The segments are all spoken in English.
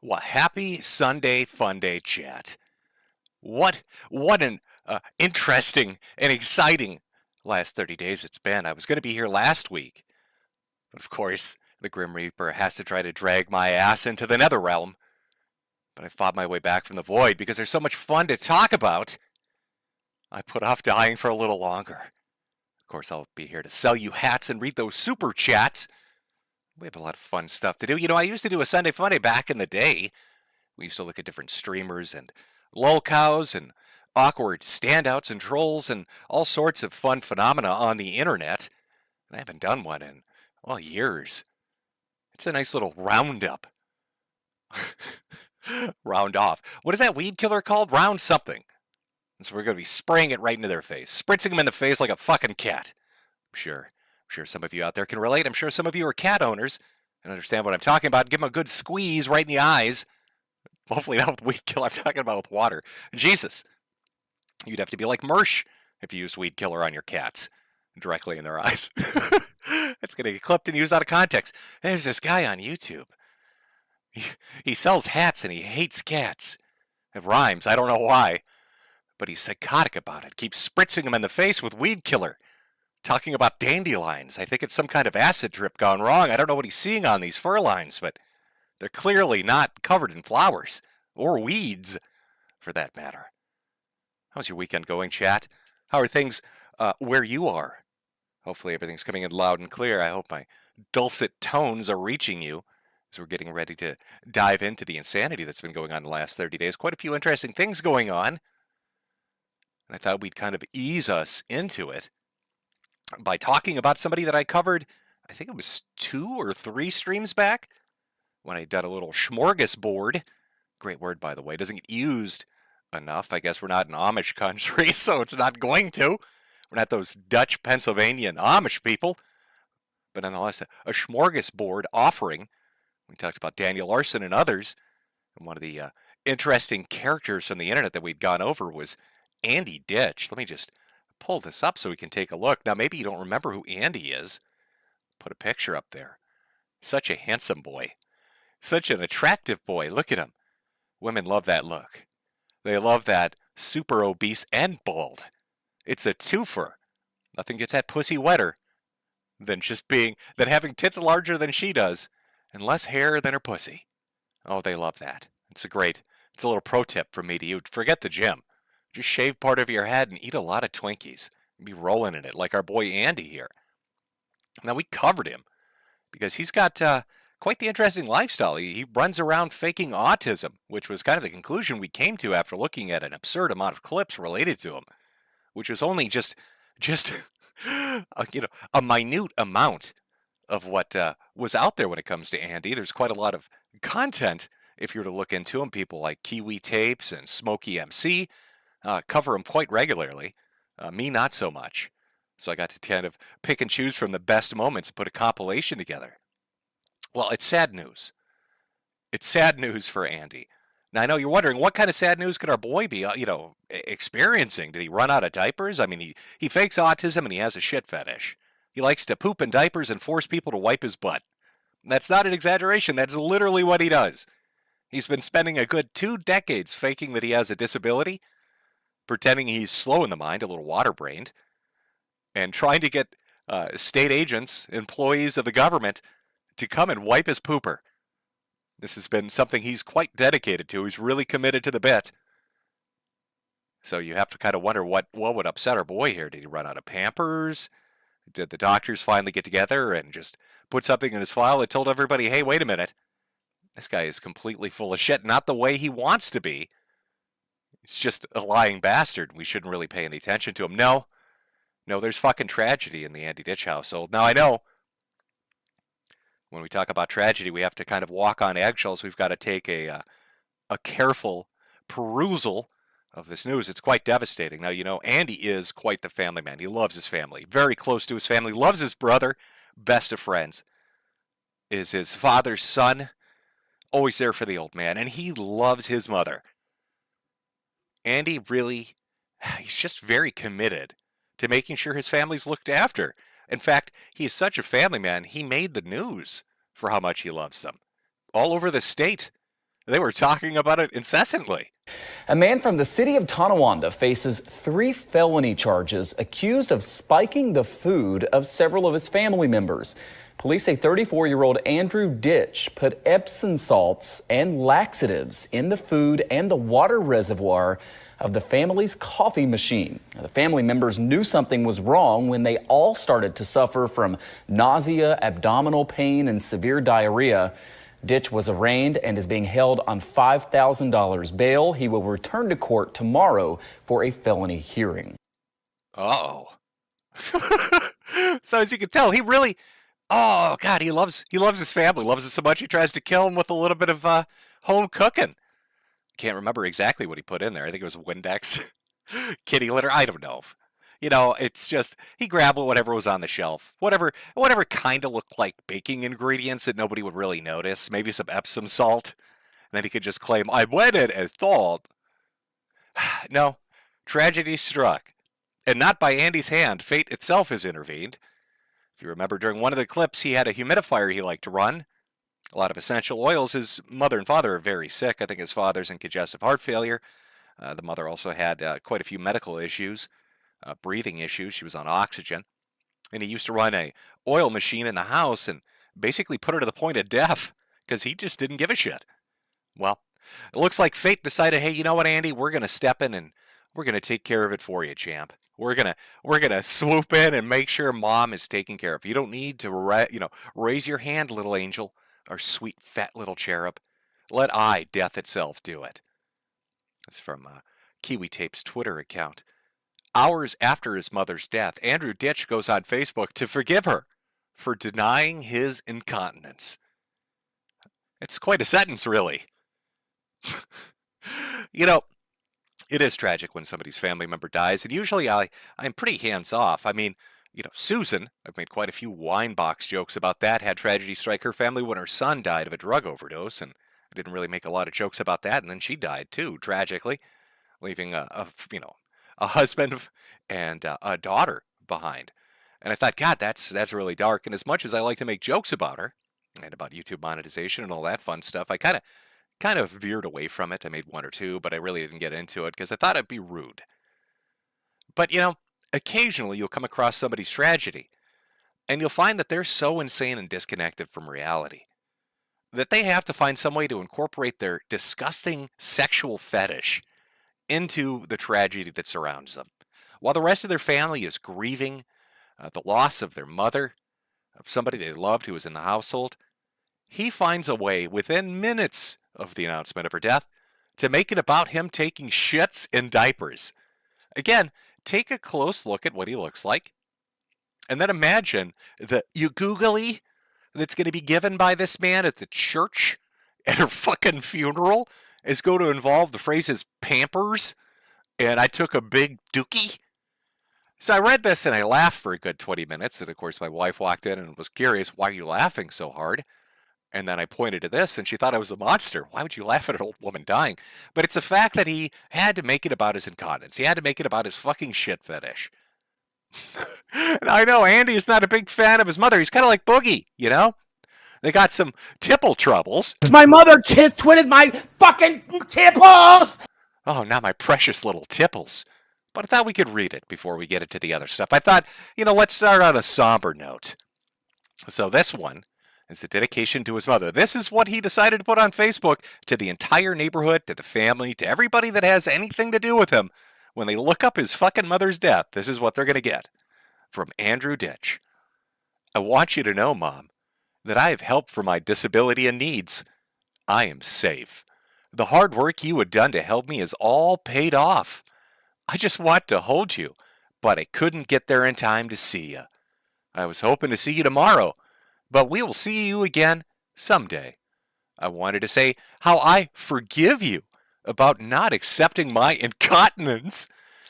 Well, happy Sunday Funday chat. What an interesting and exciting last 30 days it's been. I was going to be here last week, but of course, the Grim Reaper has to try to drag my ass into the nether realm. But I fought my way back from the void because there's so much fun to talk about. I put off dying for a little longer. Of course, I'll be here to sell you hats and read those super chats. We have a lot of fun stuff to do. I used to do a Sunday Funday back in the day. We used to look at different streamers and lolcows and awkward standouts and trolls and all sorts of fun phenomena on the internet. And I haven't done one in, well, years. It's a nice little roundup. Round off. What is that weed killer called? Round something. And so we're going to be spraying it right into their face, spritzing them in the face like a fucking cat. I'm sure some of you out there can relate. I'm sure some of you are cat owners and understand what I'm talking about. Give them a good squeeze right in the eyes. Hopefully not with weed killer. I'm talking about with water. Jesus. You'd have to be like Mersh if you used weed killer on your cats directly in their eyes. It's going to get clipped and used out of context. There's this guy on YouTube. He sells hats and he hates cats. It rhymes. I don't know why. But he's psychotic about it. Keeps spritzing them in the face with weed killer. Talking about dandelions. I think it's some kind of acid trip gone wrong. I don't know what he's seeing on these fur lines, but they're clearly not covered in flowers. Or weeds, for that matter. How's your weekend going, chat? How are things where you are? Hopefully everything's coming in loud and clear. I hope my dulcet tones are reaching you as we're getting ready to dive into the insanity that's been going on the last 30 days. Quite a few interesting things going on. And I thought we'd kind of ease us into it by talking about somebody that I covered, I think it was 2 or 3 streams back, when I did a little smorgasbord. Great word, by the way. Doesn't get used enough. I guess we're not an Amish country, so it's not going to. We're not those Dutch, Pennsylvanian Amish people. But nonetheless, a smorgasbord offering. We talked about Daniel Larson and others. And one of the interesting characters from the internet that we'd gone over was Andy Ditch. Let me just pull this up so we can take a look. Now, maybe you don't remember who Andy is. Put a picture up there. Such a handsome boy. Such an attractive boy. Look at him. Women love that look. They love that super obese and bald. It's a twofer. Nothing gets that pussy wetter than having tits larger than she does and less hair than her pussy. Oh, they love that. It's a little pro tip from me to you. Forget the gym. Just shave part of your head and eat a lot of Twinkies. Be rolling in it like our boy Andy here. Now, we covered him because he's got quite the interesting lifestyle. He runs around faking autism, which was kind of the conclusion we came to after looking at an absurd amount of clips related to him, which was only just a minute amount of what was out there when it comes to Andy. There's quite a lot of content if you were to look into him. People like Kiwi Tapes and Smokey MC cover him quite regularly. Me, not so much. So I got to kind of pick and choose from the best moments and put a compilation together. Well, it's sad news. It's sad news for Andy. Now, I know you're wondering, what kind of sad news could our boy be, experiencing? Did he run out of diapers? I mean, he fakes autism and he has a shit fetish. He likes to poop in diapers and force people to wipe his butt. That's not an exaggeration. That's literally what he does. He's been spending a good 2 decades faking that he has a disability, pretending he's slow in the mind, a little water-brained, and trying to get state agents, employees of the government, to come and wipe his pooper. This has been something he's quite dedicated to. He's really committed to the bit. So you have to kind of wonder what would upset our boy here. Did he run out of Pampers? Did the doctors finally get together and just put something in his file that told everybody, hey, wait a minute. This guy is completely full of shit. Not the way he wants to be. He's just a lying bastard. We shouldn't really pay any attention to him. No, there's fucking tragedy in the Andy Ditch household. Now, I know when we talk about tragedy, we have to kind of walk on eggshells. We've got to take a careful perusal of this news. It's quite devastating. Now, Andy is quite the family man. He loves his family, very close to his family, loves his brother, best of friends, is his father's son, always there for the old man, and he loves his mother. Andy he's just very committed to making sure his family's looked after. In fact, he is such a family man, he made the news for how much he loves them. All over the state, They were talking about it incessantly. A man from the city of Tonawanda faces 3 felony charges accused of spiking the food of several of his family members. Police say 34-year-old Andrew Ditch put Epsom salts and laxatives in the food and the water reservoir of the family's coffee machine. The family members knew something was wrong when they all started to suffer from nausea, abdominal pain, and severe diarrhea. Ditch was arraigned and is being held on $5,000 bail. He will return to court tomorrow for a felony hearing. Uh-oh. So as you can tell, he really, oh God, he loves his family, loves it so much he tries to kill them with a little bit of home cooking. Can't remember exactly what he put in there. I think it was Windex, kitty litter. I don't know. You know, it's just he grabbed whatever was on the shelf, whatever kind of looked like baking ingredients that nobody would really notice. Maybe some Epsom salt, and then he could just claim, "I went in and thought." No, tragedy struck, and not by Andy's hand. Fate itself has intervened. If you remember, during one of the clips, he had a humidifier he liked to run. A lot of essential oils. His mother and father are very sick. I think his father's in congestive heart failure. The mother also had quite a few medical issues, breathing issues. She was on oxygen. And he used to run a oil machine in the house and basically put her to the point of death because he just didn't give a shit. Well, it looks like fate decided, hey, you know what, Andy? We're going to step in and we're going to take care of it for you, champ. We're gonna swoop in and make sure mom is taken care of. You don't need to raise your hand, little angel, or sweet fat little cherub. Let I, death itself, do it. That's from Kiwi Tape's Twitter account. Hours after his mother's death, Andrew Ditch goes on Facebook to forgive her for denying his incontinence. It's quite a sentence, really. You know, it is tragic when somebody's family member dies, and usually I'm pretty hands-off. I mean, Susan, I've made quite a few wine box jokes about that, had tragedy strike her family when her son died of a drug overdose, and I didn't really make a lot of jokes about that, and then she died too, tragically, leaving a husband and a daughter behind. And I thought, God, that's really dark. And as much as I like to make jokes about her and about YouTube monetization and all that fun stuff, I kind of veered away from it. I made one or two, but I really didn't get into it because I thought it'd be rude. But occasionally you'll come across somebody's tragedy, and you'll find that they're so insane and disconnected from reality that they have to find some way to incorporate their disgusting sexual fetish into the tragedy that surrounds them. While the rest of their family is grieving the loss of their mother, of somebody they loved who was in the household, he finds a way within minutes of the announcement of her death to make it about him taking shits in diapers. Again, take a close look at what he looks like, and then imagine the googly that's going to be given by this man at the church at her fucking funeral is going to involve the phrases Pampers and I took a big dookie. So I read this and I laughed for a good 20 minutes. And of course, my wife walked in and was curious, why are you laughing so hard? And then I pointed to this and she thought I was a monster. Why would you laugh at an old woman dying? But it's a fact that he had to make it about his incontinence. He had to make it about his fucking shit fetish. And I know Andy is not a big fan of his mother. He's kind of like Boogie, They got some tipple troubles. My mother twitted my fucking tipples! Oh, now my precious little tipples. But I thought we could read it before we get into the other stuff. I thought, let's start on a somber note. So this one is a dedication to his mother. This is what he decided to put on Facebook to the entire neighborhood, to the family, to everybody that has anything to do with him. When they look up his fucking mother's death, this is what they're going to get. From Andrew Ditch. I want you to know, Mom, that I have help for my disability and needs. I am safe. The hard work you had done to help me is all paid off. I just want to hold you, but I couldn't get there in time to see you. I was hoping to see you tomorrow, but we will see you again someday. I wanted to say how I forgive you about not accepting my incontinence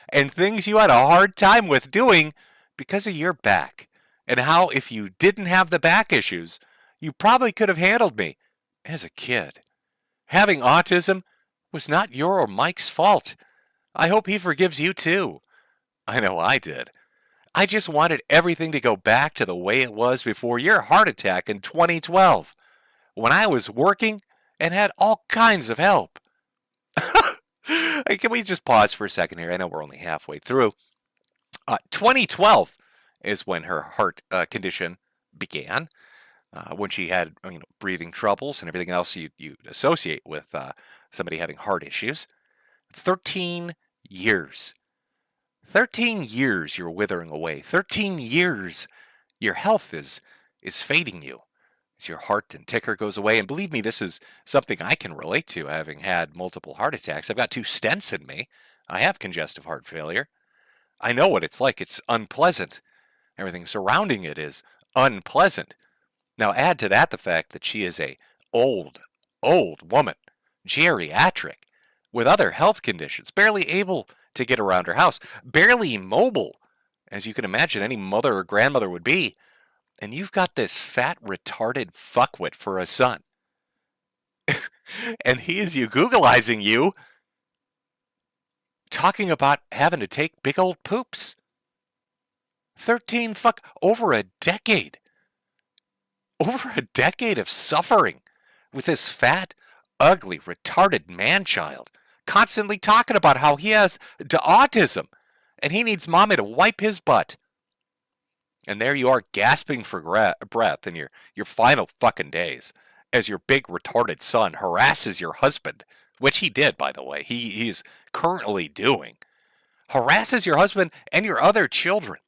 and things you had a hard time with doing because of your back, and how if you didn't have the back issues, you probably could have handled me as a kid. Having autism was not your or Mike's fault. I hope he forgives you too. I know I did. I just wanted everything to go back to the way it was before your heart attack in 2012. When I was working and had all kinds of help. Can we just pause for a second here? I know we're only halfway through. 2012 is when her heart condition began, when she had breathing troubles and everything else you associate with somebody having heart issues. 13 years. 13 years you're withering away. 13 years your health is fading you as your heart and ticker goes away. And believe me, this is something I can relate to, having had multiple heart attacks. I've got 2 stents in me. I have congestive heart failure. I know what it's like. It's unpleasant. Everything surrounding it is unpleasant. Now add to that the fact that she is a old woman, geriatric, with other health conditions, barely able to get around her house, barely mobile, as you can imagine any mother or grandmother would be. And you've got this fat, retarded fuckwit for a son. And he is Googleizing you, talking about having to take big old poops. Over a decade. Over a decade of suffering with this fat, ugly, retarded man-child, constantly talking about how he has autism and he needs mommy to wipe his butt. And there you are gasping for breath in your final fucking days as your big retarded son harasses your husband, which he did, by the way. He's currently doing. Harasses your husband and your other children.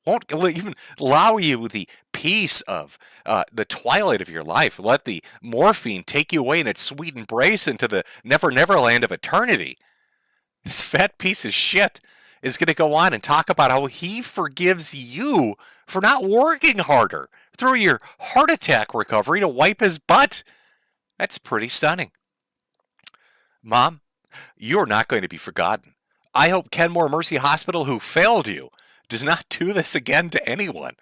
Won't even allow you the peace of the twilight of your life. Let the morphine take you away in its sweet embrace into the never land of eternity. This fat piece of shit is going to go on and talk about how he forgives you for not working harder through your heart attack recovery to wipe his butt. That's pretty stunning. Mom, you're not going to be forgotten. I hope Kenmore Mercy Hospital, who failed you, does not do this again to anyone.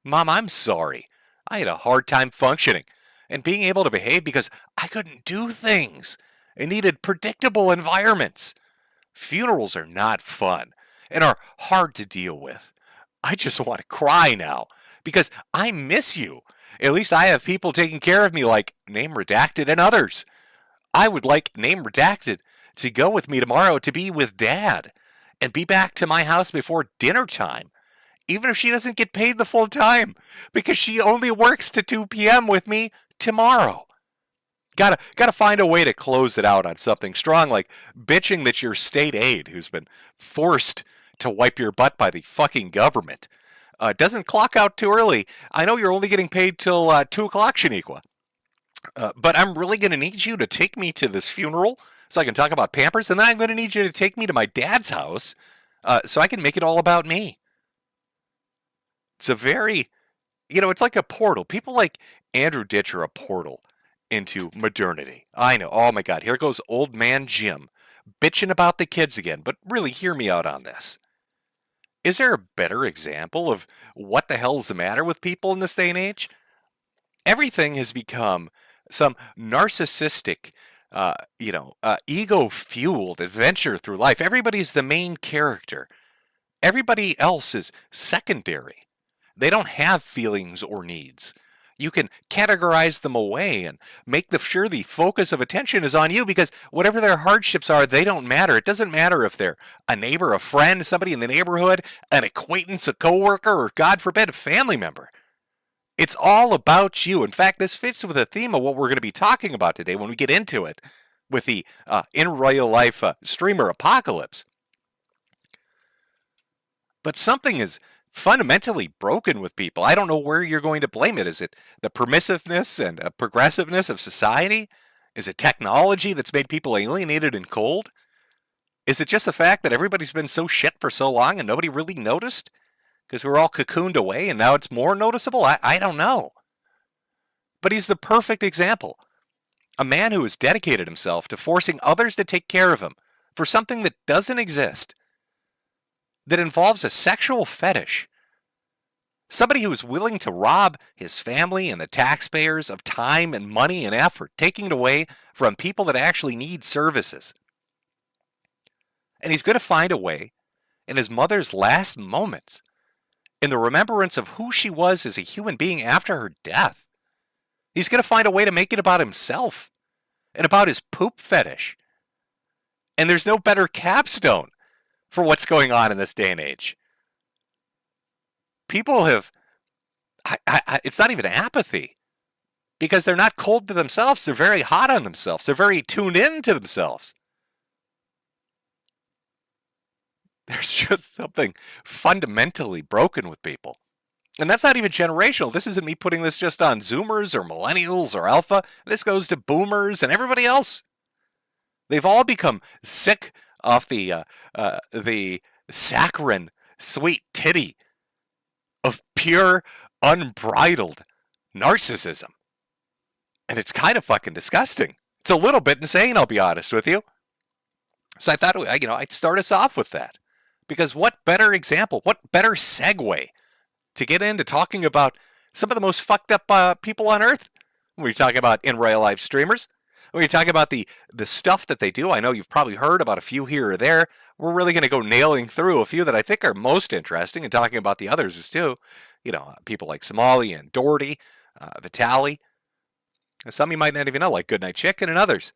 Mom, I'm sorry. I had a hard time functioning and being able to behave because I couldn't do things. I needed predictable environments. Funerals are not fun and are hard to deal with. I just want to cry now because I miss you. At least I have people taking care of me like name redacted and others. I would like name redacted to go with me tomorrow to be with Dad and be back to my house before dinner time, even if she doesn't get paid the full time, because she only works to 2 p.m. with me tomorrow. Gotta find a way to close it out on something strong, like bitching that your state aide, who's been forced to wipe your butt by the fucking government, doesn't clock out too early. I know you're only getting paid till 2 o'clock, Shaniqua, but I'm really going to need you to take me to this funeral so I can talk about Pampers, and then I'm going to need you to take me to my dad's house so I can make it all about me. It's a very, it's like a portal. People like Andrew Ditch are a portal into modernity. I know. Oh my God. Here goes old man Jim bitching about the kids again. But really, hear me out on this. Is there a better example of what the hell is the matter with people in this day and age? Everything has become some narcissistic, ego-fueled adventure through life. Everybody's the main character. Everybody else is secondary. They don't have feelings or needs. You can categorize them away and make sure the focus of attention is on you, because whatever their hardships are, they don't matter. It doesn't matter if they're a neighbor, a friend, somebody in the neighborhood, an acquaintance, a coworker, or God forbid, a family member. It's all about you. In fact, this fits with the theme of what we're going to be talking about today when we get into it with the in real life streamer apocalypse. But something is fundamentally broken with people. I don't know where you're going to blame it. Is it the permissiveness and progressiveness of society? Is it technology that's made people alienated and cold? Is it just the fact that everybody's been so shit for so long and nobody really noticed? Because we're all cocooned away and now it's more noticeable? I don't know. But he's the perfect example. A man who has dedicated himself to forcing others to take care of him for something that doesn't exist, that involves a sexual fetish. Somebody who is willing to rob his family and the taxpayers of time and money and effort, taking it away from people that actually need services. And he's going to find a way in his mother's last moments, in the remembrance of who she was as a human being after her death. He's going to find a way to make it about himself. and about his poop fetish. And there's no better capstone for what's going on in this day and age. People have, it's not even apathy, because they're not cold to themselves. They're very hot on themselves. They're very tuned in to themselves. There's just something fundamentally broken with people. And that's not even generational. This isn't me putting this just on Zoomers or millennials or alpha. This goes to boomers and everybody else. They've all become sick off the saccharine, sweet titty of pure, unbridled narcissism. And it's kind of fucking disgusting. It's a little bit insane, I'll be honest with you. So I thought, I'd start us off with that. Because what better example, what better segue to get into talking about some of the most fucked up people on earth? When you're talking about in real life streamers, when you're talking about the stuff that they do, I know you've probably heard about a few here or there. We're really going to go nailing through a few that I think are most interesting, and talking about the others is too. People like Somali and Doherty, Vitali. Some you might not even know, like Goodnight Chicken and others.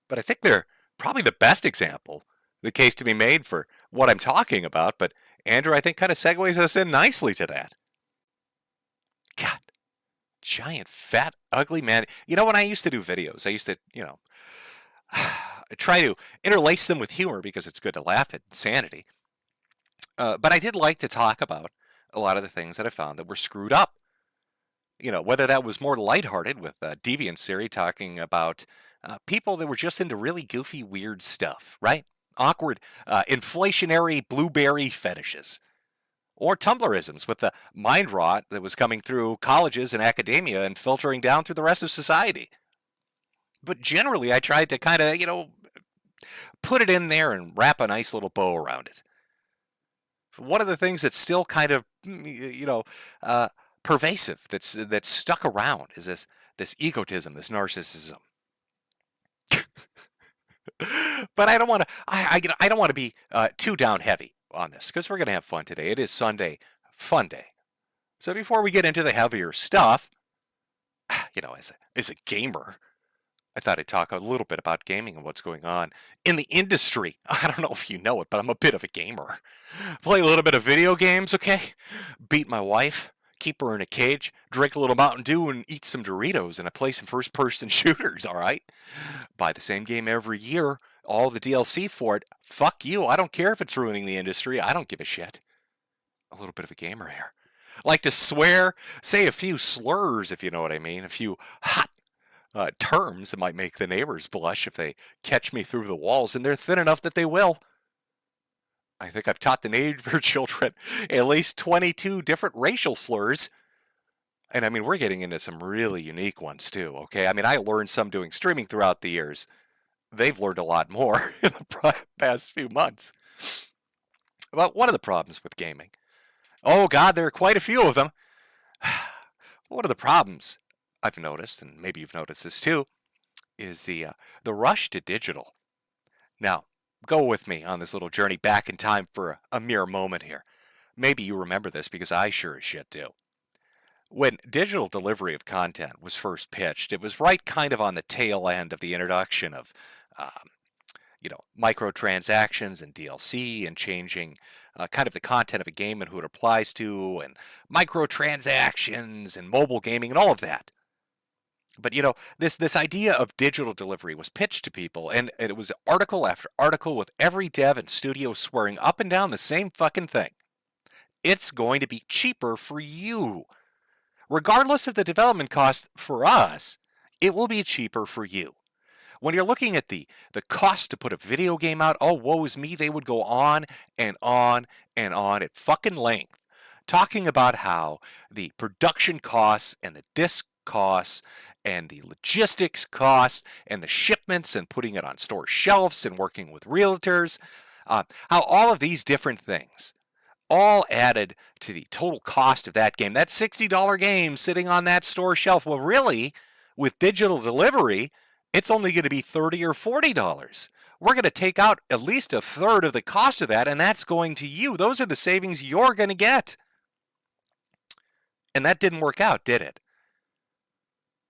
But I think they're probably the best example, the case to be made for what I'm talking about. But Andrew, I think, kind of segues us in nicely to that. God, giant, fat, ugly man. When I used to do videos, I used to, try to interlace them with humor because it's good to laugh at insanity. But I did like to talk about a lot of the things that I found that were screwed up. Whether that was more lighthearted with Deviant Siri talking about people that were just into really goofy, weird stuff, right? Awkward, inflationary blueberry fetishes. Or Tumblrisms with the mind rot that was coming through colleges and academia and filtering down through the rest of society. But generally, I tried to kind of, put it in there and wrap a nice little bow around it. One of the things that's still kind of, pervasive, that's stuck around, is this egotism, this narcissism. But I don't want to. I don't want to be too down heavy on this, because we're going to have fun today. It is Sunday Funday. So before we get into the heavier stuff, as a gamer, I thought I'd talk a little bit about gaming and what's going on in the industry. I don't know if you know it, but I'm a bit of a gamer. Play a little bit of video games, okay? Beat my wife, keep her in a cage, drink a little Mountain Dew, and eat some Doritos, and I play some first-person shooters, all right? Buy the same game every year, all the DLC for it. Fuck you. I don't care if it's ruining the industry. I don't give a shit. A little bit of a gamer here. Like to swear, say a few slurs, if you know what I mean, a few hot terms that might make the neighbors blush if they catch me through the walls, and they're thin enough that they will. I think I've taught the neighbor children at least 22 different racial slurs. And I mean, we're getting into some really unique ones too, okay? I mean, I learned some doing streaming throughout the years. They've learned a lot more in the past few months. But one of the problems with gaming, oh God, there are quite a few of them. One of the problems I've noticed, and maybe you've noticed this too, is the rush to digital. Now, go with me on this little journey back in time for a mere moment here. Maybe you remember this, because I sure as shit do. When digital delivery of content was first pitched, it was right kind of on the tail end of the introduction of, microtransactions and DLC, and changing kind of the content of a game and who it applies to, and microtransactions and mobile gaming and all of that. But this idea of digital delivery was pitched to people, and it was article after article with every dev and studio swearing up and down the same fucking thing. It's going to be cheaper for you. Regardless of the development cost for us, it will be cheaper for you. When you're looking at the cost to put a video game out, oh, woe is me, they would go on and on and on at fucking length, talking about how the production costs and the disc costs and the logistics costs and the shipments and putting it on store shelves and working with realtors, how all of these different things all added to the total cost of that game, that $60 game sitting on that store shelf. Well, really, with digital delivery, it's only going to be $30 or $40. We're going to take out at least a third of the cost of that, and that's going to you. Those are the savings you're going to get. And that didn't work out, did it?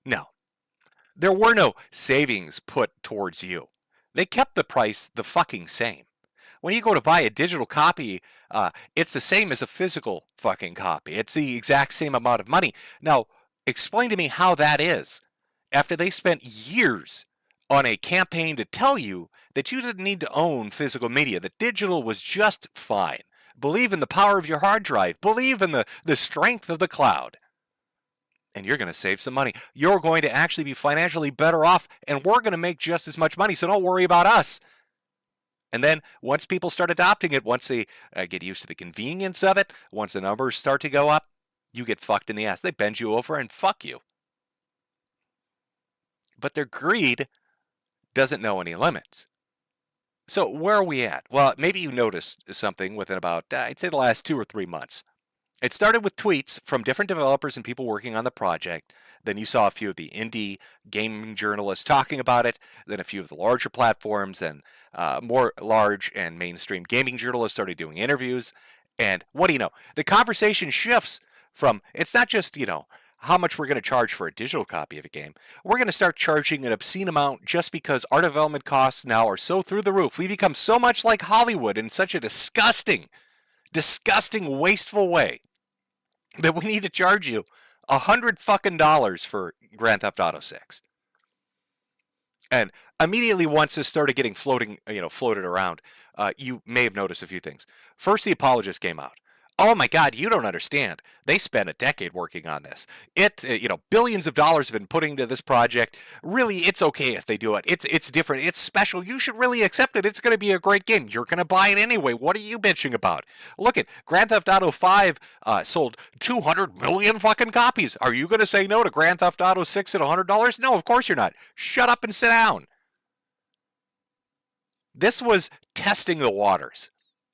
No. There were no savings put towards you. They kept the price the fucking same. When you go to buy a digital copy, it's the same as a physical fucking copy. It's the exact same amount of money. Now, explain to me how that is. After they spent years on a campaign to tell you that you didn't need to own physical media, that digital was just fine. Believe in the power of your hard drive. Believe in the strength of the cloud. And you're going to save some money. You're going to actually be financially better off, and we're going to make just as much money, so don't worry about us. And then once people start adopting it, once they get used to the convenience of it, once the numbers start to go up, you get fucked in the ass. They bend you over and fuck you. But their greed doesn't know any limits. So where are we at? Well, maybe you noticed something within about, I'd say the last 2 or 3 months. It started with tweets from different developers and people working on the project. Then you saw a few of the indie gaming journalists talking about it. Then a few of the larger platforms and more large and mainstream gaming journalists started doing interviews. And what do you know? The conversation shifts from, it's not just, how much we're going to charge for a digital copy of a game. We're going to start charging an obscene amount just because our development costs now are so through the roof. We become so much like Hollywood in such a disgusting, wasteful way that we need to charge you $100 for Grand Theft Auto 6. And immediately once this started getting floated around, you may have noticed a few things. First, the apologist came out. Oh my God, you don't understand. They spent a decade working on this. Billions of dollars have been put into this project. Really, it's okay if they do it. It's different. It's special. You should really accept it. It's going to be a great game. You're going to buy it anyway. What are you bitching about? Look at Grand Theft Auto 5 sold 200 million fucking copies. Are you going to say no to Grand Theft Auto 6 at $100? No, of course you're not. Shut up and sit down. This was testing the waters.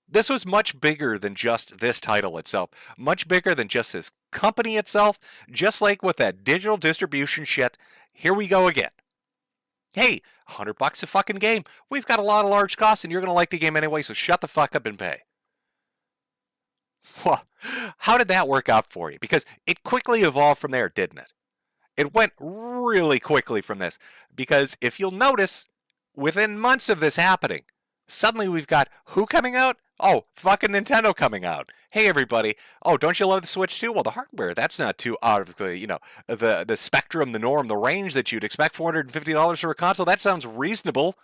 This was much bigger than just this title itself, much bigger than just this company itself, just like with that digital distribution shit. Here we go again. Hey, $100 a fucking game. We've got a lot of large costs and you're going to like the game anyway, so shut the fuck up and pay. Well, how did that work out for you? Because it quickly evolved from there, didn't it? It went really quickly from this. Because if you'll notice, within months of this happening, suddenly we've got who coming out? Oh, fucking Nintendo coming out. Hey, everybody. Oh, don't you love the Switch too? Well, the hardware, that's not too out of the spectrum, the norm, the range that you'd expect. $450 for a console. That sounds reasonable.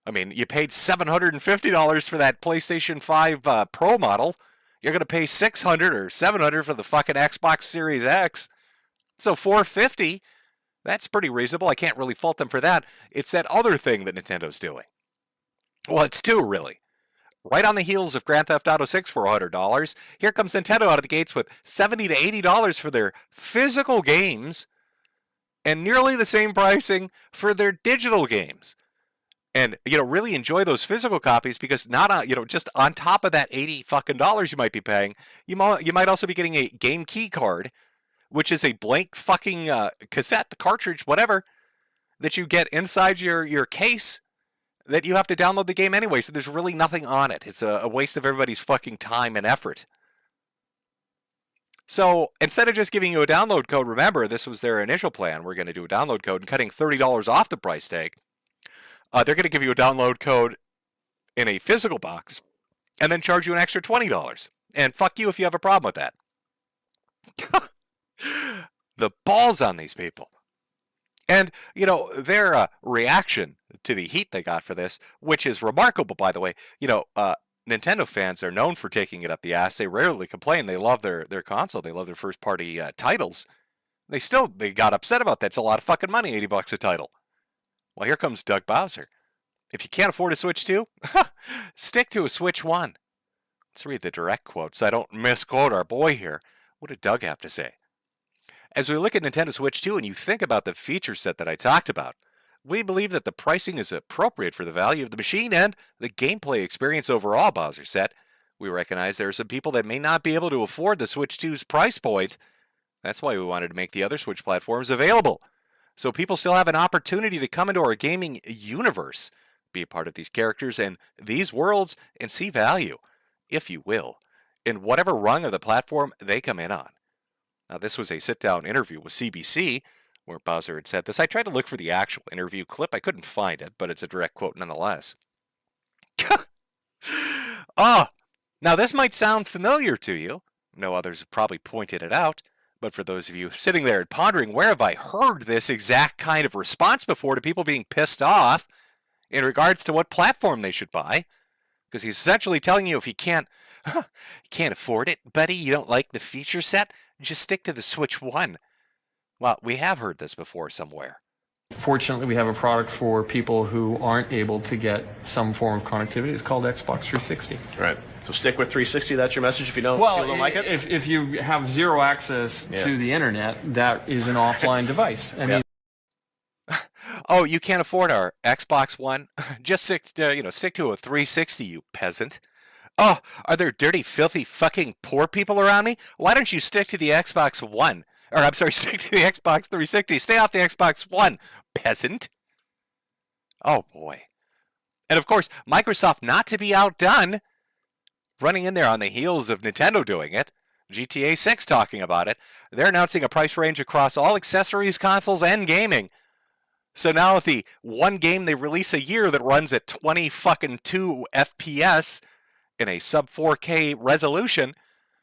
I mean, you paid $750 for that PlayStation 5 Pro model. You're going to pay $600 or $700 for the fucking Xbox Series X. So $450, that's pretty reasonable. I can't really fault them for that. It's that other thing that Nintendo's doing. Well, it's two, really. Right on the heels of Grand Theft Auto 6 for $100, here comes Nintendo out of the gates with $70 to $80 for their physical games and nearly the same pricing for their digital games. And, really enjoy those physical copies because not, just on top of that $80 fucking dollars you might be paying, you might also be getting a game key card, which is a blank fucking cassette, cartridge, whatever, that you get inside your case that you have to download the game anyway, so there's really nothing on it. It's a waste of everybody's fucking time and effort. So instead of just giving you a download code, remember, this was their initial plan. We're going to do a download code and cutting $30 off the price tag. They're going to give you a download code in a physical box and then charge you an extra $20. And fuck you if you have a problem with that. The balls on these people. And, their reaction to the heat they got for this, which is remarkable, by the way. Nintendo fans are known for taking it up the ass. They rarely complain. They love their console. They love their first-party titles. They got upset about that. It's a lot of fucking money, $80 a title. Well, here comes Doug Bowser. If you can't afford a Switch 2, stick to a Switch 1. Let's read the direct quote so I don't misquote our boy here. What did Doug have to say? As we look at Nintendo Switch 2 and you think about the feature set that I talked about, we believe that the pricing is appropriate for the value of the machine and the gameplay experience overall, Bowser said. We recognize there are some people that may not be able to afford the Switch 2's price point. That's why we wanted to make the other Switch platforms available, so people still have an opportunity to come into our gaming universe, be a part of these characters and these worlds, and see value, if you will, in whatever rung of the platform they come in on. Now, this was a sit-down interview with CBC, where Bowser had said this. I tried to look for the actual interview clip. I couldn't find it, but it's a direct quote nonetheless. Oh, now this might sound familiar to you. No others have probably pointed it out. But for those of you sitting there and pondering, where have I heard this exact kind of response before to people being pissed off in regards to what platform they should buy? Because he's essentially telling you if you can't afford it, buddy, you don't like the feature set, just stick to the Switch 1. Well, we have heard this before somewhere. Fortunately, we have a product for people who aren't able to get some form of connectivity. It's called Xbox 360. Right. So stick with 360. That's your message if you don't like it? If you have zero access to the internet, that is an offline device. I mean, oh, you can't afford our Xbox One? Just stick to a 360, you peasant. Oh, are there dirty, filthy, fucking poor people around me? Why don't you stick to the Xbox One? Or, I'm sorry, stick to the Xbox 360. Stay off the Xbox One, peasant. Oh, boy. And, of course, Microsoft, not to be outdone, running in there on the heels of Nintendo doing it, GTA 6 talking about it, they're announcing a price range across all accessories, consoles, and gaming. So now the one game they release a year that runs at 20 fucking 2 FPS in a sub 4K resolution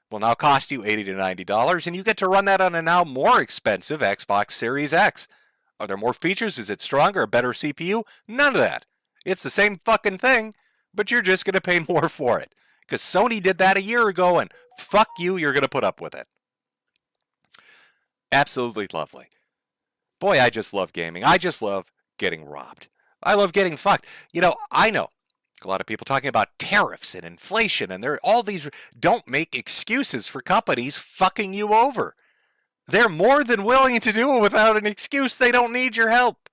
will now cost you $80 to $90, and you get to run that on a now more expensive Xbox Series X. Are there more features? Is it stronger? A better CPU? None of that. It's the same fucking thing, but you're just going to pay more for it. Because Sony did that a year ago, and fuck you, you're going to put up with it. Absolutely lovely. Boy, I just love gaming. I just love getting robbed. I love getting fucked. I know a lot of people talking about tariffs and inflation, and all these. Don't make excuses for companies fucking you over. They're more than willing to do it without an excuse. They don't need your help.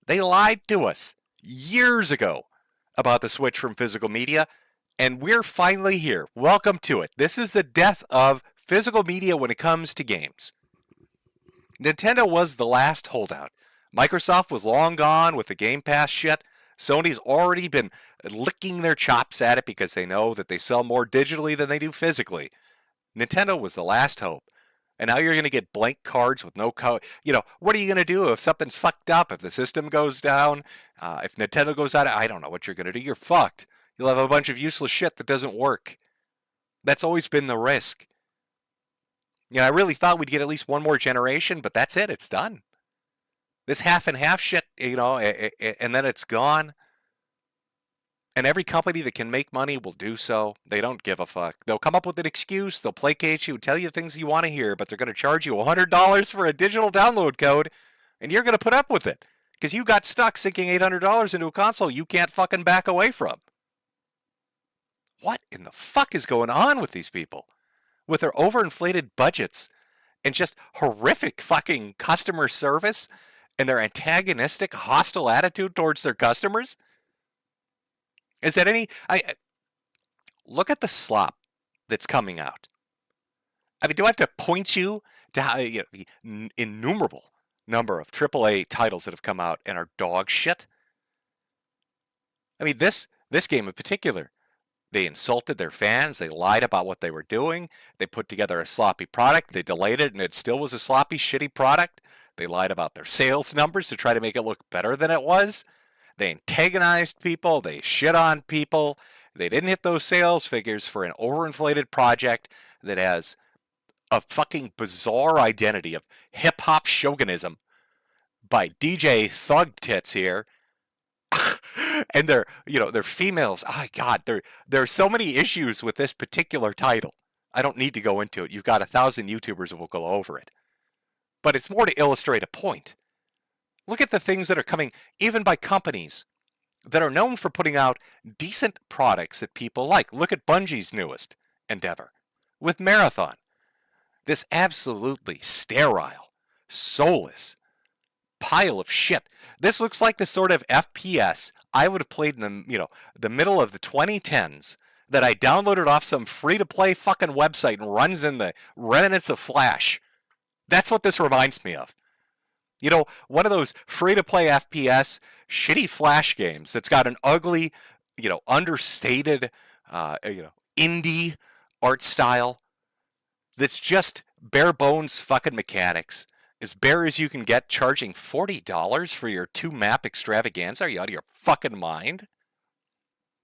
They lied to us years ago about the switch from physical media, and we're finally here. Welcome to it. This is the death of physical media when it comes to games. Nintendo was the last holdout. Microsoft was long gone with the Game Pass shit. Sony's already been licking their chops at it because they know that they sell more digitally than they do physically. Nintendo was the last hope. And now you're going to get blank cards with no code. What are you going to do if something's fucked up, if the system goes down, if Nintendo goes out? I don't know what you're going to do. You're fucked. You'll have a bunch of useless shit that doesn't work. That's always been the risk. I really thought we'd get at least one more generation, but that's it. It's done. This half and half shit, and then it's gone. And every company that can make money will do so. They don't give a fuck. They'll come up with an excuse. They'll placate you, tell you things you want to hear, but they're going to charge you $100 for a digital download code, and you're going to put up with it because you got stuck sinking $800 into a console you can't fucking back away from. What in the fuck is going on with these people? With their overinflated budgets and just horrific fucking customer service and their antagonistic, hostile attitude towards their customers? Is that look at the slop that's coming out. I mean, do I have to point you to how the innumerable number of AAA titles that have come out and are dog shit? I mean, this game in particular, they insulted their fans. They lied about what they were doing. They put together a sloppy product. They delayed it, and it still was a sloppy, shitty product. They lied about their sales numbers to try to make it look better than it was. They antagonized people. They shit on people. They didn't hit those sales figures for an overinflated project that has a fucking bizarre identity of hip-hop chauvinism by DJ Thug Tits here. And they're females. Oh, God, there are so many issues with this particular title. I don't need to go into it. You've got 1,000 YouTubers that will go over it. But it's more to illustrate a point. Look at the things that are coming, even by companies that are known for putting out decent products that people like. Look at Bungie's newest endeavor with Marathon. This absolutely sterile, soulless pile of shit. This looks like the sort of FPS I would have played in the middle of the 2010s that I downloaded off some free-to-play fucking website and runs in the remnants of Flash. That's what this reminds me of. One of those free-to-play FPS shitty Flash games that's got an ugly, understated, indie art style that's just bare bones fucking mechanics. As bare as you can get, charging $40 for your 2-map extravaganza? Are you out of your fucking mind?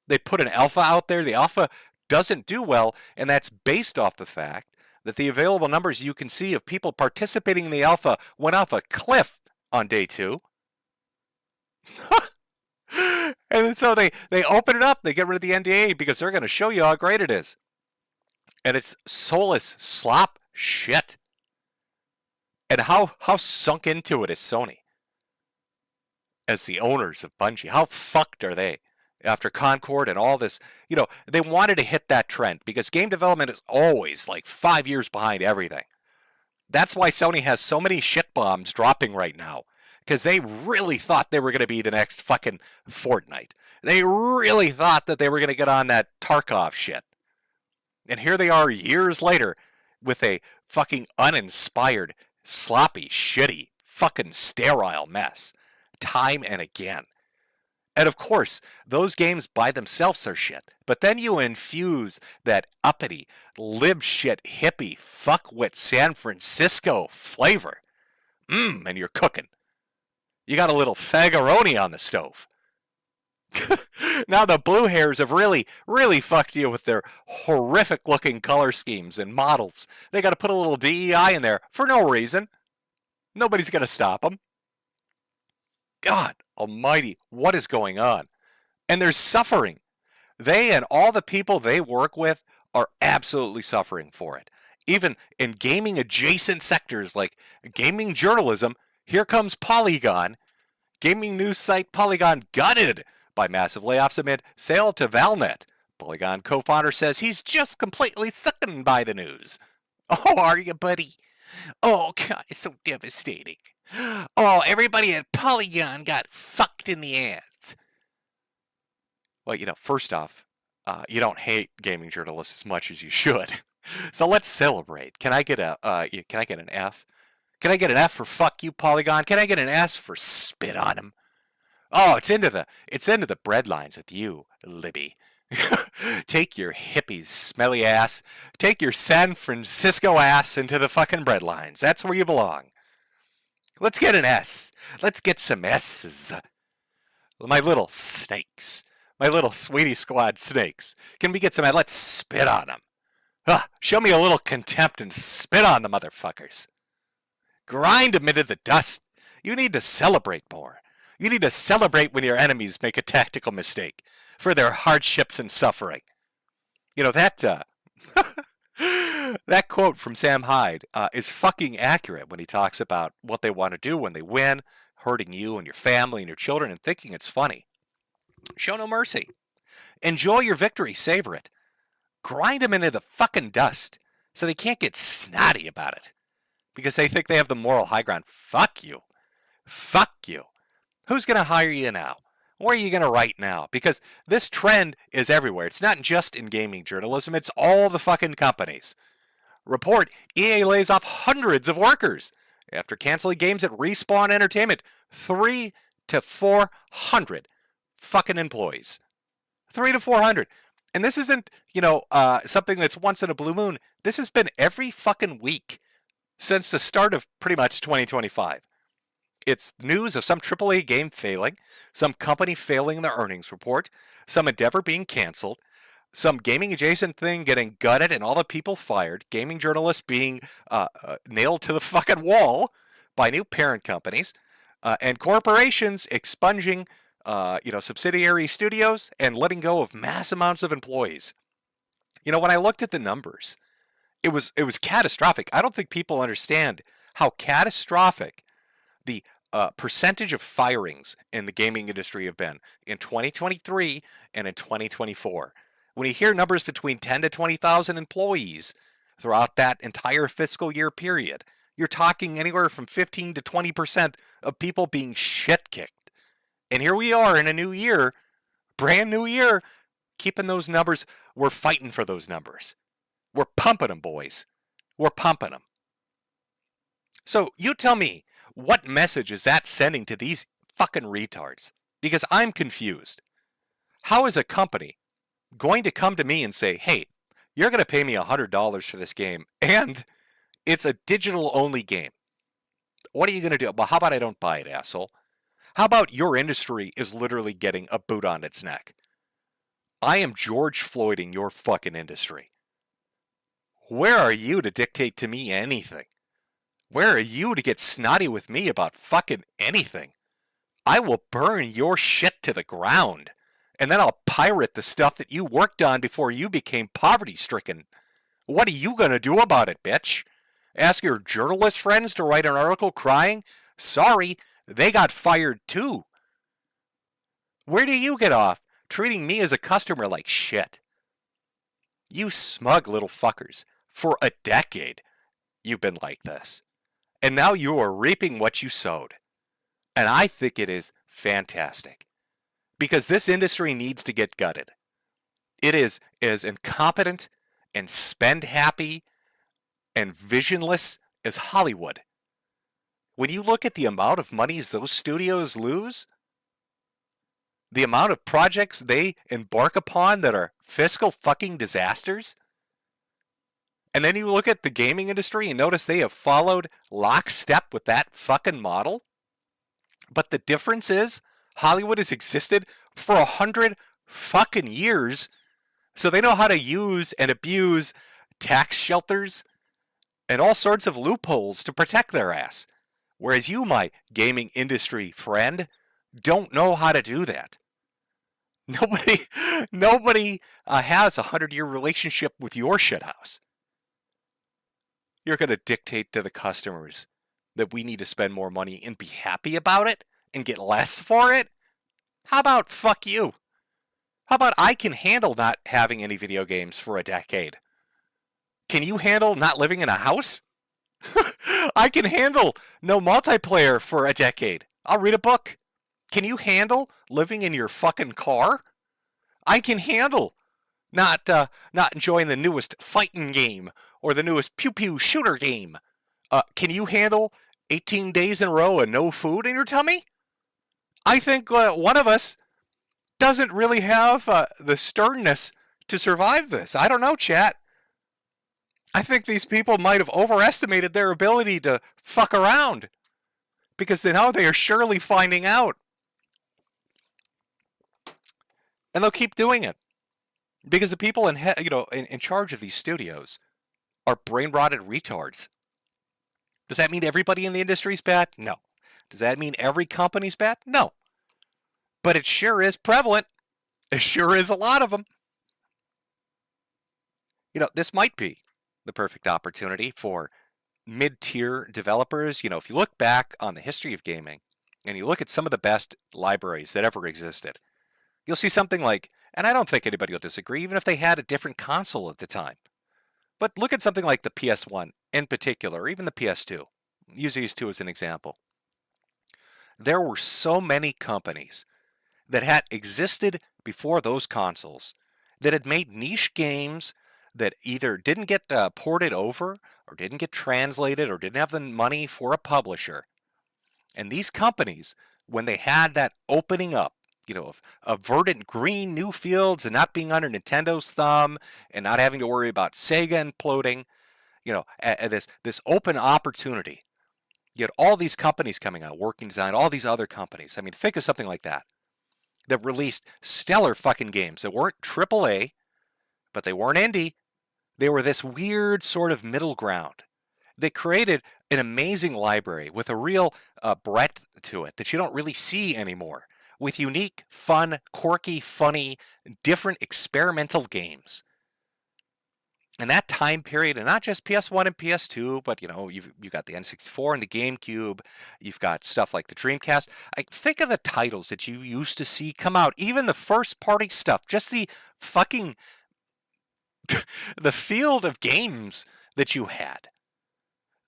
They put an alpha out there. The alpha doesn't do well, and that's based off the fact that the available numbers you can see of people participating in the alpha went off a cliff on day 2. And so they open it up. They get rid of the NDA because they're going to show you how great it is. And it's soulless slop shit. And how sunk into it is Sony as the owners of Bungie? How fucked are they after Concord and all this? You know, they wanted to hit that trend because game development is always like 5 years behind everything. That's why Sony has so many shit bombs dropping right now, because they really thought they were going to be the next fucking Fortnite. They really thought that they were going to get on that Tarkov shit. And here they are years later with a fucking uninspired, sloppy, shitty, fucking sterile mess. Time and again. And of course, those games by themselves are shit. But then you infuse that uppity, lib shit, hippie, fuckwit San Francisco flavor. And you're cooking. You got a little fagaroni on the stove. Now the blue hairs have really, really fucked you with their horrific looking color schemes and models. They got to put a little DEI in there for no reason. Nobody's going to stop them. God almighty, what is going on? And they're suffering. They and all the people they work with are absolutely suffering for it. Even in gaming adjacent sectors like gaming journalism, here comes Polygon. Gaming news site Polygon gutted by massive layoffs amid sale to Valnet. Polygon co-founder says he's just completely sickened by the news. Oh, are you, buddy? Oh, God, it's so devastating. Oh, everybody at Polygon got fucked in the ass. Well, you know, first off, you don't hate gaming journalists as much as you should. So let's celebrate. Can I get an F? Can I get an F for fuck you, Polygon? Can I get an S for spit on him? Oh, it's into the bread lines with you, Libby. Take your hippie smelly ass. Take your San Francisco ass into the fucking bread lines. That's where you belong. Let's get an S. Let's get some S's. My little snakes. My little sweetie squad snakes. Can we get some? Let's spit on them. Show me a little contempt and spit on the motherfuckers. Grind them into the dust. You need to celebrate more. You need to celebrate when your enemies make a tactical mistake for their hardships and suffering. You know, that that quote from Sam Hyde is fucking accurate when he talks about what they want to do when they win, hurting you and your family and your children and thinking it's funny. Show no mercy. Enjoy your victory. Savor it. Grind them into the fucking dust so they can't get snotty about it because they think they have the moral high ground. Fuck you. Fuck you. Who's going to hire you now? Where are you going to write now? Because this trend is everywhere. It's not just in gaming journalism. It's all the fucking companies. Report, EA lays off hundreds of workers after canceling games at Respawn Entertainment. 300 to 400 fucking employees. 300 to 400. And this isn't, something that's once in a blue moon. This has been every fucking week since the start of pretty much 2025. It's news of some AAA game failing, some company failing their earnings report, some endeavor being canceled, some gaming adjacent thing getting gutted and all the people fired, gaming journalists being nailed to the fucking wall by new parent companies, and corporations expunging subsidiary studios and letting go of mass amounts of employees. You know, when I looked at the numbers, it was catastrophic. I don't think people understand how catastrophic the percentage of firings in the gaming industry have been in 2023 and in 2024. When you hear numbers between 10 to 20,000 employees throughout that entire fiscal year period, you're talking anywhere from 15 to 20% of people being shit kicked. And here we are in a new year, brand new year, keeping those numbers. We're fighting for those numbers. We're pumping them, boys. We're pumping them. So you tell me, what message is that sending to these fucking retards? Because I'm confused. How is a company going to come to me and say, hey, you're going to pay me $100 for this game, and it's a digital-only game? What are you going to do? Well, how about I don't buy it, asshole? How about your industry is literally getting a boot on its neck? I am George Floyding your fucking industry. Where are you to dictate to me anything? Where are you to get snotty with me about fucking anything? I will burn your shit to the ground, and then I'll pirate the stuff that you worked on before you became poverty-stricken. What are you gonna do about it, bitch? Ask your journalist friends to write an article crying? Sorry, they got fired too. Where do you get off treating me as a customer like shit? You smug little fuckers. For a decade, you've been like this. And now you are reaping what you sowed. And I think it is fantastic. Because this industry needs to get gutted. It is as incompetent and spend happy and visionless as Hollywood. When you look at the amount of monies those studios lose, the amount of projects they embark upon that are fiscal fucking disasters, and then you look at the gaming industry and notice they have followed lockstep with that fucking model. But the difference is Hollywood has existed for 100 fucking years, so they know how to use and abuse tax shelters and all sorts of loopholes to protect their ass. Whereas you, my gaming industry friend, don't know how to do that. Nobody has a 100-year relationship with your shithouse. You're going to dictate to the customers that we need to spend more money and be happy about it and get less for it? How about fuck you? How about I can handle not having any video games for a decade? Can you handle not living in a house? I can handle no multiplayer for a decade. I'll read a book. Can you handle living in your fucking car? I can handle not enjoying the newest fighting game or the newest pew-pew shooter game. Can you handle 18 days in a row and no food in your tummy? I think one of us doesn't really have the sternness to survive this. I don't know, chat. I think these people might have overestimated their ability to fuck around because they know they are surely finding out. And they'll keep doing it because the people in charge of these studios are brain-rotted retards. Does that mean everybody in the industry is bad? No. Does that mean every company's bad? No. But it sure is prevalent. It sure is a lot of them. This might be the perfect opportunity for mid-tier developers. If you look back on the history of gaming and you look at some of the best libraries that ever existed, you'll see something like, and I don't think anybody will disagree, even if they had a different console at the time. But look at something like the PS1 in particular, or even the PS2. Use these two as an example. There were so many companies that had existed before those consoles that had made niche games that either didn't get ported over or didn't get translated or didn't have the money for a publisher. And these companies, when they had that opening up, of verdant green new fields and not being under Nintendo's thumb and not having to worry about Sega imploding, this open opportunity. You had all these companies coming out, Working Design, all these other companies. I mean, think of something like that released stellar fucking games that weren't AAA, but they weren't indie. They were this weird sort of middle ground. They created an amazing library with a real breadth to it that you don't really see anymore, with unique, fun, quirky, funny, different experimental games. And that time period, and not just PS1 and PS2, but you've got the N64 and the GameCube, you've got stuff like the Dreamcast. Think of the titles that you used to see come out, even the first party stuff, just the fucking the field of games that you had.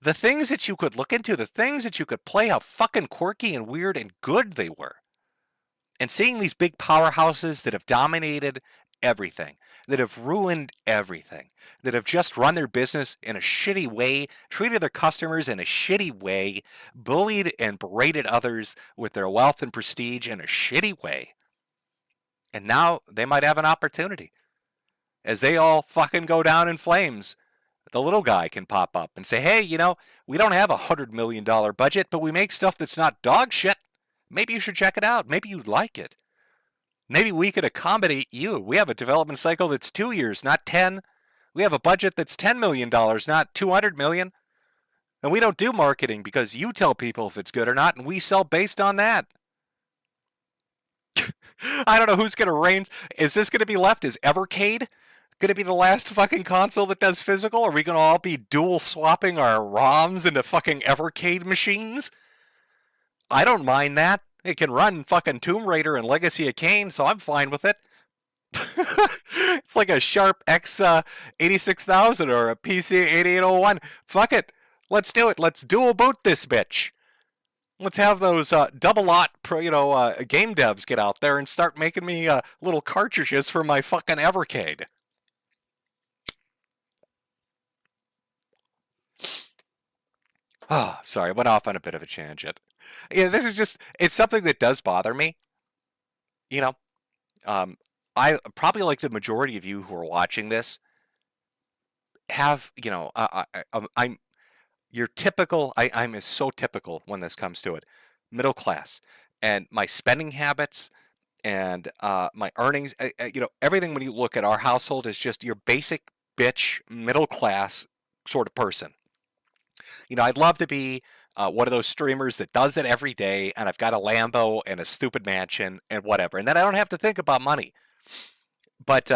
The things that you could look into, the things that you could play, how fucking quirky and weird and good they were. And seeing these big powerhouses that have dominated everything, that have ruined everything, that have just run their business in a shitty way, treated their customers in a shitty way, bullied and berated others with their wealth and prestige in a shitty way. And now they might have an opportunity. As they all fucking go down in flames, The little guy can pop up and say, hey, we don't have $100 million budget, but we make stuff that's not dog shit. Maybe you should check it out. Maybe you'd like it. Maybe we could accommodate you. We have a development cycle that's 2 years, not 10. We have a budget that's $10 million, not $200 million. And we don't do marketing because you tell people if it's good or not, and we sell based on that. I don't know who's going to reign. Is this going to be left as Evercade? Going to be the last fucking console that does physical? Are we going to all be dual swapping our ROMs into fucking Evercade machines? I don't mind that. It can run fucking Tomb Raider and Legacy of Kain, so I'm fine with it. It's like a Sharp X 86,000 or a PC 8801. Fuck it. Let's do it. Let's dual boot this bitch. Let's have those double-lot game devs get out there and start making me little cartridges for my fucking Evercade. Oh, sorry, I went off on a bit of a tangent. Yeah, this is just, it's something that does bother me. I probably, like the majority of you who are watching this, have, I'm your typical, I'm so typical when this comes to it, middle class. And my spending habits and my earnings, everything when you look at our household is just your basic bitch middle class sort of person. I'd love to be one of those streamers that does it every day, and I've got a Lambo and a stupid mansion and whatever, and then I don't have to think about money. But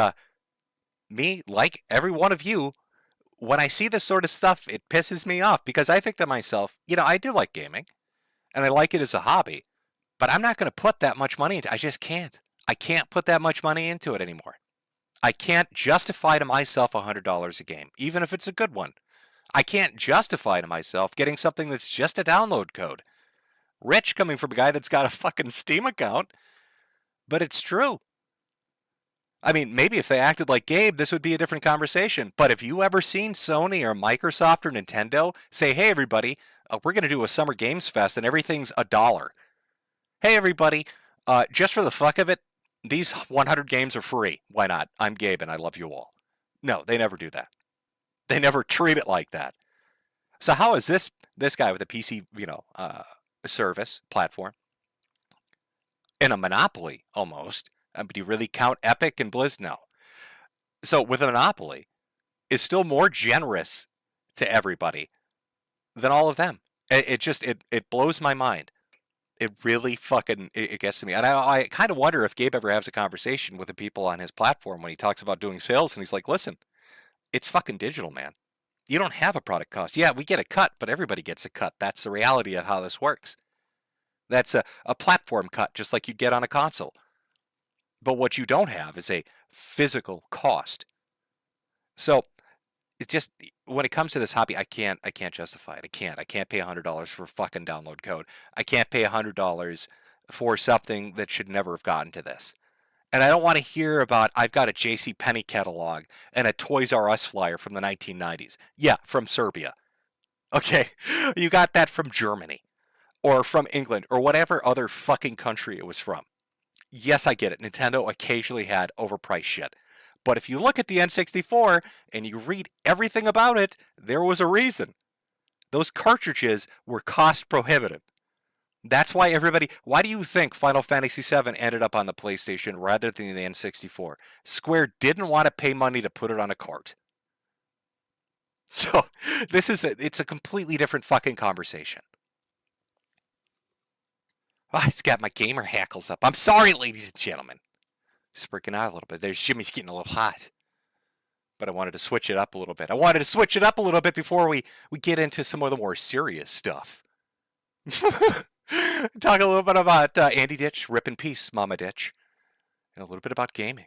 me, like every one of you, when I see this sort of stuff, it pisses me off because I think to myself, I do like gaming, and I like it as a hobby, but I'm not going to put that much money into it. I just can't. I can't put that much money into it anymore. I can't justify to myself $100 a game, even if it's a good one. I can't justify to myself getting something that's just a download code. Rich coming from a guy that's got a fucking Steam account, but it's true. I mean, maybe if they acted like Gabe, this would be a different conversation. But have you ever seen Sony or Microsoft or Nintendo say, hey, everybody, we're going to do a Summer Games Fest and everything's $1. Hey, everybody, just for the fuck of it, these 100 games are free. Why not? I'm Gabe and I love you all. No, they never do that. They never treat it like that. So how is this guy with a PC, service platform in a monopoly almost? Do you really count Epic and Blizz? No. So with a monopoly, is still more generous to everybody than all of them. It blows my mind. It really fucking it gets to me. And I kind of wonder if Gabe ever has a conversation with the people on his platform when he talks about doing sales and he's like, listen, it's fucking digital, man. You don't have a product cost. Yeah, we get a cut, but everybody gets a cut. That's the reality of how this works. That's a platform cut, just like you get on a console. But what you don't have is a physical cost. So it just, when it comes to this hobby, I can't justify it. I can't pay $100 for a fucking download code. I can't pay $100 for something that should never have gotten to this. And I don't want to hear about, I've got a JCPenney catalog and a Toys R Us flyer from the 1990s. Yeah, from Serbia. Okay, you got that from Germany or from England or whatever other fucking country it was from. Yes, I get it. Nintendo occasionally had overpriced shit. But if you look at the N64 and you read everything about it, there was a reason. Those cartridges were cost prohibitive. That's why why do you think Final Fantasy VII ended up on the PlayStation rather than the N64? Square didn't want to pay money to put it on a cart. So it's a completely different fucking conversation. Oh, I just got my gamer hackles up. I'm sorry, ladies and gentlemen. Just working out a little bit. There's Jimmy's getting a little hot. But I wanted to switch it up a little bit. I wanted to switch it up a little bit before we get into some of the more serious stuff. Talk a little bit about Andy Ditch, rip in peace, Mama Ditch, and a little bit about gaming.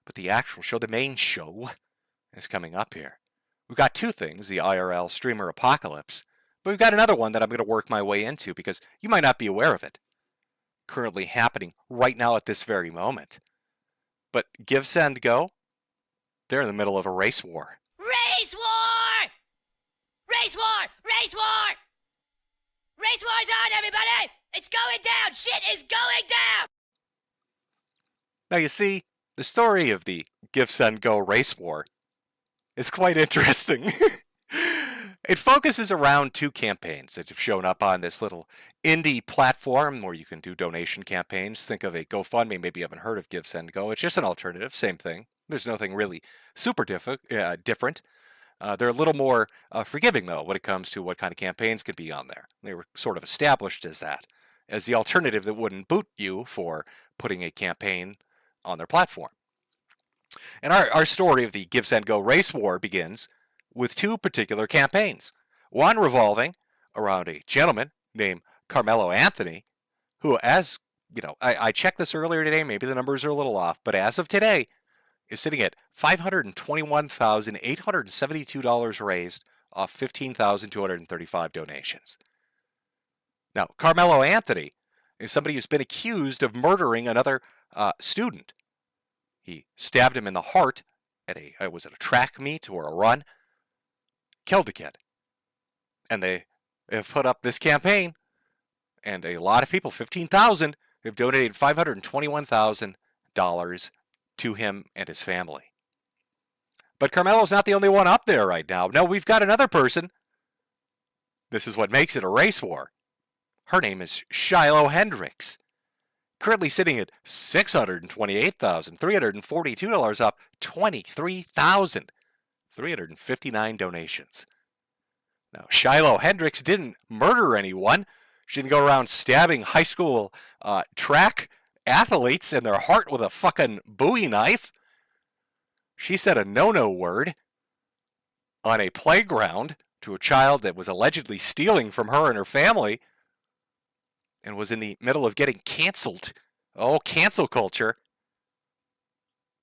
But the actual show, the main show, is coming up here. We've got two things, the IRL streamer apocalypse, but we've got another one that I'm going to work my way into because you might not be aware of it. Currently happening right now at this very moment. But GiveSendGo, they're in the middle of a race war. Race war! Race war! Race war! Race war's on, everybody! It's going down! Shit is going down! Now you see, the story of the GiveSendGo race war is quite interesting. It focuses around two campaigns that have shown up on this little indie platform where you can do donation campaigns. Think of a GoFundMe. Maybe you haven't heard of GiveSendGo. It's just an alternative, same thing. There's nothing really super different. They're a little more forgiving, though, when it comes to what kind of campaigns can be on there. They were sort of established as that, as the alternative that wouldn't boot you for putting a campaign on their platform. And our story of the GiveSendGo race war begins with two particular campaigns. One revolving around a gentleman named Carmelo Anthony, who, as you know, I checked this earlier today, maybe the numbers are a little off, but as of today, is sitting at $521,872 raised off 15,235 donations. Now, Carmelo Anthony is somebody who's been accused of murdering another student. He stabbed him in the heart at was it a track meet or a run? Killed the kid. And they have put up this campaign, and a lot of people, 15,000, have donated $521,000 to him and his family. But Carmelo's not the only one up there right now. No, we've got another person. This is what makes it a race war. Her name is Shiloh Hendrix. Currently sitting at $628,342, up 23,359 donations. Now, Shiloh Hendrix didn't murder anyone. She didn't go around stabbing high school track athletes in their heart with a fucking Bowie knife. She said a no-no word on a playground to a child that was allegedly stealing from her and her family and was in the middle of getting canceled. Oh, cancel culture.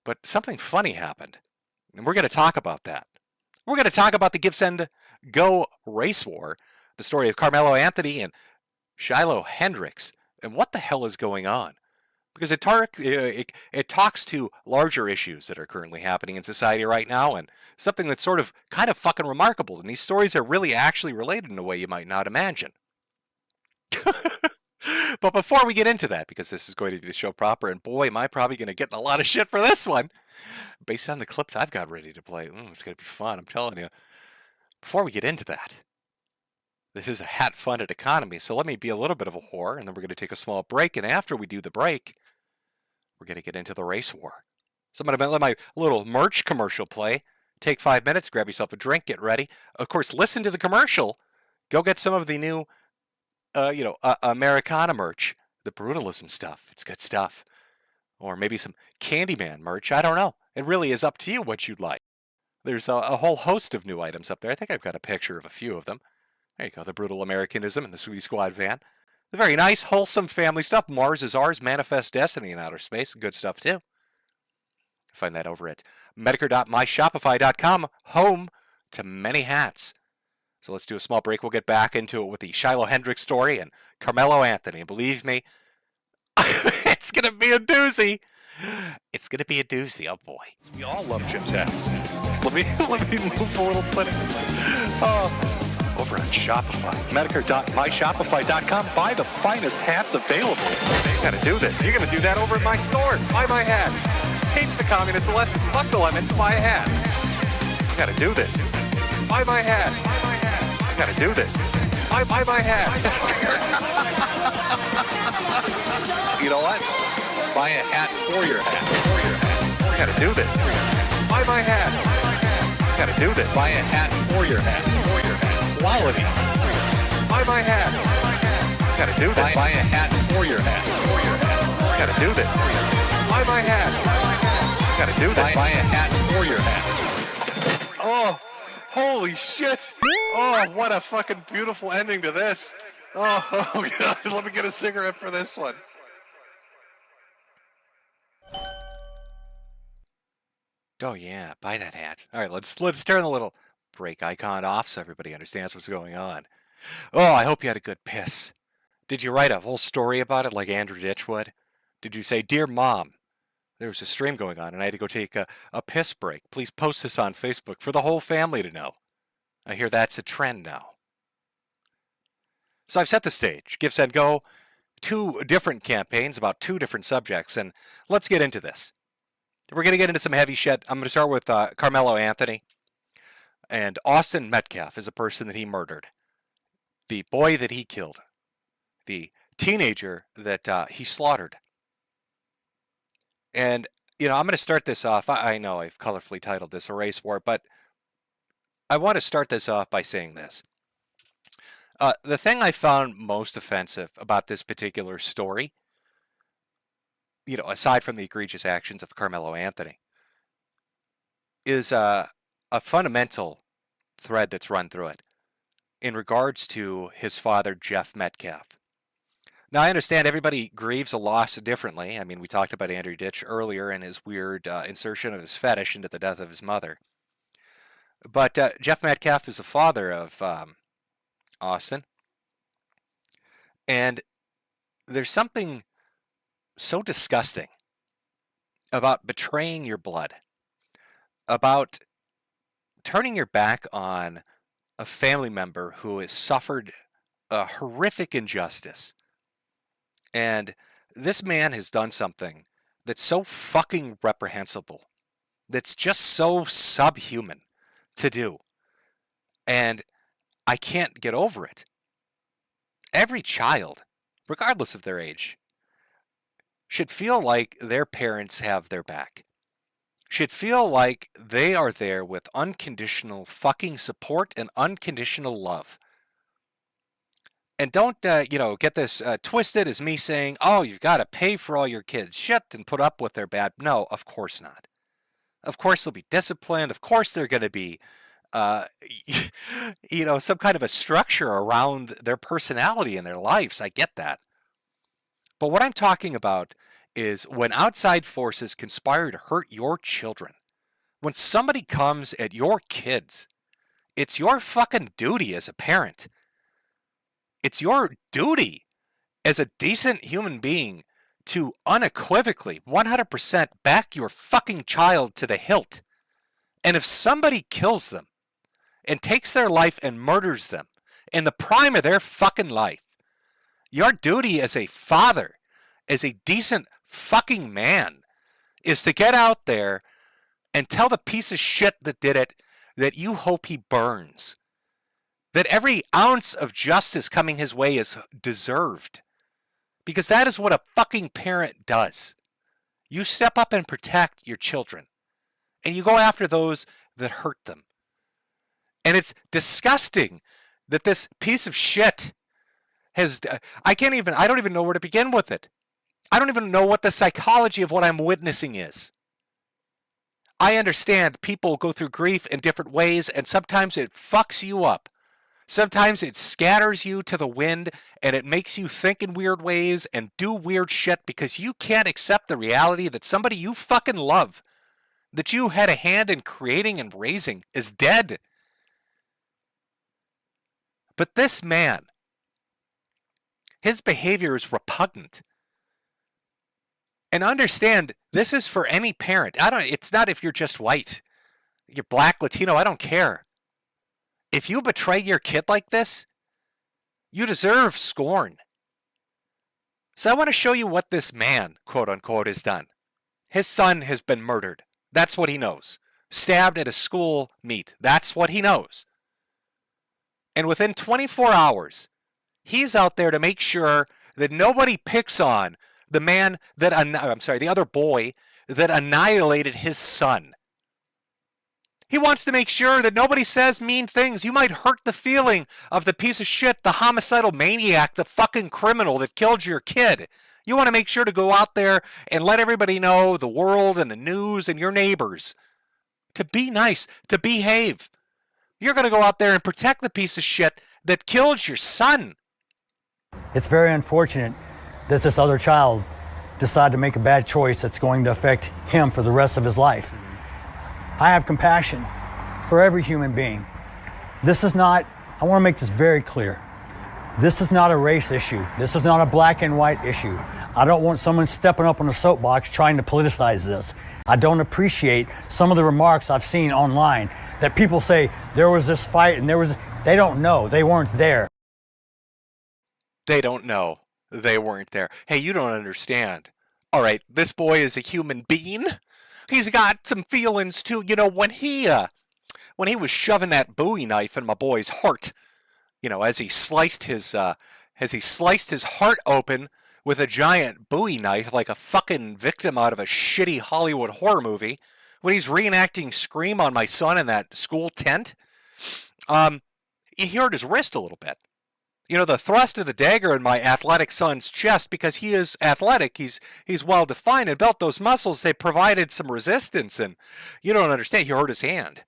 But something funny happened, and we're going to talk about that. We're going to talk about the GiveSendGo race war, the story of Carmelo Anthony and Shiloh Hendrix, and what the hell is going on. Because it talks to larger issues that are currently happening in society right now, and something that's sort of kind of fucking remarkable. And these stories are really actually related in a way you might not imagine. But before we get into that, because this is going to be the show proper, and boy, am I probably going to get in a lot of shit for this one, based on the clips I've got ready to play. It's going to be fun, I'm telling you. Before we get into that, this is a hat-funded economy, so let me be a little bit of a whore, and then we're going to take a small break, and after we do the break, we're going to get into the race war. So I'm going to let my little merch commercial play. Take 5 minutes, grab yourself a drink, get ready. Of course, listen to the commercial. Go get some of the new Americana merch, the Brutalism stuff. It's good stuff. Or maybe some Candyman merch. I don't know. It really is up to you what you'd like. There's a whole host of new items up there. I think I've got a picture of a few of them. There you go. The Brutal Americanism and the Sweetie Squad van. The very nice, wholesome family stuff. Mars is Ours, Manifest Destiny in Outer Space. Good stuff, too. Find that over at Metokur.myshopify.com, home to many hats. So let's do a small break. We'll get back into it with the Shiloh Hendrix story and Carmelo Anthony. Believe me, it's going to be a doozy. It's going to be a doozy. Oh, boy. We all love Jim's hats. Let me move a little bit. Over on Shopify. Metokur.myshopify.com. Buy the finest hats available. You got to do this. You're going to do that over at my store. Buy my hats. Teach the communist lesson. Fuck the lemons. Buy a hat. You got to do this. Buy my hats. You got to do this. Buy my hats. You know what? Buy a hat for your hat. You got to do this. Buy my hats. You got to do this. Buy a hat for your hat. Quality. Buy my hats. You got to do this. Buy a hat for your hat. You got to do this. Buy my hats. You got to do this. Buy a hat for your hat. Oh, holy shit. Oh, what a fucking beautiful ending to this. Oh, God. Let me get a cigarette for this one. Oh, yeah. Buy that hat. All right, let's turn the little break icon off so everybody understands what's going on. Oh, I hope you had a good piss. Did you write a whole story about it like Andrew Ditch would? Did you say, "Dear Mom, there was a stream going on and I had to go take a piss break. Please post this on Facebook for the whole family to know"? I hear that's a trend now. So I've set the stage. GiveSendGo, 2 different campaigns about 2 different subjects, and let's get into this. We're going to get into some heavy shit. I'm going to start with Carmelo Anthony. And Austin Metcalf is a person that he murdered. The boy that he killed. The teenager that he slaughtered. And, I'm going to start this off. I know I've colorfully titled this a race war, but I want to start this off by saying this. The thing I found most offensive about this particular story, aside from the egregious actions of Carmelo Anthony, is a fundamental thread that's run through it in regards to his father, Jeff Metcalf. Now, I understand everybody grieves a loss differently. I mean, we talked about Andrew Ditch earlier and his weird insertion of his fetish into the death of his mother. But Jeff Metcalf is the father of Austin. And there's something so disgusting about betraying your blood, about turning your back on a family member who has suffered a horrific injustice. And this man has done something that's so fucking reprehensible, that's just so subhuman to do. And I can't get over it. Every child, regardless of their age, should feel like their parents have their back. Should feel like they are there with unconditional fucking support and unconditional love. And don't, get this twisted as me saying, oh, you've got to pay for all your kids' shit and put up with their bad. No, of course not. Of course they'll be disciplined. Of course they're going to be, some kind of a structure around their personality and their lives. I get that. But what I'm talking about is when outside forces conspire to hurt your children. When somebody comes at your kids, it's your fucking duty as a parent. It's your duty as a decent human being to unequivocally, 100% back your fucking child to the hilt. And if somebody kills them and takes their life and murders them in the prime of their fucking life, your duty as a father, as a decent fucking man, is to get out there and tell the piece of shit that did it that you hope he burns. That every ounce of justice coming his way is deserved. Because that is what a fucking parent does. You step up and protect your children. And you go after those that hurt them. And it's disgusting that this piece of shit has... I don't even know where to begin with it. I don't even know what the psychology of what I'm witnessing is. I understand people go through grief in different ways, and sometimes it fucks you up. Sometimes it scatters you to the wind, and it makes you think in weird ways and do weird shit because you can't accept the reality that somebody you fucking love, that you had a hand in creating and raising, is dead. But this man, his behavior is repugnant. And understand, this is for any parent. It's not if you're just white, you're black, Latino, I don't care. If you betray your kid like this, you deserve scorn. So I want to show you what this man, quote unquote, has done. His son has been murdered. That's what he knows. Stabbed at a school meet. That's what he knows. And within 24 hours, he's out there to make sure that nobody picks on the other boy that annihilated his son. He wants to make sure that nobody says mean things. You might hurt the feeling of the piece of shit, the homicidal maniac, the fucking criminal that killed your kid. You want to make sure to go out there and let everybody know, the world and the news and your neighbors, to be nice, to behave. You're going to go out there and protect the piece of shit that killed your son. It's very unfortunate that this other child decided to make a bad choice that's going to affect him for the rest of his life. I have compassion for every human being. This is not, I want to make this very clear. This is not a race issue. This is not a black and white issue. I don't want someone stepping up on a soapbox trying to politicize this. I don't appreciate some of the remarks I've seen online that people say there was this fight and they don't know. They weren't there. They don't know. They weren't there. Hey, you don't understand. All right, this boy is a human being. He's got some feelings too. You know, when he when he was shoving that Bowie knife in my boy's heart, as he sliced his heart open with a giant Bowie knife like a fucking victim out of a shitty Hollywood horror movie, when he's reenacting Scream on my son in that school tent, he hurt his wrist a little bit. The thrust of the dagger in my athletic son's chest, because he is athletic, he's well-defined and built those muscles, they provided some resistance, and you don't understand, he hurt his hand.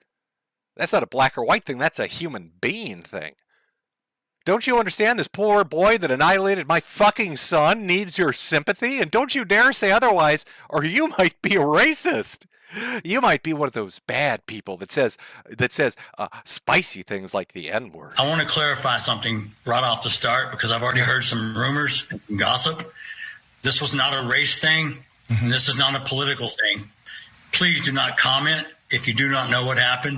That's not a black or white thing, that's a human being thing. Don't you understand this poor boy that annihilated my fucking son needs your sympathy? And don't you dare say otherwise, or you might be a racist. You might be one of those bad people that says spicy things like the N-word. I want to clarify something right off the start, because I've already heard some rumors and some gossip. This was not a race thing, and this is not a political thing. Please do not comment if you do not know what happened.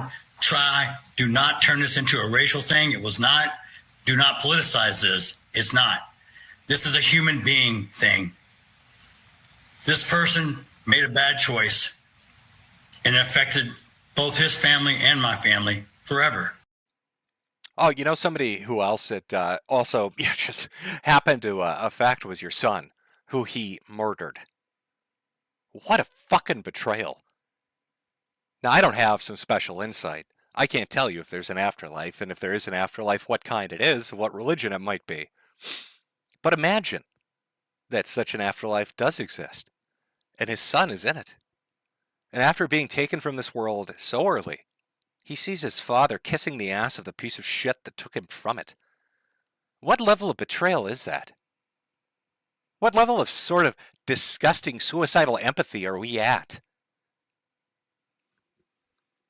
Do not turn this into a racial thing. It was not. Do not politicize this. It's not. This is a human being thing. This person made a bad choice, and it affected both his family and my family forever. Oh, somebody who else it also just happened to affect was your son, who he murdered. What a fucking betrayal. Now, I don't have some special insight. I can't tell you if there's an afterlife, and if there is an afterlife, what kind it is, what religion it might be. But imagine that such an afterlife does exist, and his son is in it. And after being taken from this world so early, he sees his father kissing the ass of the piece of shit that took him from it. What level of betrayal is that? What level of sort of disgusting suicidal empathy are we at?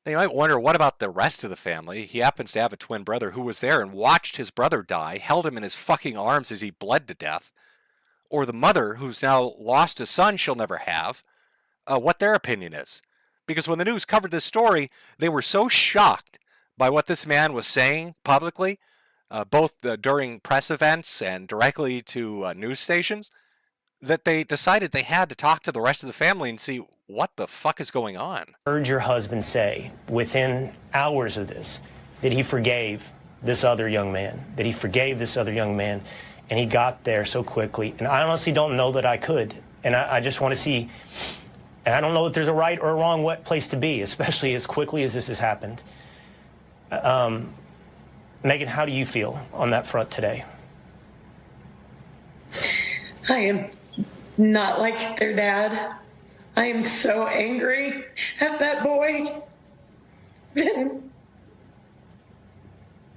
Now, you might wonder, what about the rest of the family? He happens to have a twin brother who was there and watched his brother die, held him in his fucking arms as he bled to death. Or the mother who's now lost a son she'll never have, what their opinion is. Because when the news covered this story, they were so shocked by what this man was saying publicly, both during press events and directly to news stations, that they decided they had to talk to the rest of the family and see what the fuck is going on. I heard your husband say within hours of this that he forgave this other young man, and he got there so quickly. And I honestly don't know that I could. And I just want to see, and I don't know if there's a right or a wrong place to be, especially as quickly as this has happened. Megan, how do you feel on that front today? I am not like their dad. I am so angry at that boy. And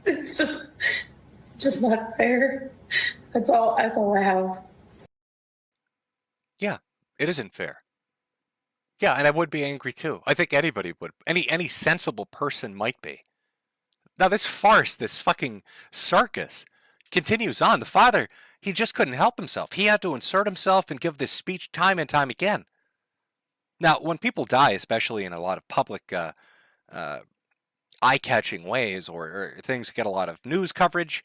it's just not fair. That's all I have. Yeah, it isn't fair. Yeah, and I would be angry too. I think anybody would. Any sensible person might be. Now this farce, this fucking circus, continues on. The father, he just couldn't help himself. He had to insert himself and give this speech time and time again. Now, when people die, especially in a lot of public eye-catching ways, or things get a lot of news coverage,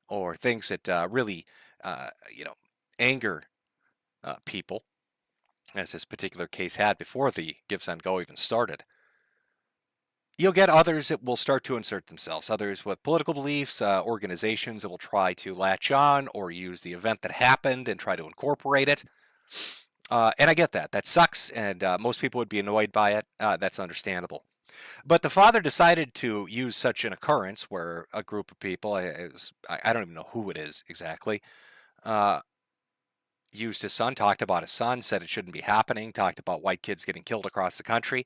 or things that really, anger people, as this particular case had before the GiveSendGo even started, you'll get others that will start to insert themselves, others with political beliefs, organizations that will try to latch on or use the event that happened and try to incorporate it. And I get that. That sucks, and most people would be annoyed by it. That's understandable. But the father decided to use such an occurrence where a group of people, I don't even know who it is exactly, used his son, talked about his son, said it shouldn't be happening, talked about white kids getting killed across the country.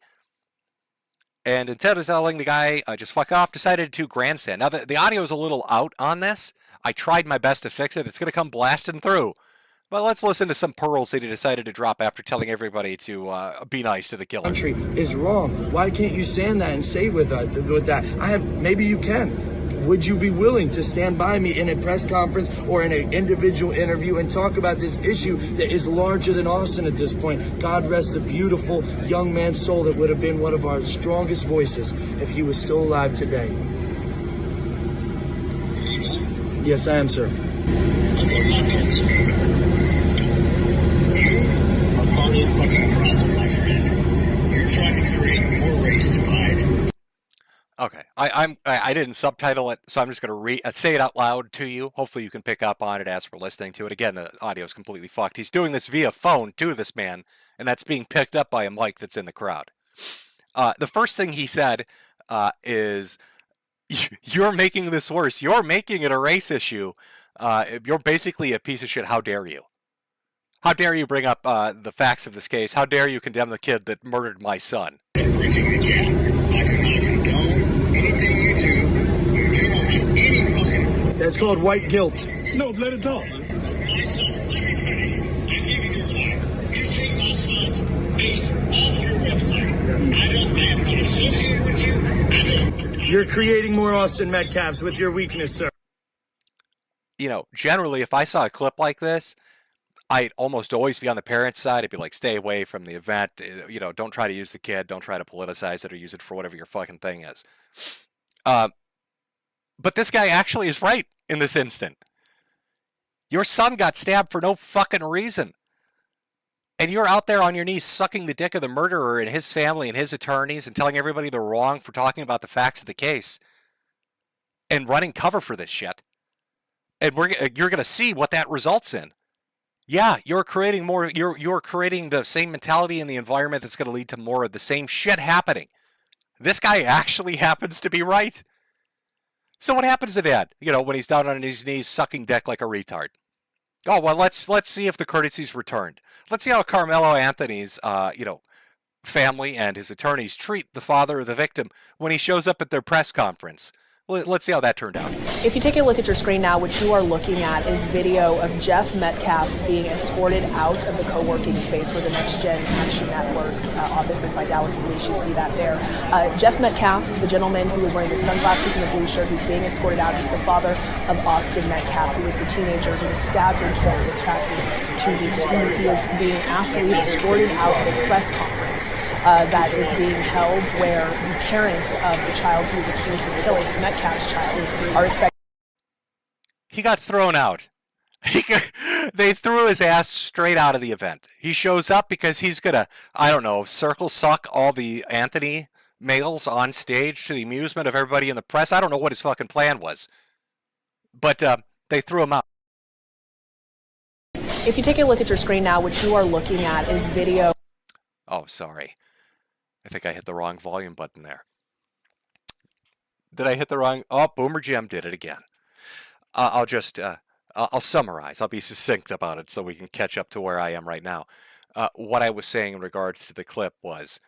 And instead of telling the guy, just fuck off, decided to grandstand. Now, the audio is a little out on this. I tried my best to fix it. It's going to come blasting through. But let's listen to some pearls that he decided to drop after telling everybody to be nice to the killer. Country is wrong. Why can't you stand that and say with that? Maybe you can. Would you be willing to stand by me in a press conference or in an individual interview and talk about this issue that is larger than Austin at this point? God rest the beautiful young man's soul that would have been one of our strongest voices if he was still alive today. Yes, I am, sir. Part of the fucking problem, my friend. You're trying to create more race divide. Okay. I didn't subtitle it, so I'm just going to say it out loud to you. Hopefully you can pick up on it as we're listening to it. Again, the audio is completely fucked. He's doing this via phone to this man, and that's being picked up by a mic that's in the crowd. The first thing he said is, "You're making this worse. You're making it a race issue. You're basically a piece of shit. How dare you? How dare you bring up the facts of this case? How dare you condemn the kid that murdered my son?" Bridging the gap. I do not condone anything you do. You do not have any right. That's called white guilt. No, let it talk. My son, let me finish. I'm giving you time. You take my son's face off your website. I am not associated with you. I don't. You're creating more Austin Metcalfs with your weakness, sir. You know, generally, if I saw a clip like this, I'd almost always be on the parent's side. I'd be like, stay away from the event. You know, don't try to use the kid. Don't try to politicize it or use it for whatever your fucking thing is. But this guy actually is right in this instant. Your son got stabbed for no fucking reason. And you're out there on your knees sucking the dick of the murderer and his family and his attorneys and telling everybody they're wrong for talking about the facts of the case and running cover for this shit. And you're going to see what that results in. Yeah, you're creating more. You're creating the same mentality in the environment that's going to lead to more of the same shit happening. This guy actually happens to be right. So what happens to Dad? You know, when he's down on his knees sucking dick like a retard. Oh well, let's see if the courtesy's returned. Let's see how Carmelo Anthony's family and his attorneys treat the father of the victim when he shows up at their press conference. Let's see how that turned out. If you take a look at your screen now, what you are looking at is video of Jeff Metcalf being escorted out of the co-working space where the Next Gen Action Network's office is by Dallas Police. You see that there. Jeff Metcalf, the gentleman who was wearing the sunglasses and the blue shirt, who's being escorted out, is the father of Austin Metcalf, who was the teenager who was stabbed and killed in tracking to the school. He is being asked to be escorted out at a press conference that is being held where the parents of the child who is accused of killing Metcalf's child are expected. He got thrown out. They threw his ass straight out of the event. He shows up because he's gonna, I don't know, circle suck all the Anthony males on stage to the amusement of everybody in the press. I don't know what his fucking plan was. But they threw him out. If you take a look at your screen now, what you are looking at is video. Oh, sorry. I think I hit the wrong volume button there. Did I hit the wrong? Oh, Boomer Jim did it again. I'll just, I'll summarize. I'll be succinct about it so we can catch up to where I am right now. What I was saying in regards to the clip was,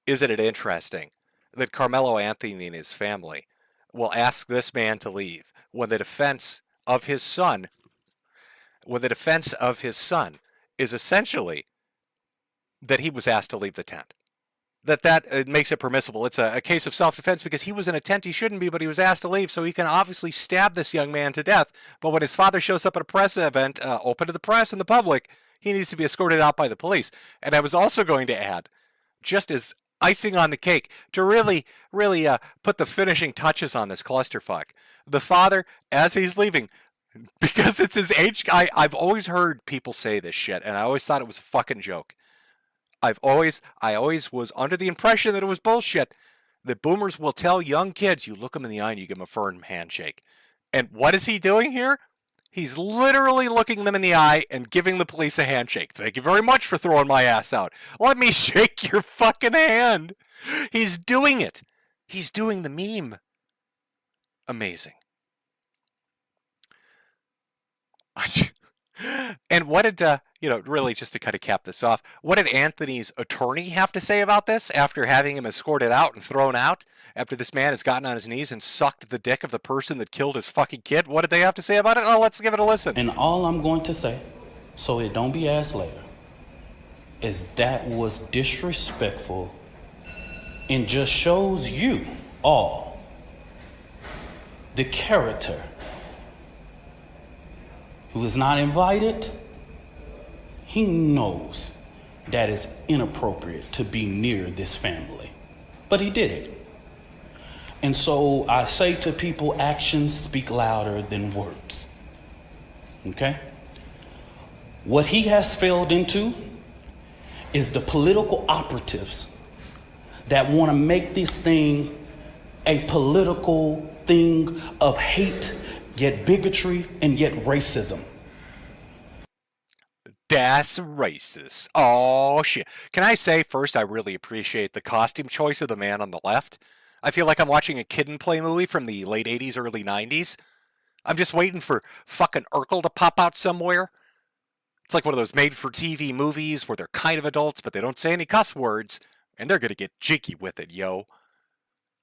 isn't it interesting that Carmelo Anthony and his family will ask this man to leave when the defense of his son, is essentially that he was asked to leave the tent. That makes it permissible. It's a case of self-defense because he was in a tent he shouldn't be, but he was asked to leave, so he can obviously stab this young man to death. But when his father shows up at a press event, open to the press and the public, he needs to be escorted out by the police. And I was also going to add, just as icing on the cake, to really put the finishing touches on this clusterfuck, the father, as he's leaving, because it's his age, I've always heard people say this shit, and I always thought it was a fucking joke. I always was under the impression that it was bullshit, that boomers will tell young kids, you look them in the eye and you give them a firm handshake. And what is he doing here? He's literally looking them in the eye and giving the police a handshake. Thank you very much for throwing my ass out. Let me shake your fucking hand. He's doing it. He's doing the meme. Amazing. And what did, really just to kind of cap this off, what did Anthony's attorney have to say about this after having him escorted out and thrown out? After this man has gotten on his knees and sucked the dick of the person that killed his fucking kid? What did they have to say about it? Oh, let's give it a listen. And all I'm going to say, so it don't be asked later, is that was disrespectful and just shows you all the character who is not invited. He knows that it's inappropriate to be near this family, but he did it. And so I say to people, actions speak louder than words. Okay? What he has failed into is the political operatives that want to make this thing a political thing of hate, yet bigotry, and yet racism. Das racist. Oh, shit. Can I say first, I really appreciate the costume choice of the man on the left. I feel like I'm watching a Kid and Play movie from the late 80s, early 90s. I'm just waiting for fucking Urkel to pop out somewhere. It's like one of those made-for-TV movies where they're kind of adults, but they don't say any cuss words, and they're gonna get jiggy with it, yo.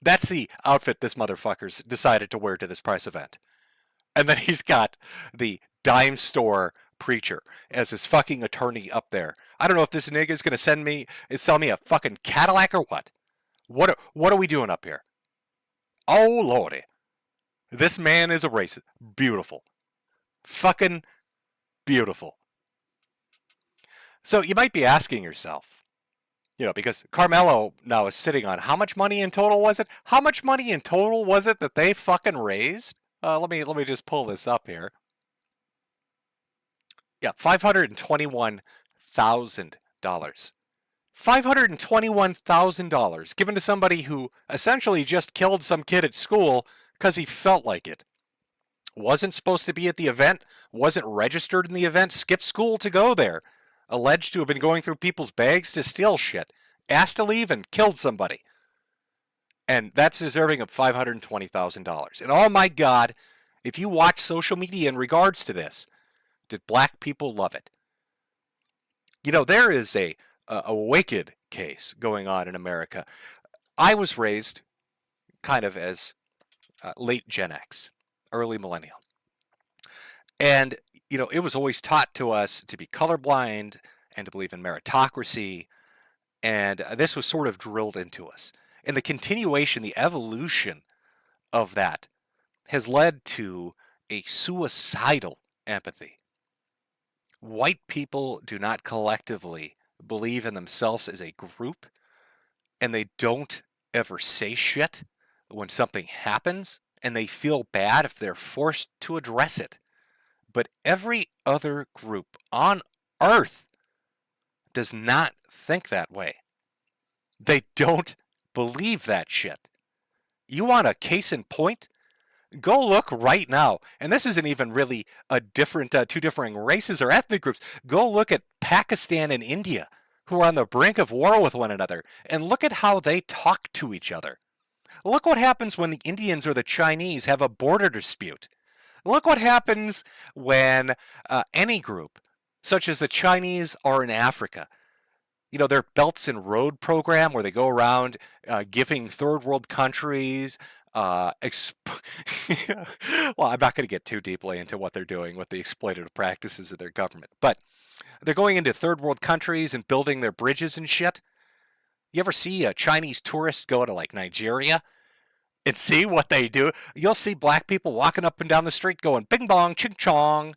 That's the outfit this motherfucker's decided to wear to this press event. And then he's got the dime store preacher as his fucking attorney up there. I don't know if this nigga's gonna sell me a fucking Cadillac or what. What are we doing up here? Oh lordy. This man is a racist. Beautiful. Fucking beautiful. So you might be asking yourself, because Carmelo now is sitting on how much money in total was it? How much money in total was it that they fucking raised? Let me just pull this up here. Yeah, $521,000. $521,000 given to somebody who essentially just killed some kid at school because he felt like it. Wasn't supposed to be at the event, wasn't registered in the event, skipped school to go there. Alleged to have been going through people's bags to steal shit. Asked to leave and killed somebody. And that's deserving of $520,000. And oh my God, if you watch social media in regards to this, did black people love it? There is a wicked case going on in America. I was raised kind of as late Gen X, early millennial. And, it was always taught to us to be colorblind and to believe in meritocracy. And this was sort of drilled into us. And the continuation, the evolution of that has led to a suicidal empathy. White people do not collectively believe in themselves as a group, and they don't ever say shit when something happens, and they feel bad if they're forced to address it. But every other group on earth does not think that way. They don't believe that shit. You want a case in point? Go look right now. And this isn't even really a different, two differing races or ethnic groups. Go look at Pakistan and India, who are on the brink of war with one another, and look at how they talk to each other. Look what happens when the Indians or the Chinese have a border dispute. Look what happens when any group, such as the Chinese, are in Africa. Their Belts and Road program where they go around giving third world countries well, I'm not going to get too deeply into what they're doing with the exploitative practices of their government, but they're going into third world countries and building their bridges and shit. You ever see a Chinese tourist go to like Nigeria and see what they do? You'll see black people walking up and down the street going bing bong ching chong.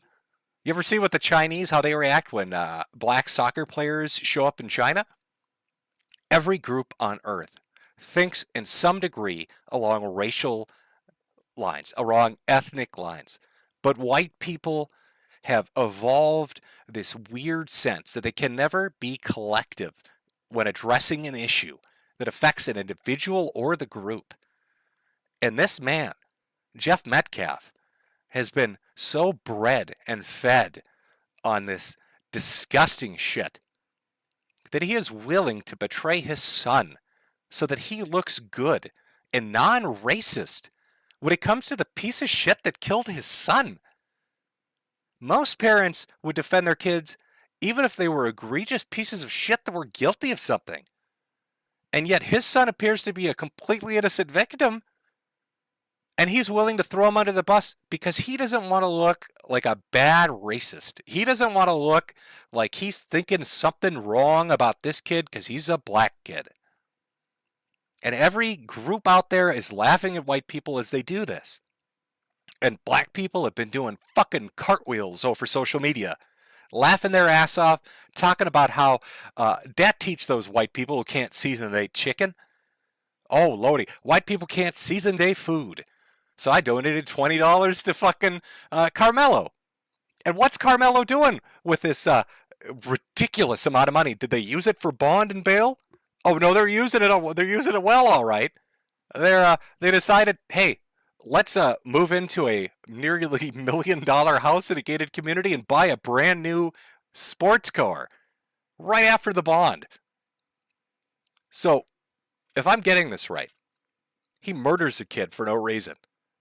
You ever see what the Chinese, how they react when black soccer players show up in China? Every group on earth thinks in some degree along racial lines, along ethnic lines. But white people have evolved this weird sense that they can never be collective when addressing an issue that affects an individual or the group. And this man, Jeff Metcalf, has been so bred and fed on this disgusting shit that he is willing to betray his son so that he looks good and non-racist when it comes to the piece of shit that killed his son. Most parents would defend their kids even if they were egregious pieces of shit that were guilty of something. And yet his son appears to be a completely innocent victim, and he's willing to throw him under the bus because he doesn't want to look like a bad racist. He doesn't want to look like he's thinking something wrong about this kid because he's a black kid. And every group out there is laughing at white people as they do this. And black people have been doing fucking cartwheels over social media, laughing their ass off, talking about how that teach those white people who can't season their chicken. Oh, lordy, white people can't season their food. So I donated $20 to fucking Carmelo. And what's Carmelo doing with this ridiculous amount of money? Did they use it for bond and bail? Oh no, they're using it. They're using it well, all right. They decided, hey, let's move into a nearly $1 million house in a gated community and buy a brand new sports car right after the bond. So, if I'm getting this right, he murders a kid for no reason,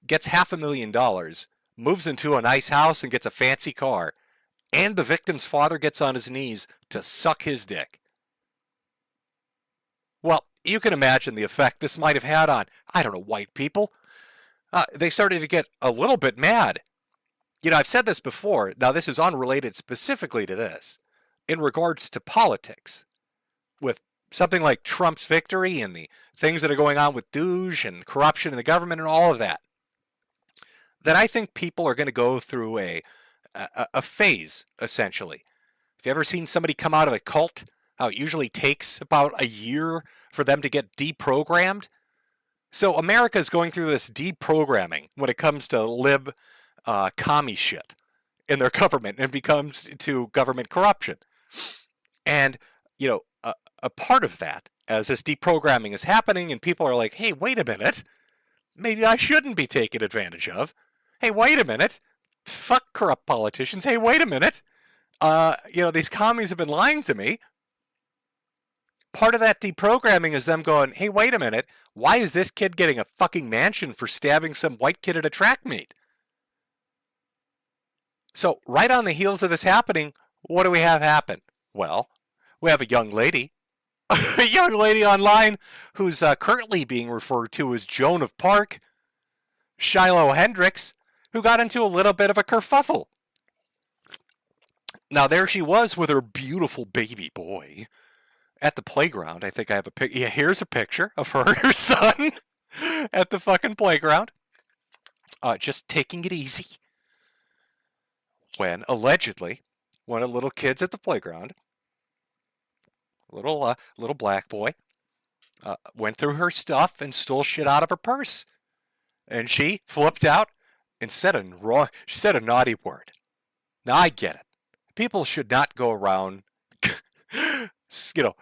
gets $500,000, moves into a nice house and gets a fancy car, and the victim's father gets on his knees to suck his dick. Well, you can imagine the effect this might have had on, I don't know, white people. They started to get a little bit mad. You know, I've said this before. Now, this is unrelated specifically to this. In regards to politics, with something like Trump's victory and the things that are going on with DOJ and corruption in the government and all of that, that I think people are going to go through a phase, essentially. Have you ever seen somebody come out of a cult? How it usually takes about a year for them to get deprogrammed? So America is going through this deprogramming when it comes to lib commie shit in their government, and becomes to government corruption. And, you know, a part of that, as this deprogramming is happening and people are like, hey, wait a minute, maybe I shouldn't be taken advantage of. Hey, wait a minute, fuck corrupt politicians. Hey, wait a minute, you know, these commies have been lying to me. Part of that deprogramming is them going, hey, wait a minute, why is this kid getting a fucking mansion for stabbing some white kid at a track meet? So right on the heels of this happening, what do we have happen? Well, we have a young lady online who's currently being referred to as Joan of Park, Shiloh Hendrix, who got into a little bit of a kerfuffle. Now there she was with her beautiful baby boy at the playground. I think I have a pic. Yeah, here's a picture of her and her son at the fucking playground, just taking it easy. When allegedly, one of the little kids at the playground, little black boy, went through her stuff and stole shit out of her purse, and she flipped out and said she said a naughty word. Now I get it. People should not go around, you know,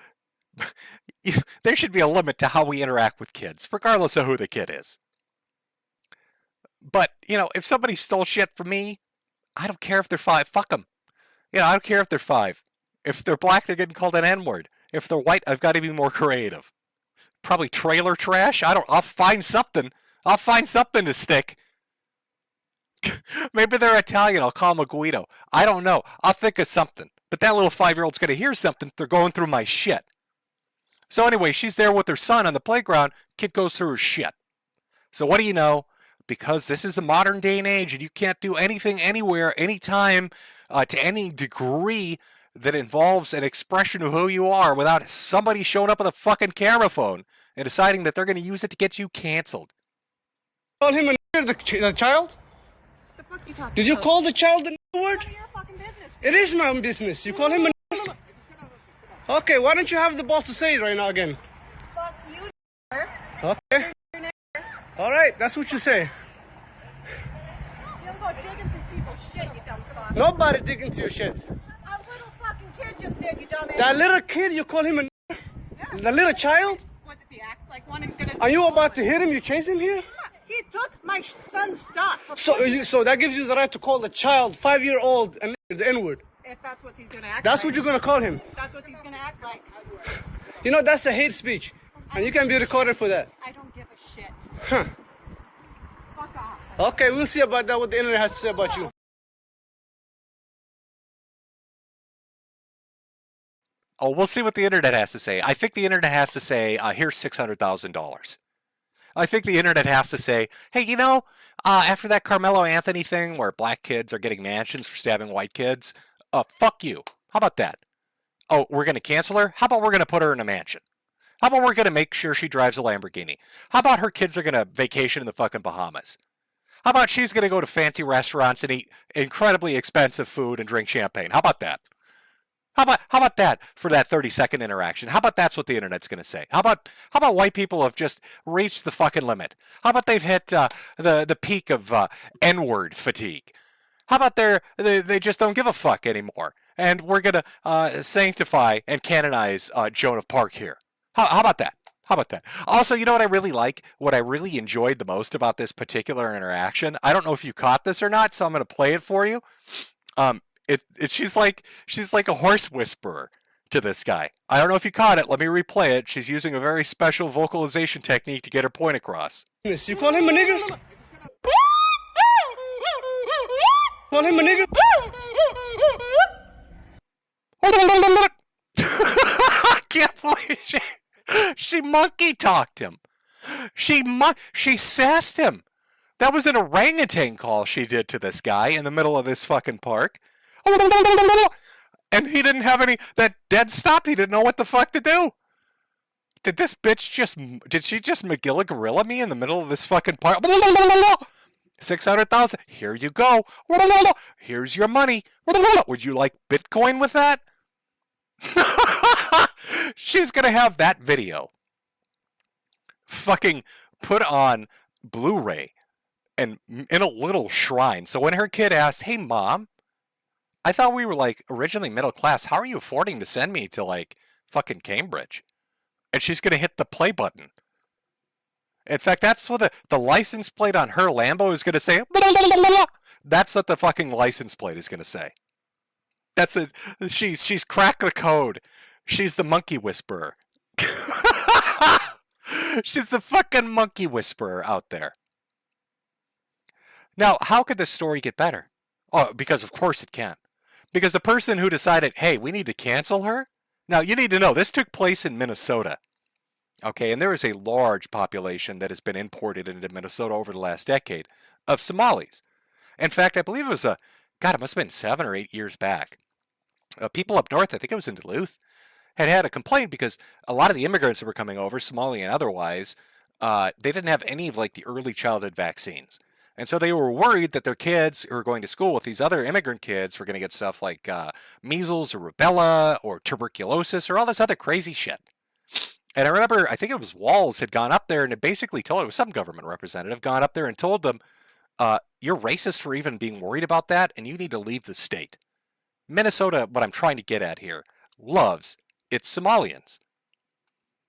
there should be a limit to how we interact with kids, regardless of who the kid is. But, you know, if somebody stole shit from me, I don't care if they're 5, fuck them. You know, I don't care if they're 5. If they're black, they're getting called an N-word. If they're white, I've got to be more creative. Probably trailer trash. I'll find something. I'll find something to stick. Maybe they're Italian. I'll call them a Guido. I don't know. I'll think of something. But that little 5-year-old's going to hear something. They're going through my shit. So anyway, she's there with her son on the playground. Kid goes through her shit. So what do you know? Because this is a modern day and age, and you can't do anything, anywhere, anytime, to any degree that involves an expression of who you are without somebody showing up with a fucking camera phone and deciding that they're going to use it to get you canceled. Call him the child? The fuck you talking Did you about? call the child the word? None of your fucking business. It is my own business. You call him a... Okay, why don't you have the boss to say it right now again? Fuck you, Okay. All right, that's what you say. You don't go digging through people's shit, you dumb fuck. Nobody dig into your shit. A little fucking kid just did, you dumbass. That little kid, you call him a... Yeah. The little child? What if he acts like one, he's gonna... Are you about to hit him? You chase him here? He took my son's stuff. So that gives you the right to call the child, 5-year-old, and the N-word. If that's what he's gonna act That's like. what you're gonna call him. That's what he's gonna act like. You know, that's a hate speech. And you can be recorded for that. I don't give a shit. Huh. Fuck off. Okay, we'll see about that, what the internet has to say about you. Oh, we'll see what the internet has to say. I think the internet has to say, here's $600,000. I think the internet has to say, hey, you know, after that Carmelo Anthony thing where black kids are getting mansions for stabbing white kids, fuck you. How about that? Oh, we're going to cancel her? How about we're going to put her in a mansion? How about we're going to make sure she drives a Lamborghini? How about her kids are going to vacation in the fucking Bahamas? How about she's going to go to fancy restaurants and eat incredibly expensive food and drink champagne? How about that? How about that for that 30-second interaction? How about that's what the internet's going to say? How about white people have just reached the fucking limit? How about they've hit the peak of N-word fatigue? How about they just don't give a fuck anymore? And we're going to sanctify and canonize Joan of Park here. How about that? How about that? Also, you know what I really like? What I really enjoyed the most about this particular interaction? I don't know if you caught this or not, so I'm going to play it for you. She's like a horse whisperer to this guy. I don't know if you caught it. Let me replay it. She's using a very special vocalization technique to get her point across. You call him a nigger? Call him a nigger? I can't believe she monkey talked him. She sassed him. That was an orangutan call she did to this guy in the middle of this fucking park. And he didn't have that dead stop. He didn't know what the fuck to do. Did she just McGilla Gorilla me in the middle of this fucking park? 600,000. Here you go. Here's your money. Would you like Bitcoin with that? She's going to have that video fucking put on Blu-ray and in a little shrine. So when her kid asked, "Hey, Mom, I thought we were like originally middle class. How are you affording to send me to like fucking Cambridge?" And she's going to hit the play button. In fact, that's what the license plate on her Lambo is going to say. That's what the fucking license plate is going to say. That's it. She's cracked the code. She's the monkey whisperer. She's the fucking monkey whisperer out there. Now, how could this story get better? Oh, because of course it can. Because the person who decided, hey, we need to cancel her. Now, you need to know, this took place in Minnesota. Okay, and there is a large population that has been imported into Minnesota over the last decade of Somalis. In fact, I believe it was it must have been 7 or 8 years back. People up north, I think it was in Duluth, had a complaint because a lot of the immigrants that were coming over, Somali and otherwise, they didn't have any of like the early childhood vaccines. And so they were worried that their kids who were going to school with these other immigrant kids were going to get stuff like measles or rubella or tuberculosis or all this other crazy shit. And I remember, I think it was Walls had gone up there and had basically told, it was some government representative, gone up there and told them, you're racist for even being worried about that, and you need to leave the state. Minnesota, what I'm trying to get at here, loves its Somalians.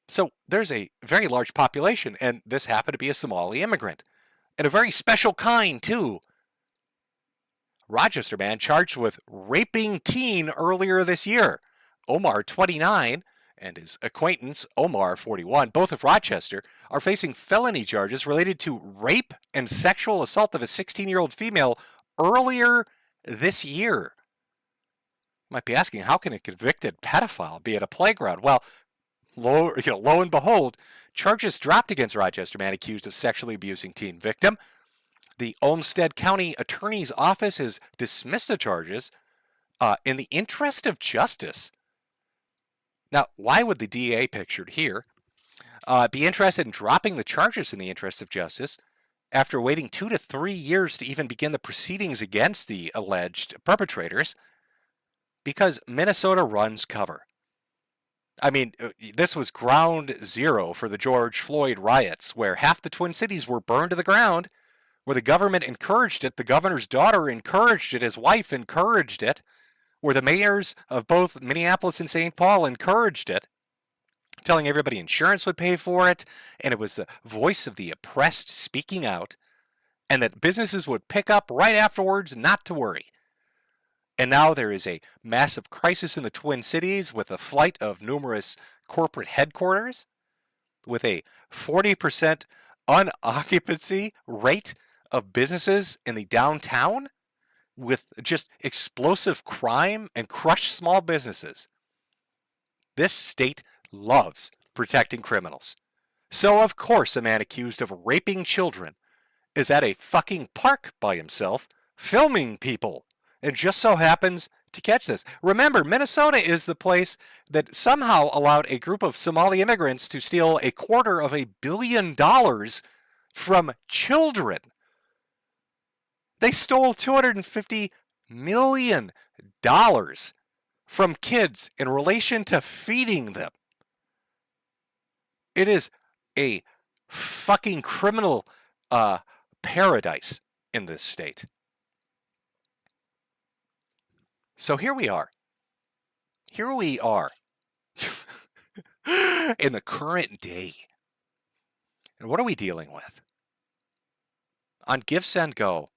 So there's a very large population, and this happened to be a Somali immigrant. And a very special kind, too. Rochester man charged with raping teen earlier this year. Omar, 29, and his acquaintance, Omar, 41, both of Rochester, are facing felony charges related to rape and sexual assault of a 16-year-old female earlier this year. You might be asking, how can a convicted pedophile be at a playground? Well, lo and behold, charges dropped against Rochester man accused of sexually abusing teen victim. The Olmsted County Attorney's Office has dismissed the charges in the interest of justice. Now, why would the DA pictured here be interested in dropping the charges in the interest of justice after waiting 2 to 3 years to even begin the proceedings against the alleged perpetrators? Because Minnesota runs cover. I mean, this was ground zero for the George Floyd riots, where half the Twin Cities were burned to the ground, where the government encouraged it, the governor's daughter encouraged it, his wife encouraged it, where the mayors of both Minneapolis and St. Paul encouraged it, telling everybody insurance would pay for it, and it was the voice of the oppressed speaking out, and that businesses would pick up right afterwards, not to worry. And now there is a massive crisis in the Twin Cities with a flight of numerous corporate headquarters, with a 40% unoccupancy rate of businesses in the downtown, with just explosive crime and crushed small businesses. This state loves protecting criminals. So of course a man accused of raping children is at a fucking park by himself, filming people, and just so happens to catch this. Remember, Minnesota is the place that somehow allowed a group of Somali immigrants to steal $250 million from children. They stole $250 million from kids in relation to feeding them. It is a fucking criminal paradise in this state. So here we are. Here we are. in the current day. And what are we dealing with? On GiveSendGo,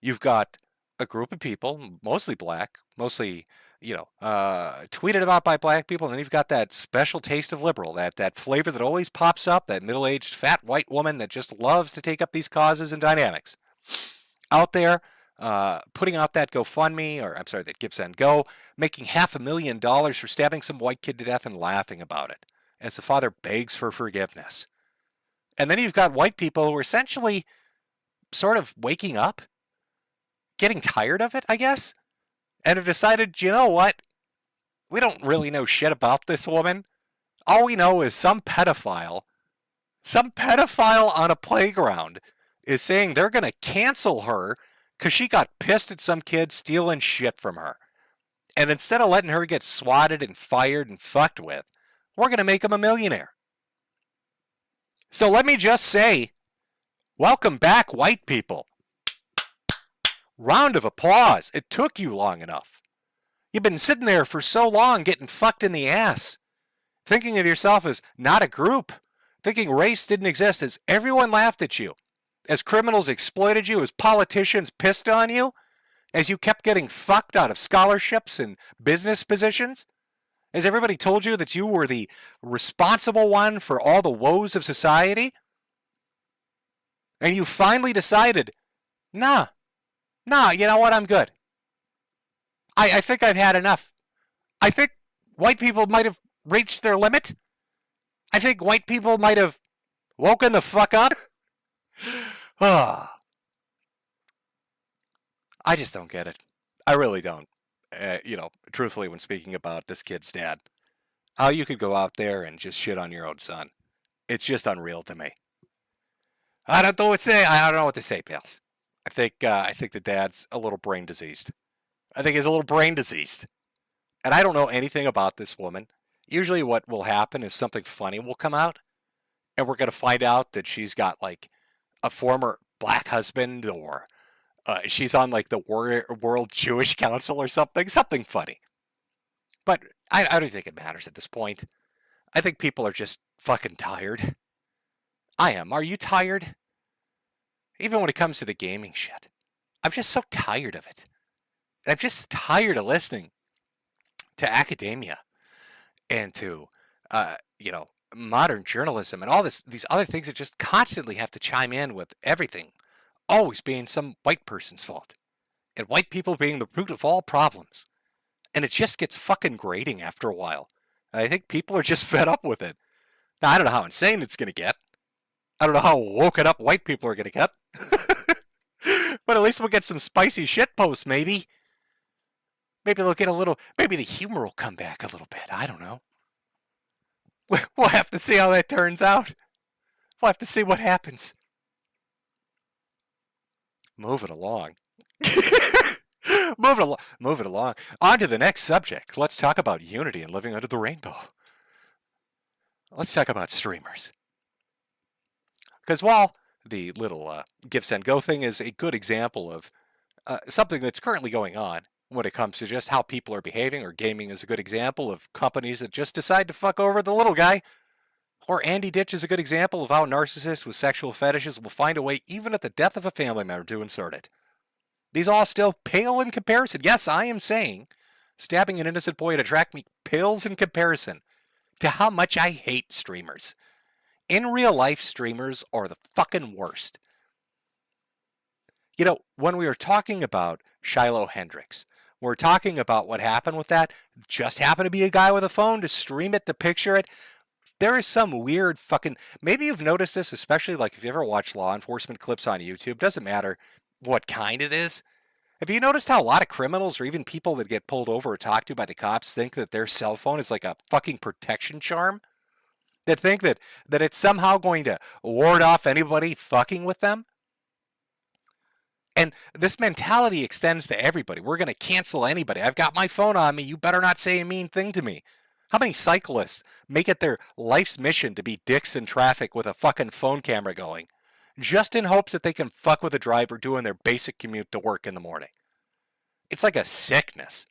you've got a group of people, mostly black, mostly, tweeted about by black people, and then you've got that special taste of liberal, that flavor that always pops up, that middle-aged fat white woman that just loves to take up these causes and dynamics. Out there, putting out that that GiveSendGo, making $500,000 for stabbing some white kid to death and laughing about it as the father begs for forgiveness. And then you've got white people who are essentially sort of waking up, getting tired of it, I guess, and have decided, you know what? We don't really know shit about this woman. All we know is some pedophile on a playground is saying they're going to cancel her because she got pissed at some kid stealing shit from her. And instead of letting her get swatted and fired and fucked with, we're going to make him a millionaire. So let me just say, welcome back, white people. Round of applause. It took you long enough. You've been sitting there for so long getting fucked in the ass, thinking of yourself as not a group, thinking race didn't exist, as everyone laughed at you, as criminals exploited you, as politicians pissed on you, as you kept getting fucked out of scholarships and business positions, as everybody told you that you were the responsible one for all the woes of society, and you finally decided, nah, you know what, I'm good. I think I've had enough. I think white people might have reached their limit. I think white people might have woken the fuck up. I just don't get it. I really don't. Truthfully, when speaking about this kid's dad, how you could go out there and just shit on your own son. It's just unreal to me. I don't know what to say, pals. I think the dad's a little brain diseased. I think he's a little brain diseased. And I don't know anything about this woman. Usually what will happen is something funny will come out, and we're going to find out that she's got like a former black husband, or she's on like the World Jewish Council or something funny. But I don't think it matters at this point. I think people are just fucking tired. I am. Are you tired? Even when it comes to the gaming shit, I'm just so tired of it. I'm just tired of listening to academia and to, modern journalism and all these other things that just constantly have to chime in with everything always being some white person's fault and white people being the root of all problems. And it just gets fucking grating after a while. I think people are just fed up with it. Now, I don't know how insane it's going to get. I don't know how woken up white people are going to get. But at least we'll get some spicy shit posts, maybe. Maybe they'll get maybe the humor will come back a little bit. I don't know. We'll have to see how that turns out. We'll have to see what happens. Move it along. Move it along. On to the next subject. Let's talk about unity and living under the rainbow. Let's talk about streamers. Because while the little GiveSendGo thing is a good example of something that's currently going on when it comes to just how people are behaving, or gaming is a good example of companies that just decide to fuck over the little guy, or Andy Ditch is a good example of how narcissists with sexual fetishes will find a way, even at the death of a family member, to insert it. These all still pale in comparison. Yes, I am saying stabbing an innocent boy at a track meet pales in comparison to how much I hate streamers. In real life, streamers are the fucking worst. When we were talking about Shiloh Hendrix, we're talking about what happened with that. Just happened to be a guy with a phone to stream it, to picture it. There is some weird fucking... Maybe you've noticed this, especially like if you ever watch law enforcement clips on YouTube. Doesn't matter what kind it is. Have you noticed how a lot of criminals, or even people that get pulled over or talked to by the cops, think that their cell phone is like a fucking protection charm? That think that it's somehow going to ward off anybody fucking with them? And this mentality extends to everybody. We're going to cancel anybody. I've got my phone on me. You better not say a mean thing to me. How many cyclists make it their life's mission to be dicks in traffic with a fucking phone camera going, just in hopes that they can fuck with a driver doing their basic commute to work in the morning? It's like a sickness.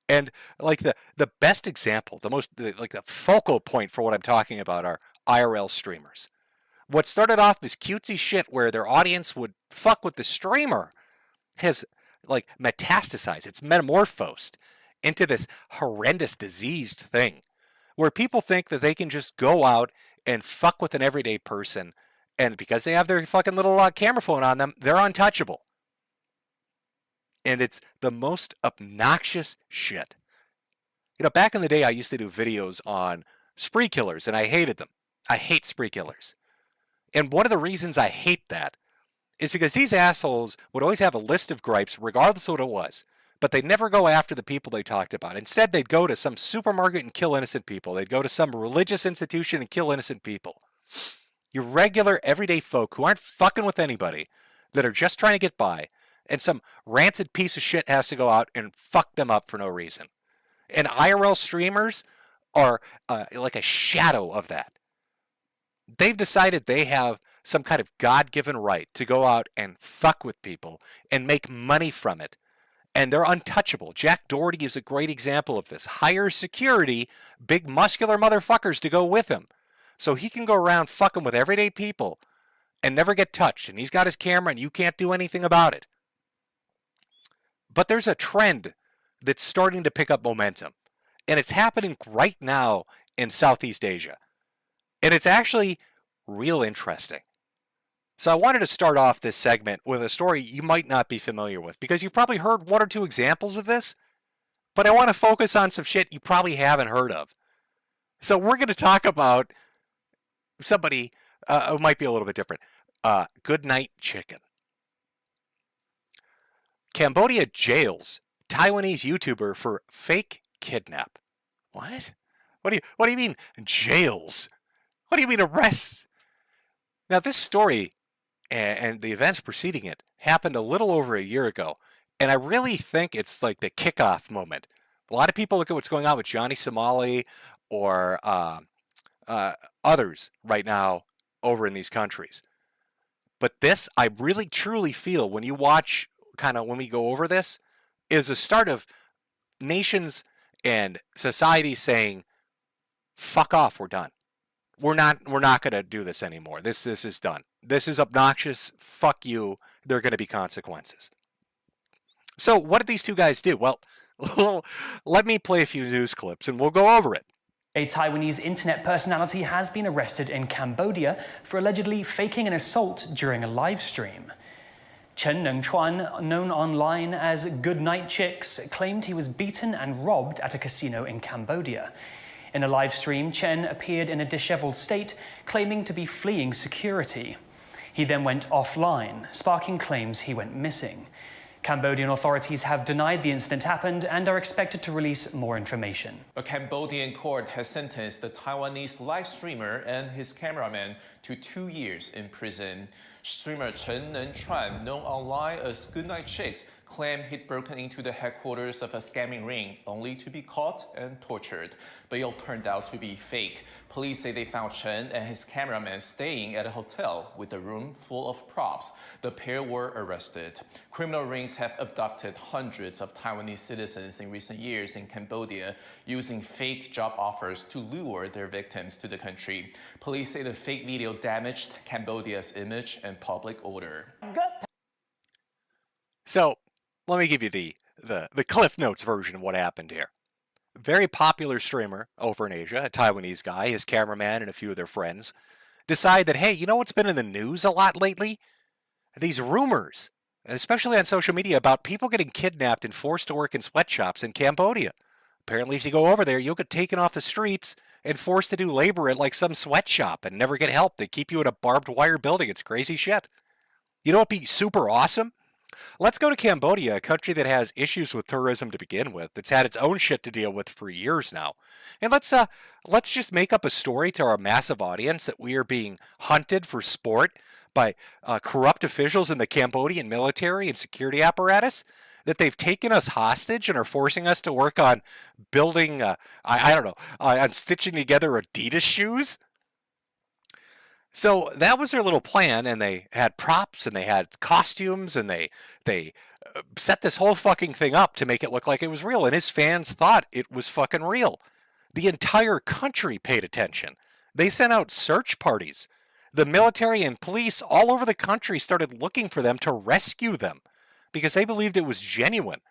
And like the best example, like the focal point for what I'm talking about are IRL streamers. What started off as cutesy shit where their audience would fuck with the streamer has like metastasized, it's metamorphosed into this horrendous diseased thing where people think that they can just go out and fuck with an everyday person, and because they have their fucking little camera phone on them, they're untouchable. And it's the most obnoxious shit. You know, back in the day, I used to do videos on spree killers, and I hated them. I hate spree killers. And one of the reasons I hate that is because these assholes would always have a list of gripes, regardless of what it was. But they'd never go after the people they talked about. Instead, they'd go to some supermarket and kill innocent people. They'd go to some religious institution and kill innocent people. Your regular, everyday folk who aren't fucking with anybody, that are just trying to get by, and some rancid piece of shit has to go out and fuck them up for no reason. And IRL streamers are like a shadow of that. They've decided they have some kind of God-given right to go out and fuck with people and make money from it. And they're untouchable. Jack Doherty is a great example of this. Hires security, big muscular motherfuckers to go with him, so he can go around fucking with everyday people and never get touched. And he's got his camera and you can't do anything about it. But there's a trend that's starting to pick up momentum. And it's happening right now in Southeast Asia. And it's actually real interesting. So I wanted to start off this segment with a story you might not be familiar with, because you've probably heard one or two examples of this, but I want to focus on some shit you probably haven't heard of. So we're going to talk about somebody who might be a little bit different. Good Night Chicken. Cambodia jails Taiwanese YouTuber for fake kidnap. What? What do you mean jails? What do you mean arrests? Now this story and the events preceding it happened a little over a year ago, and I really think it's like the kickoff moment. A lot of people look at what's going on with Johnny Somali or others right now over in these countries. But this, I really truly feel when you watch, kind of when we go over this, is a start of nations and society saying, fuck off, we're done. We're not going to do this anymore. This is done. This is obnoxious. Fuck you. There are going to be consequences. So what did these two guys do? Well, let me play a few news clips and we'll go over it. A Taiwanese internet personality has been arrested in Cambodia for allegedly faking an assault during a live stream. Chen Nengchuan, known online as Goodnight Chicks, claimed he was beaten and robbed at a casino in Cambodia. In a live stream, Chen appeared in a disheveled state, claiming to be fleeing security. He then went offline, sparking claims he went missing. Cambodian authorities have denied the incident happened and are expected to release more information. A Cambodian court has sentenced the Taiwanese live streamer and his cameraman to 2 years in prison. Streamer Chen Nengchuan, known online as Goodnight Chicks, claimed he'd broken into the headquarters of a scamming ring only to be caught and tortured. But it all turned out to be fake. Police say they found Chen and his cameraman staying at a hotel with a room full of props. The pair were arrested. Criminal rings have abducted hundreds of Taiwanese citizens in recent years in Cambodia, using fake job offers to lure their victims to the country. Police say the fake video damaged Cambodia's image and public order. So let me give you the Cliff Notes version of what happened here. Very popular streamer over in Asia, a Taiwanese guy, his cameraman, and a few of their friends decide that, hey, you know what's been in the news a lot lately? These rumors, especially on social media, about people getting kidnapped and forced to work in sweatshops in Cambodia. Apparently, if you go over there, you'll get taken off the streets and forced to do labor at like some sweatshop and never get help. They keep you in a barbed wire building. It's crazy shit. You know what'd be super awesome? Let's go to Cambodia, a country that has issues with tourism to begin with. It's had its own shit to deal with for years now. And let's just make up a story to our massive audience that we are being hunted for sport by corrupt officials in the Cambodian military and security apparatus, that they've taken us hostage and are forcing us to work on building, on stitching together Adidas shoes. So that was their little plan, and they had props and they had costumes and they set this whole fucking thing up to make it look like it was real, and his fans thought it was fucking real. The entire country paid attention. They sent out search parties. The military and police all over the country started looking for them to rescue them because they believed it was genuine.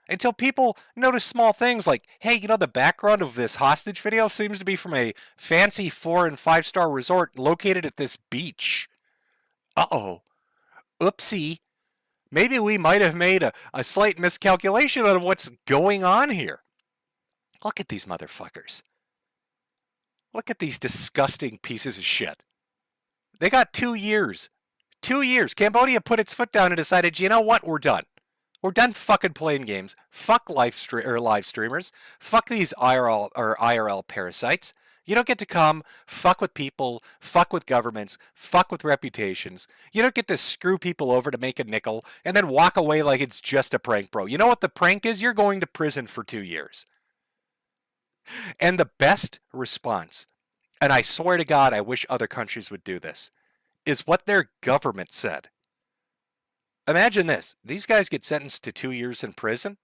Until people noticed small things like, hey, you know, the background of this hostage video seems to be from a fancy 4- and 5-star resort located at this beach. Uh-oh. Oopsie. Maybe we might have made a slight miscalculation on what's going on here. Look at these motherfuckers. Look at these disgusting pieces of shit. They got 2 years. 2 years. Cambodia put its foot down and decided, you know what? We're done. We're done fucking playing games. Fuck live streamers. Fuck these IRL parasites. You don't get to come, fuck with people, fuck with governments, fuck with reputations. You don't get to screw people over to make a nickel and then walk away like it's just a prank, bro. You know what the prank is? You're going to prison for 2 years. And the best response, and I swear to God, I wish other countries would do this, is what their government said. Imagine this. These guys get sentenced to 2 years in prison,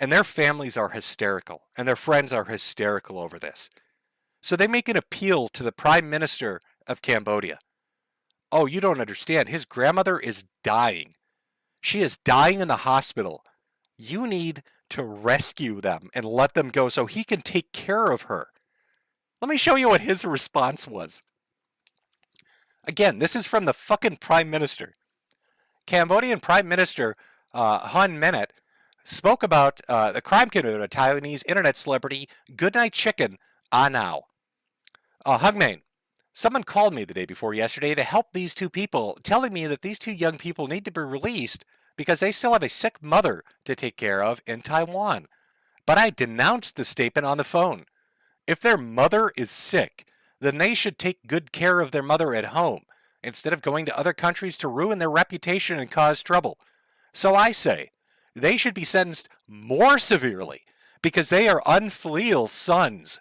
and their families are hysterical, and their friends are hysterical over this. So they make an appeal to the Prime Minister of Cambodia. Oh, you don't understand. His grandmother is dying. She is dying in the hospital. You need to rescue them and let them go so he can take care of her. Let me show you what his response was. Again, this is from the fucking Prime Minister. Cambodian Prime Minister Hun Manet spoke about the crime committed by Taiwanese internet celebrity Goodnight Chicken Now. Hungmain, someone called me the day before yesterday to help these two people, telling me that these two young people need to be released because they still have a sick mother to take care of in Taiwan. But I denounced the statement on the phone. If their mother is sick, then they should take good care of their mother at home instead of going to other countries to ruin their reputation and cause trouble. So I say, they should be sentenced more severely because they are unfilial sons.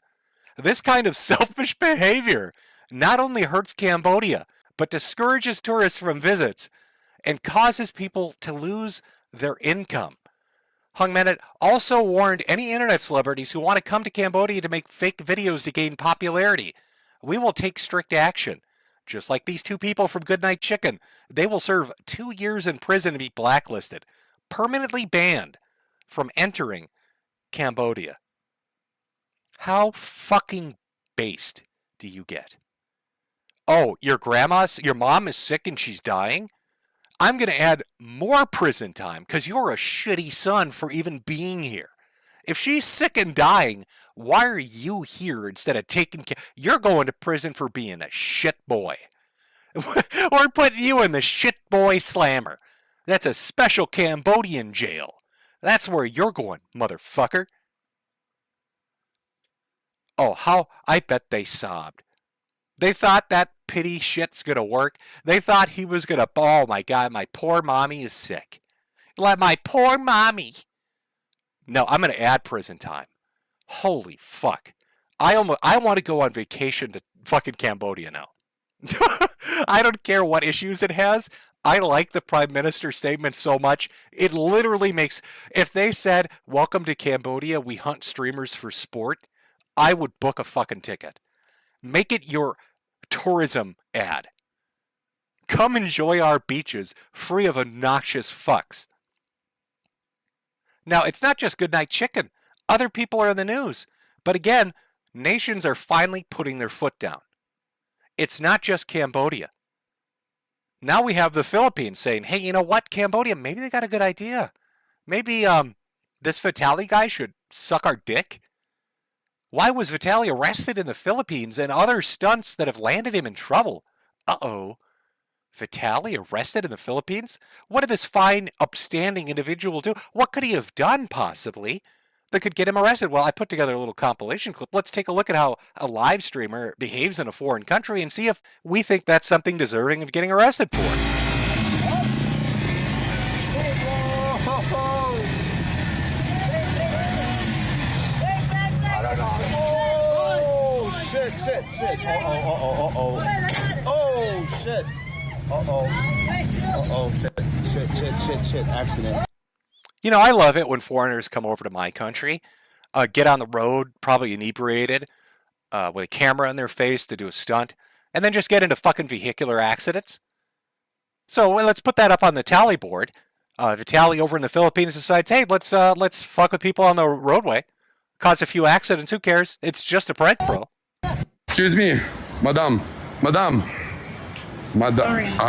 This kind of selfish behavior not only hurts Cambodia, but discourages tourists from visits and causes people to lose their income. Hung Manet also warned any internet celebrities who want to come to Cambodia to make fake videos to gain popularity. We will take strict action. Just like these two people from Goodnight Chicken, they will serve 2 years in prison and be blacklisted, permanently banned from entering Cambodia. How fucking based do you get? Oh, your mom is sick and she's dying? I'm going to add more prison time because you're a shitty son for even being here. If she's sick and dying, why are you here instead of taking care? You're going to prison for being a shit boy. Or putting you in the shit boy slammer. That's a special Cambodian jail. That's where you're going, motherfucker. Oh, how I bet they sobbed. They thought that pity shit's gonna work. They thought he was gonna, oh my God, my poor mommy is sick. Let my poor mommy. No, I'm gonna add prison time. Holy fuck. I want to go on vacation to fucking Cambodia now. I don't care what issues it has. I like the Prime Minister's statement so much. It literally makes, if they said, welcome to Cambodia, we hunt streamers for sport, I would book a fucking ticket. Make it your tourism ad. Come enjoy our beaches free of obnoxious fucks. Now, it's not just Goodnight Chicken. Other people are in the news. But again, nations are finally putting their foot down. It's not just Cambodia. Now we have the Philippines saying, hey, you know what, Cambodia, maybe they got a good idea. Maybe this Vitali guy should suck our dick. Why was Vitali arrested in the Philippines and other stunts that have landed him in trouble? Uh-oh. Vitali arrested in the Philippines? What did this fine, upstanding individual do? What could he have done, possibly, that could get him arrested? Well, I put together a little compilation clip. Let's take a look at how a live streamer behaves in a foreign country and see if we think that's something deserving of getting arrested for. Oh, shit. Oh, shit. Shit. Accident. You know, I love it when foreigners come over to my country, get on the road, probably inebriated, with a camera in their face to do a stunt, and then just get into fucking vehicular accidents. So well, let's put that up on the tally board. If a tally over in the Philippines decides, hey, let's fuck with people on the roadway, cause a few accidents, who cares? It's just a prank, bro. Excuse me, madam, I'm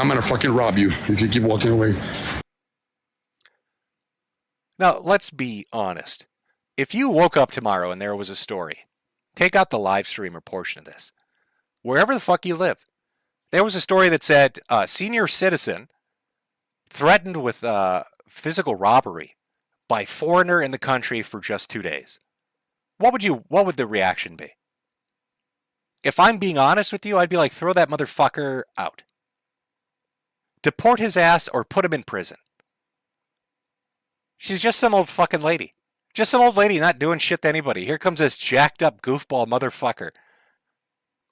gonna fucking rob you if you keep walking away. Now, let's be honest. If you woke up tomorrow and there was a story, take out the live streamer portion of this. Wherever the fuck you live, there was a story that said senior citizen threatened with physical robbery by foreigner in the country for just 2 days. What would the reaction be? If I'm being honest with you, I'd be like, throw that motherfucker out. Deport his ass or put him in prison. She's just some old fucking lady. Just some old lady not doing shit to anybody. Here comes this jacked up goofball motherfucker.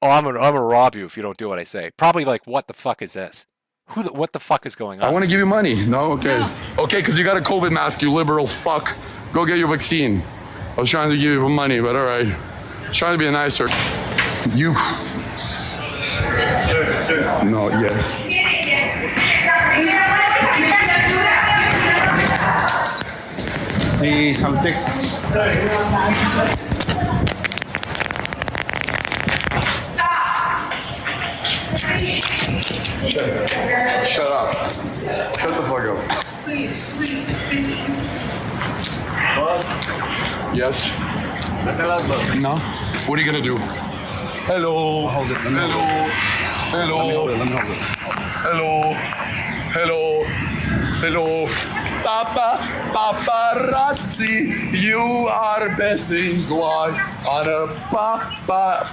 Oh, I'm gonna rob you if you don't do what I say. Probably like, what the fuck is this? What the fuck is going on? I want to give you money. No? Okay. No. Okay, because you got a COVID mask, you liberal fuck. Go get your vaccine. I was trying to give you money, but all right. Trying to be nicer. You. No, yeah. Hey, something. Shut up. Shut the fuck up. Please. Yes? No? What are you gonna do? Hello. Hello. Paparazzi, you are messing twice on a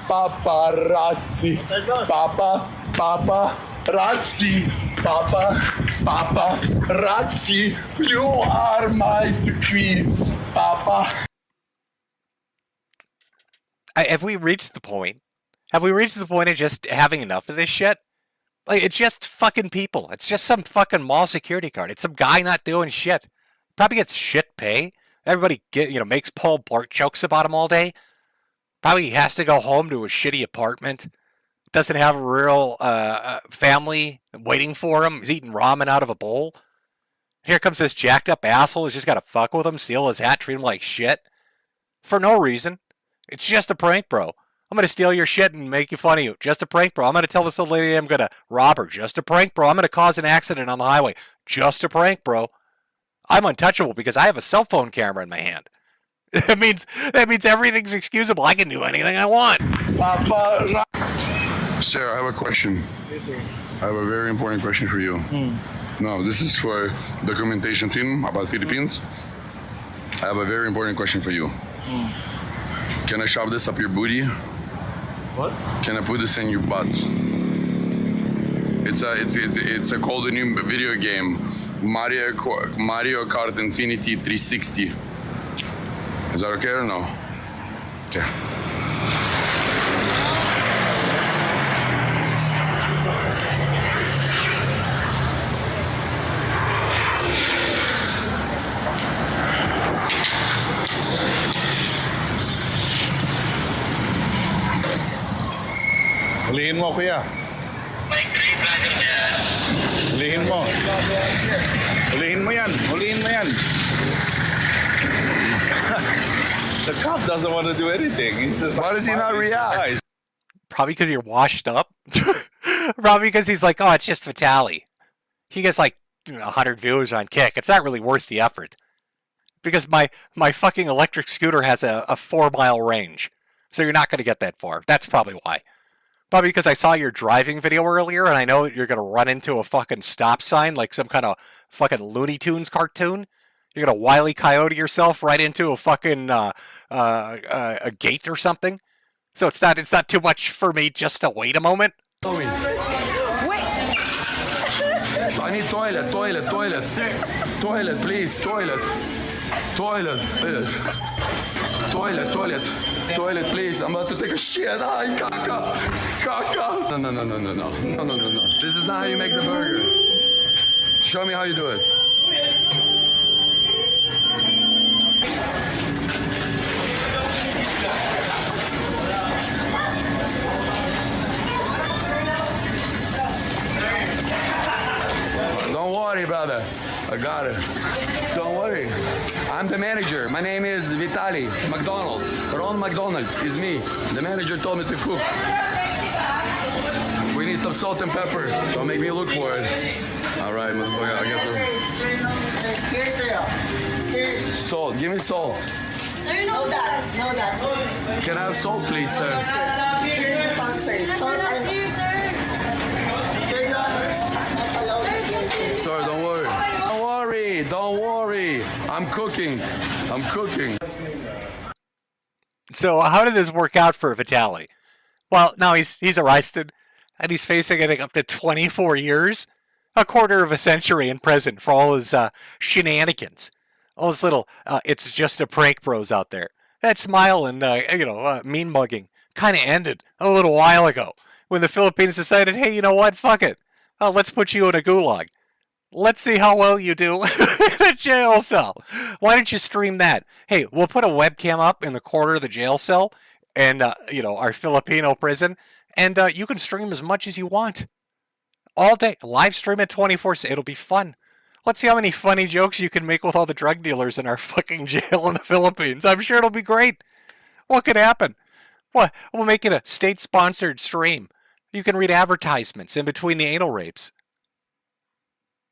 paparazzi. Paparazzi, you are my queen, Papa. Have we reached the point? Have we reached the point of just having enough of this shit? Like, it's just fucking people. It's just some fucking mall security guard. It's some guy not doing shit. Probably gets shit pay. Everybody makes Paul Blart jokes about him all day. Probably has to go home to a shitty apartment. Doesn't have a real family waiting for him. He's eating ramen out of a bowl. Here comes this jacked up asshole who's just got to fuck with him, steal his hat, treat him like shit. For no reason. It's just a prank, bro. I'm going to steal your shit and make you fun of you. Just a prank, bro. I'm going to tell this old lady I'm going to rob her. Just a prank, bro. I'm going to cause an accident on the highway. Just a prank, bro. I'm untouchable because I have a cell phone camera in my hand. That means everything's excusable. I can do anything I want. Sir, I have a question. Yes, sir. I have a very important question for you. No, this is for documentation team about Philippines. I have a very important question for you. Can I shove this up your booty? What? Can I put this in your butt? It's a called a new video game, Mario Kart Infinity 360. Is that okay or no? Okay. Hulihin mo, kuya. Hulihin mo. Hulihin mo yan. Hulihin mo yan. The cop doesn't want to do anything. He's just why does he not react? Probably because you're washed up. Probably because he's like, oh, it's just Vitaly. He gets like 100 views on Kick. It's not really worth the effort. Because my fucking electric scooter has a 4-mile range. So you're not going to get that far. That's probably why. Probably because I saw your driving video earlier and I know you're going to run into a fucking stop sign like some kind of fucking Looney Tunes cartoon. You're going to Wile E. Coyote yourself right into a fucking a gate or something. So it's not too much for me just to wait a moment. Wait. I need toilet, please, toilet, please. I'm about to take a shit. Ay, caca. No. This is not how you make the burger. Show me how you do it. worry, brother. I got it. Don't worry. I'm the manager. My name is Vitaly McDonald. Ron McDonald is me. The manager told me to cook. We need some salt and pepper. Don't make me look for it. All right, motherfucker. I guess. Salt. Give me salt. No, that. Can I have salt, please, sir? Sir, don't worry. Don't worry. Don't worry. I'm cooking. I'm cooking. So how did this work out for Vitaly? Well, now he's arrested, and he's facing, I think, up to 24 years, a quarter of a century in prison for all his shenanigans. All this little, it's just a prank bros out there. That smile and, mean mugging kind of ended a little while ago when the Philippines decided, hey, you know what, fuck it. Let's put you in a gulag. Let's see how well you do in a jail cell. Why don't you stream that? Hey, we'll put a webcam up in the corner of the jail cell and, our Filipino prison, and you can stream as much as you want. All day. Live stream at 24/7. It'll be fun. Let's see how many funny jokes you can make with all the drug dealers in our fucking jail in the Philippines. I'm sure it'll be great. What could happen? What? We'll make it a state-sponsored stream. You can read advertisements in between the anal rapes.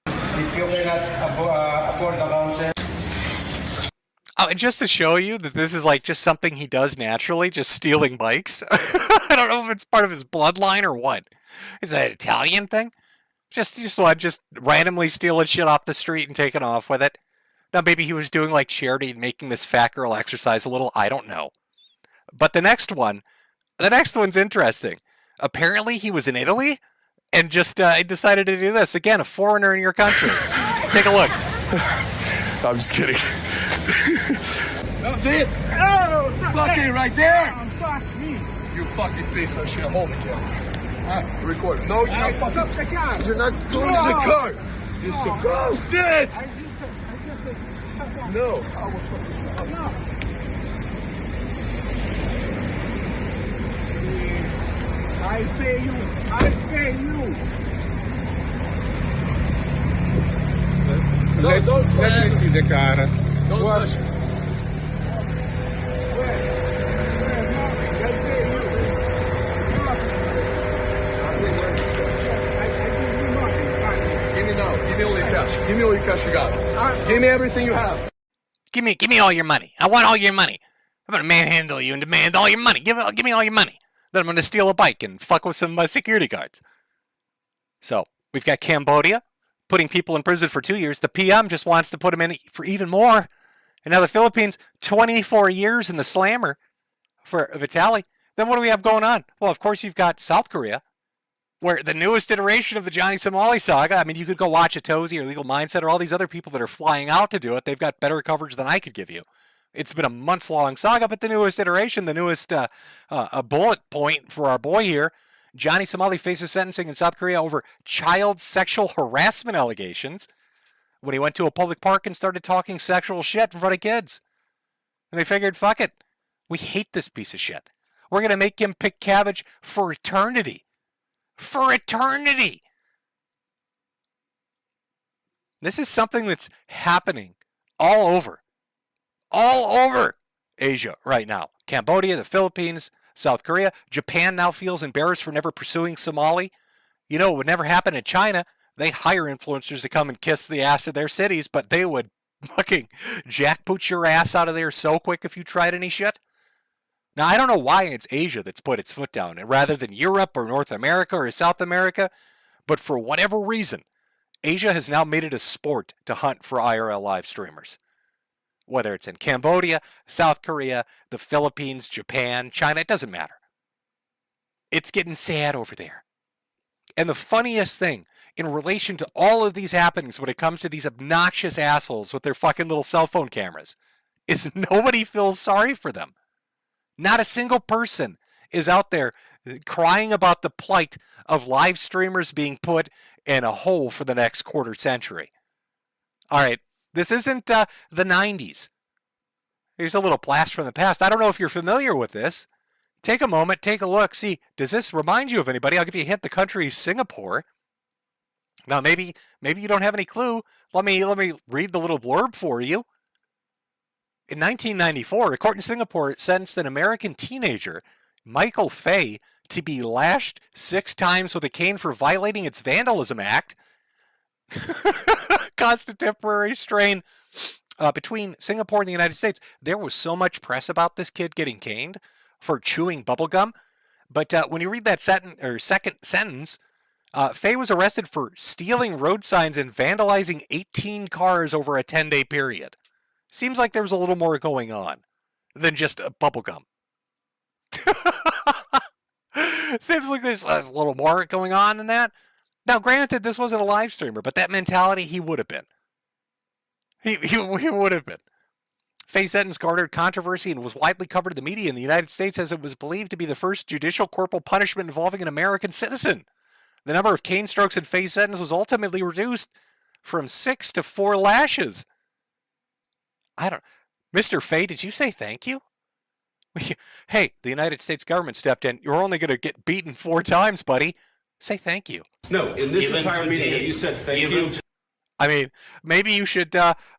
If you cannot afford the counsel. Oh, and just to show you that this is like just something he does naturally, just stealing bikes. I don't know if it's part of his bloodline or what. Is that an Italian thing? Just randomly stealing shit off the street and taking off with it. Now maybe he was doing like charity and making this fat girl exercise a little. I don't know. But the next one's interesting. Apparently he was in Italy and just decided to do this. Again, a foreigner in your country. Take a look. I'm just kidding. Sit! Oh, fucking right there! You fucking piece of shit. Hold the camera. Record. No, you're not fucking. The car. You're not going to the car. Just go. Sit! No. I was fucking shut up. I pay you. Let me see the car. Don't touch it. Give me now. Give me all your cash. Give me all your cash you got. Give me everything you have. Give me all your money. I want all your money. I'm gonna manhandle you and demand all your money. Give me all your money. Then I'm gonna steal a bike and fuck with some security guards. So we've got Cambodia putting people in prison for 2 years. The PM just wants to put them in for even more. And now the Philippines, 24 years in the slammer for Vitaly. Then what do we have going on? Well, of course, you've got South Korea, where the newest iteration of the Johnny Somali saga, I mean, you could go watch Atozy or Legal Mindset or all these other people that are flying out to do it. They've got better coverage than I could give you. It's been a months-long saga, but the newest iteration, the newest a bullet point for our boy here, Johnny Somali faces sentencing in South Korea over child sexual harassment allegations when he went to a public park and started talking sexual shit in front of kids. And they figured, fuck it, we hate this piece of shit. We're going to make him pick cabbage for eternity. For eternity! This is something that's happening all over Asia right now. Cambodia, the Philippines, South Korea. Japan now feels embarrassed for never pursuing Somali. You know, it would never happen in China. They hire influencers to come and kiss the ass of their cities, but they would fucking jackboot your ass out of there so quick if you tried any shit. Now, I don't know why it's Asia that's put its foot down, rather than Europe or North America or South America, but for whatever reason, Asia has now made it a sport to hunt for IRL live streamers. Whether it's in Cambodia, South Korea, the Philippines, Japan, China, it doesn't matter. It's getting sad over there. And the funniest thing, in relation to all of these happenings when it comes to these obnoxious assholes with their fucking little cell phone cameras, is nobody feels sorry for them. Not a single person is out there crying about the plight of live streamers being put in a hole for the next quarter century. All right, this isn't the 90s. Here's a little blast from the past. I don't know if you're familiar with this. Take a moment, take a look. See, does this remind you of anybody? I'll give you a hint. The country is Singapore. Now, maybe you don't have any clue. Let me read the little blurb for you. In 1994, a court in Singapore sentenced an American teenager, Michael Fay, to be lashed 6 times with a cane for violating its Vandalism Act. Caused a temporary strain between Singapore and the United States. There was so much press about this kid getting caned for chewing bubblegum. But when you read that second sentence, Fay was arrested for stealing road signs and vandalizing 18 cars over a 10-day period. Seems like there was a little more going on than just bubblegum. Seems like there's a little more going on than that. Now, granted, this wasn't a live streamer, but that mentality, he would have been. He would have been. Fay's sentence garnered controversy and was widely covered in the media in the United States as it was believed to be the first judicial corporal punishment involving an American citizen. The number of cane strokes in Fay's sentence was ultimately reduced from 6 to 4 lashes. Mr. Fay, did you say thank you? Hey, the United States government stepped in. You're only going to get beaten 4 times, buddy. Say thank you. No, in this entire meeting, have you said thank you? I mean, maybe you should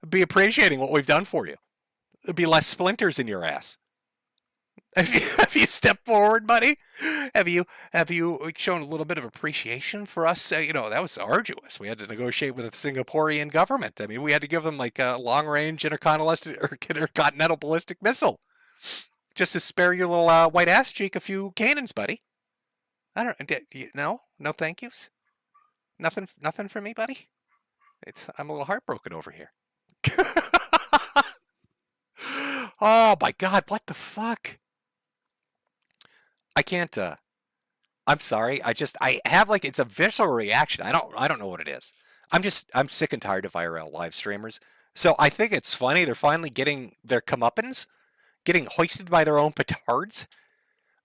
be appreciating what we've done for you. There'd be less splinters in your ass. Have you stepped forward, buddy? Have you shown a little bit of appreciation for us? That was arduous. We had to negotiate with the Singaporean government. I mean, we had to give them like a long-range intercontinental ballistic missile, just to spare your little white ass cheek a few cannons, buddy. I don't. No, thank yous. Nothing for me, buddy. I'm a little heartbroken over here. Oh my God, what the fuck? I can't. I'm sorry. I have like it's a visceral reaction. I don't know what it is. I'm sick and tired of IRL live streamers. So I think it's funny they're finally getting their comeuppance, getting hoisted by their own petards,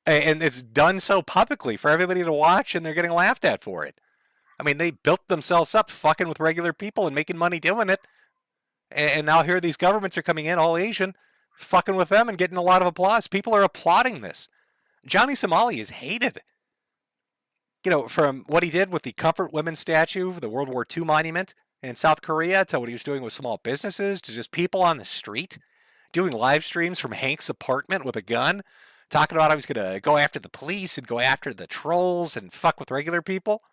and it's done so publicly for everybody to watch, and they're getting laughed at for it. I mean, they built themselves up fucking with regular people and making money doing it, and now here these governments are coming in, all Asian, fucking with them and getting a lot of applause. People are applauding this. Johnny Somali is hated. From what he did with the Comfort Women statue, the World War II monument in South Korea, to what he was doing with small businesses, to just people on the street, doing live streams from Hank's apartment with a gun, talking about how he's going to go after the police and go after the trolls and fuck with regular people.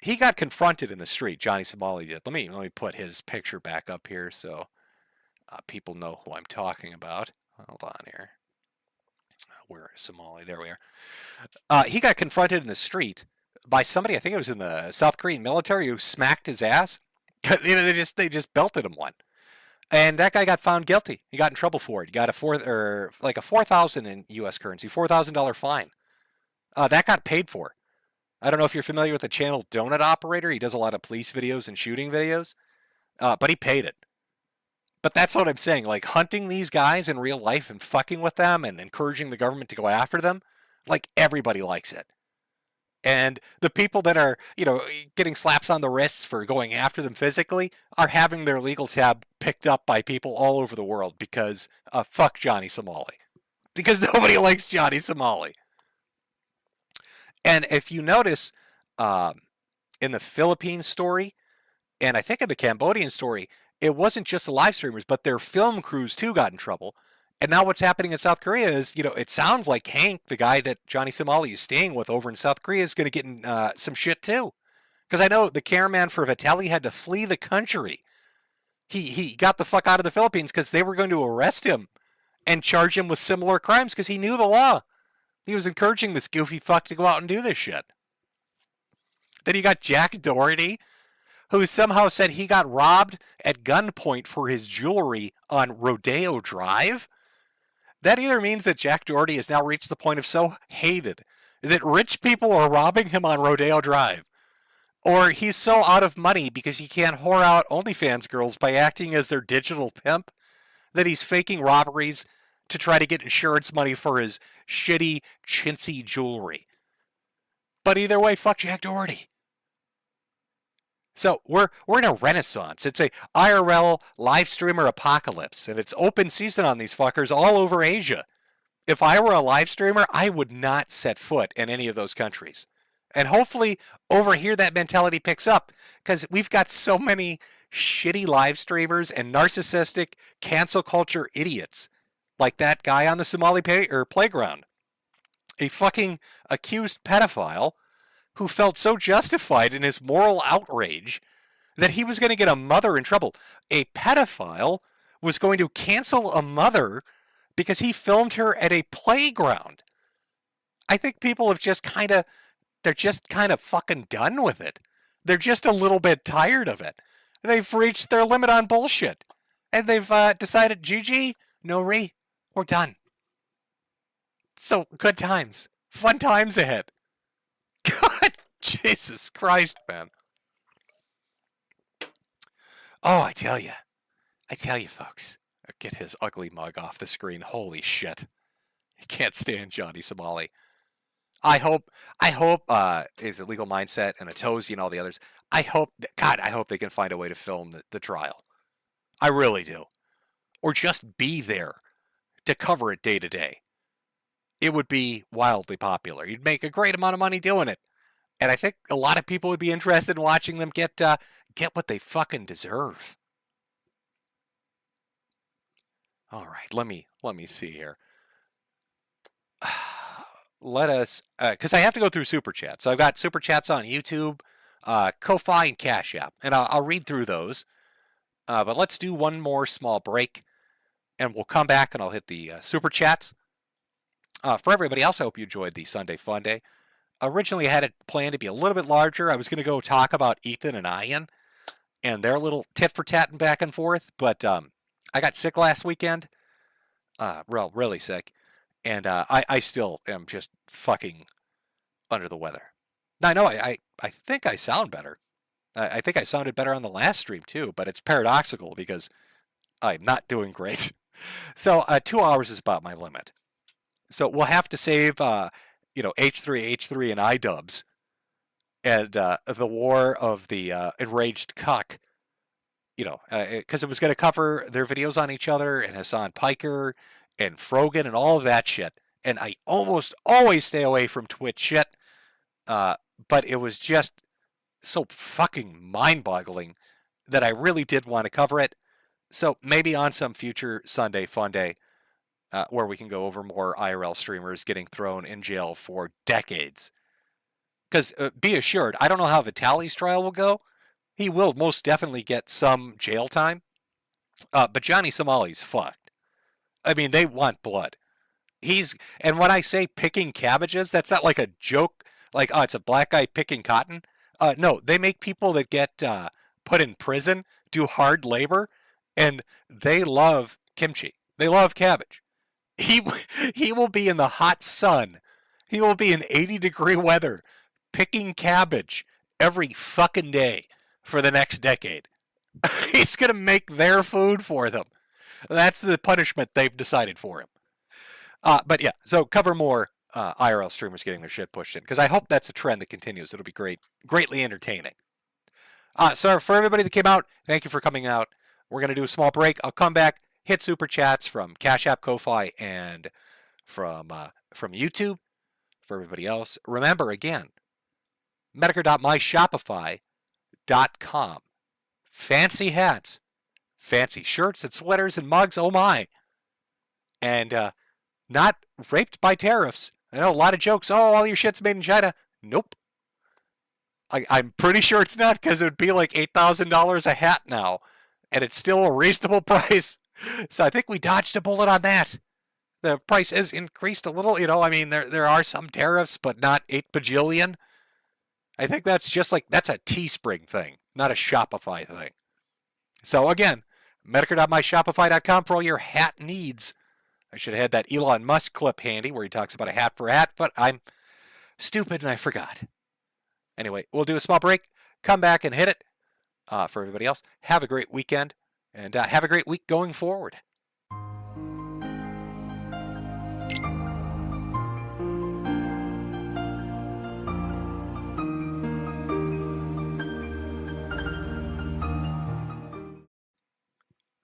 He got confronted in the street, Johnny Somali did. Let me put his picture back up here so people know who I'm talking about. Hold on here. Where is Somali? There we are. He got confronted in the street by somebody, I think it was in the South Korean military, who smacked his ass. They just belted him one. And that guy got found guilty. He got in trouble for it. He got a $4,000 in U.S. currency, $4,000 fine. That got paid for. I don't know if you're familiar with the channel Donut Operator. He does a lot of police videos and shooting videos, but he paid it. But that's what I'm saying. Like hunting these guys in real life and fucking with them and encouraging the government to go after them, like everybody likes it. And the people that are, getting slaps on the wrists for going after them physically are having their legal tab picked up by people all over the world because fuck Johnny Somali. Because nobody likes Johnny Somali. And if you notice in the Philippines story, and I think in the Cambodian story, it wasn't just the live streamers, but their film crews too got in trouble. And now what's happening in South Korea is, it sounds like Hank, the guy that Johnny Somali is staying with over in South Korea, is going to get in some shit too. Because I know the cameraman for Vitelli had to flee the country. He got the fuck out of the Philippines because they were going to arrest him and charge him with similar crimes because he knew the law. He was encouraging this goofy fuck to go out and do this shit. Then you got Jack Doherty, who somehow said he got robbed at gunpoint for his jewelry on Rodeo Drive. That either means that Jack Doherty has now reached the point of so hated that rich people are robbing him on Rodeo Drive, or he's so out of money because he can't whore out OnlyFans girls by acting as their digital pimp that he's faking robberies to try to get insurance money for his shitty, chintzy jewelry. But either way, fuck Jack Doherty. So we're in a renaissance. It's a IRL live streamer apocalypse, and it's open season on these fuckers all over Asia. If I were a live streamer, I would not set foot in any of those countries. And hopefully over here that mentality picks up, because we've got so many shitty live streamers and narcissistic cancel culture idiots like that guy on the Somali playground. A fucking accused pedophile who felt so justified in his moral outrage that he was going to get a mother in trouble. A pedophile was going to cancel a mother because he filmed her at a playground. I think people have just they're just kind of fucking done with it. They're just a little bit tired of it. They've reached their limit on bullshit. And they've decided, GG, no re, we're done. So, good times. Fun times ahead. God, Jesus Christ, man. Oh, I tell you, folks. Get his ugly mug off the screen. Holy shit. You can't stand Johnny Somali. I hope his illegal mindset and Atozy and all the others, I hope they can find a way to film the trial. I really do. Or just be there to cover it day to day. It would be wildly popular. You'd make a great amount of money doing it. And I think a lot of people would be interested in watching them get what they fucking deserve. All right, let me see here. Let us, because I have to go through Super Chats. So I've got Super Chats on YouTube, Ko-Fi, and Cash App. And I'll read through those. But let's do one more small break. And we'll come back and I'll hit the Super Chats. For everybody else, I hope you enjoyed the Sunday Funday. Originally, I had it planned to be a little bit larger. I was going to go talk about Ethan and Ian and their little tit-for-tatting back and forth. But I got sick last weekend. Really sick. And I still am just fucking under the weather. Now, I know I think I sound better. I think I sounded better on the last stream, too. But it's paradoxical because I'm not doing great. So 2 hours is about my limit. So we'll have to save, H3, and iDubbbz and the war of the enraged cuck, because it was going to cover their videos on each other and Hassan Piker and Frogan and all of that shit. And I almost always stay away from Twitch shit, but it was just so fucking mind-boggling that I really did want to cover it. So maybe on some future Sunday Funday, where we can go over more IRL streamers getting thrown in jail for decades. Because be assured, I don't know how Vitaly's trial will go. He will most definitely get some jail time. But Johnny Somali's fucked. I mean, they want blood. And when I say picking cabbages, that's not like a joke, like, oh, it's a black guy picking cotton. No, they make people that get put in prison do hard labor, and they love kimchi. They love cabbage. He will be in the hot sun. He will be in 80-degree weather picking cabbage every fucking day for the next decade. He's going to make their food for them. That's the punishment they've decided for him. But yeah, so cover more IRL streamers getting their shit pushed in, because I hope that's a trend that continues. It'll be greatly entertaining. So for everybody that came out, thank you for coming out. We're going to do a small break. I'll come back. Hit Super Chats from Cash App, Ko-Fi, and from YouTube. For everybody else, remember again, Metokur.myshopify.com. Fancy hats, fancy shirts and sweaters and mugs, oh my. And not raped by tariffs. I know a lot of jokes, oh, all your shit's made in China. Nope. I'm pretty sure it's not, because it would be like $8,000 a hat now. And it's still a reasonable price. So I think we dodged a bullet on that. The price is increased a little, I mean, there are some tariffs, but not 8 bajillion. I think that's just that's a Teespring thing, not a Shopify thing. So again, Metokur.myshopify.com for all your hat needs. I should have had that Elon Musk clip handy where he talks about a hat for a hat, but I'm stupid and I forgot. Anyway, we'll do a small break, come back and hit it. For everybody else, have a great weekend. And have a great week going forward.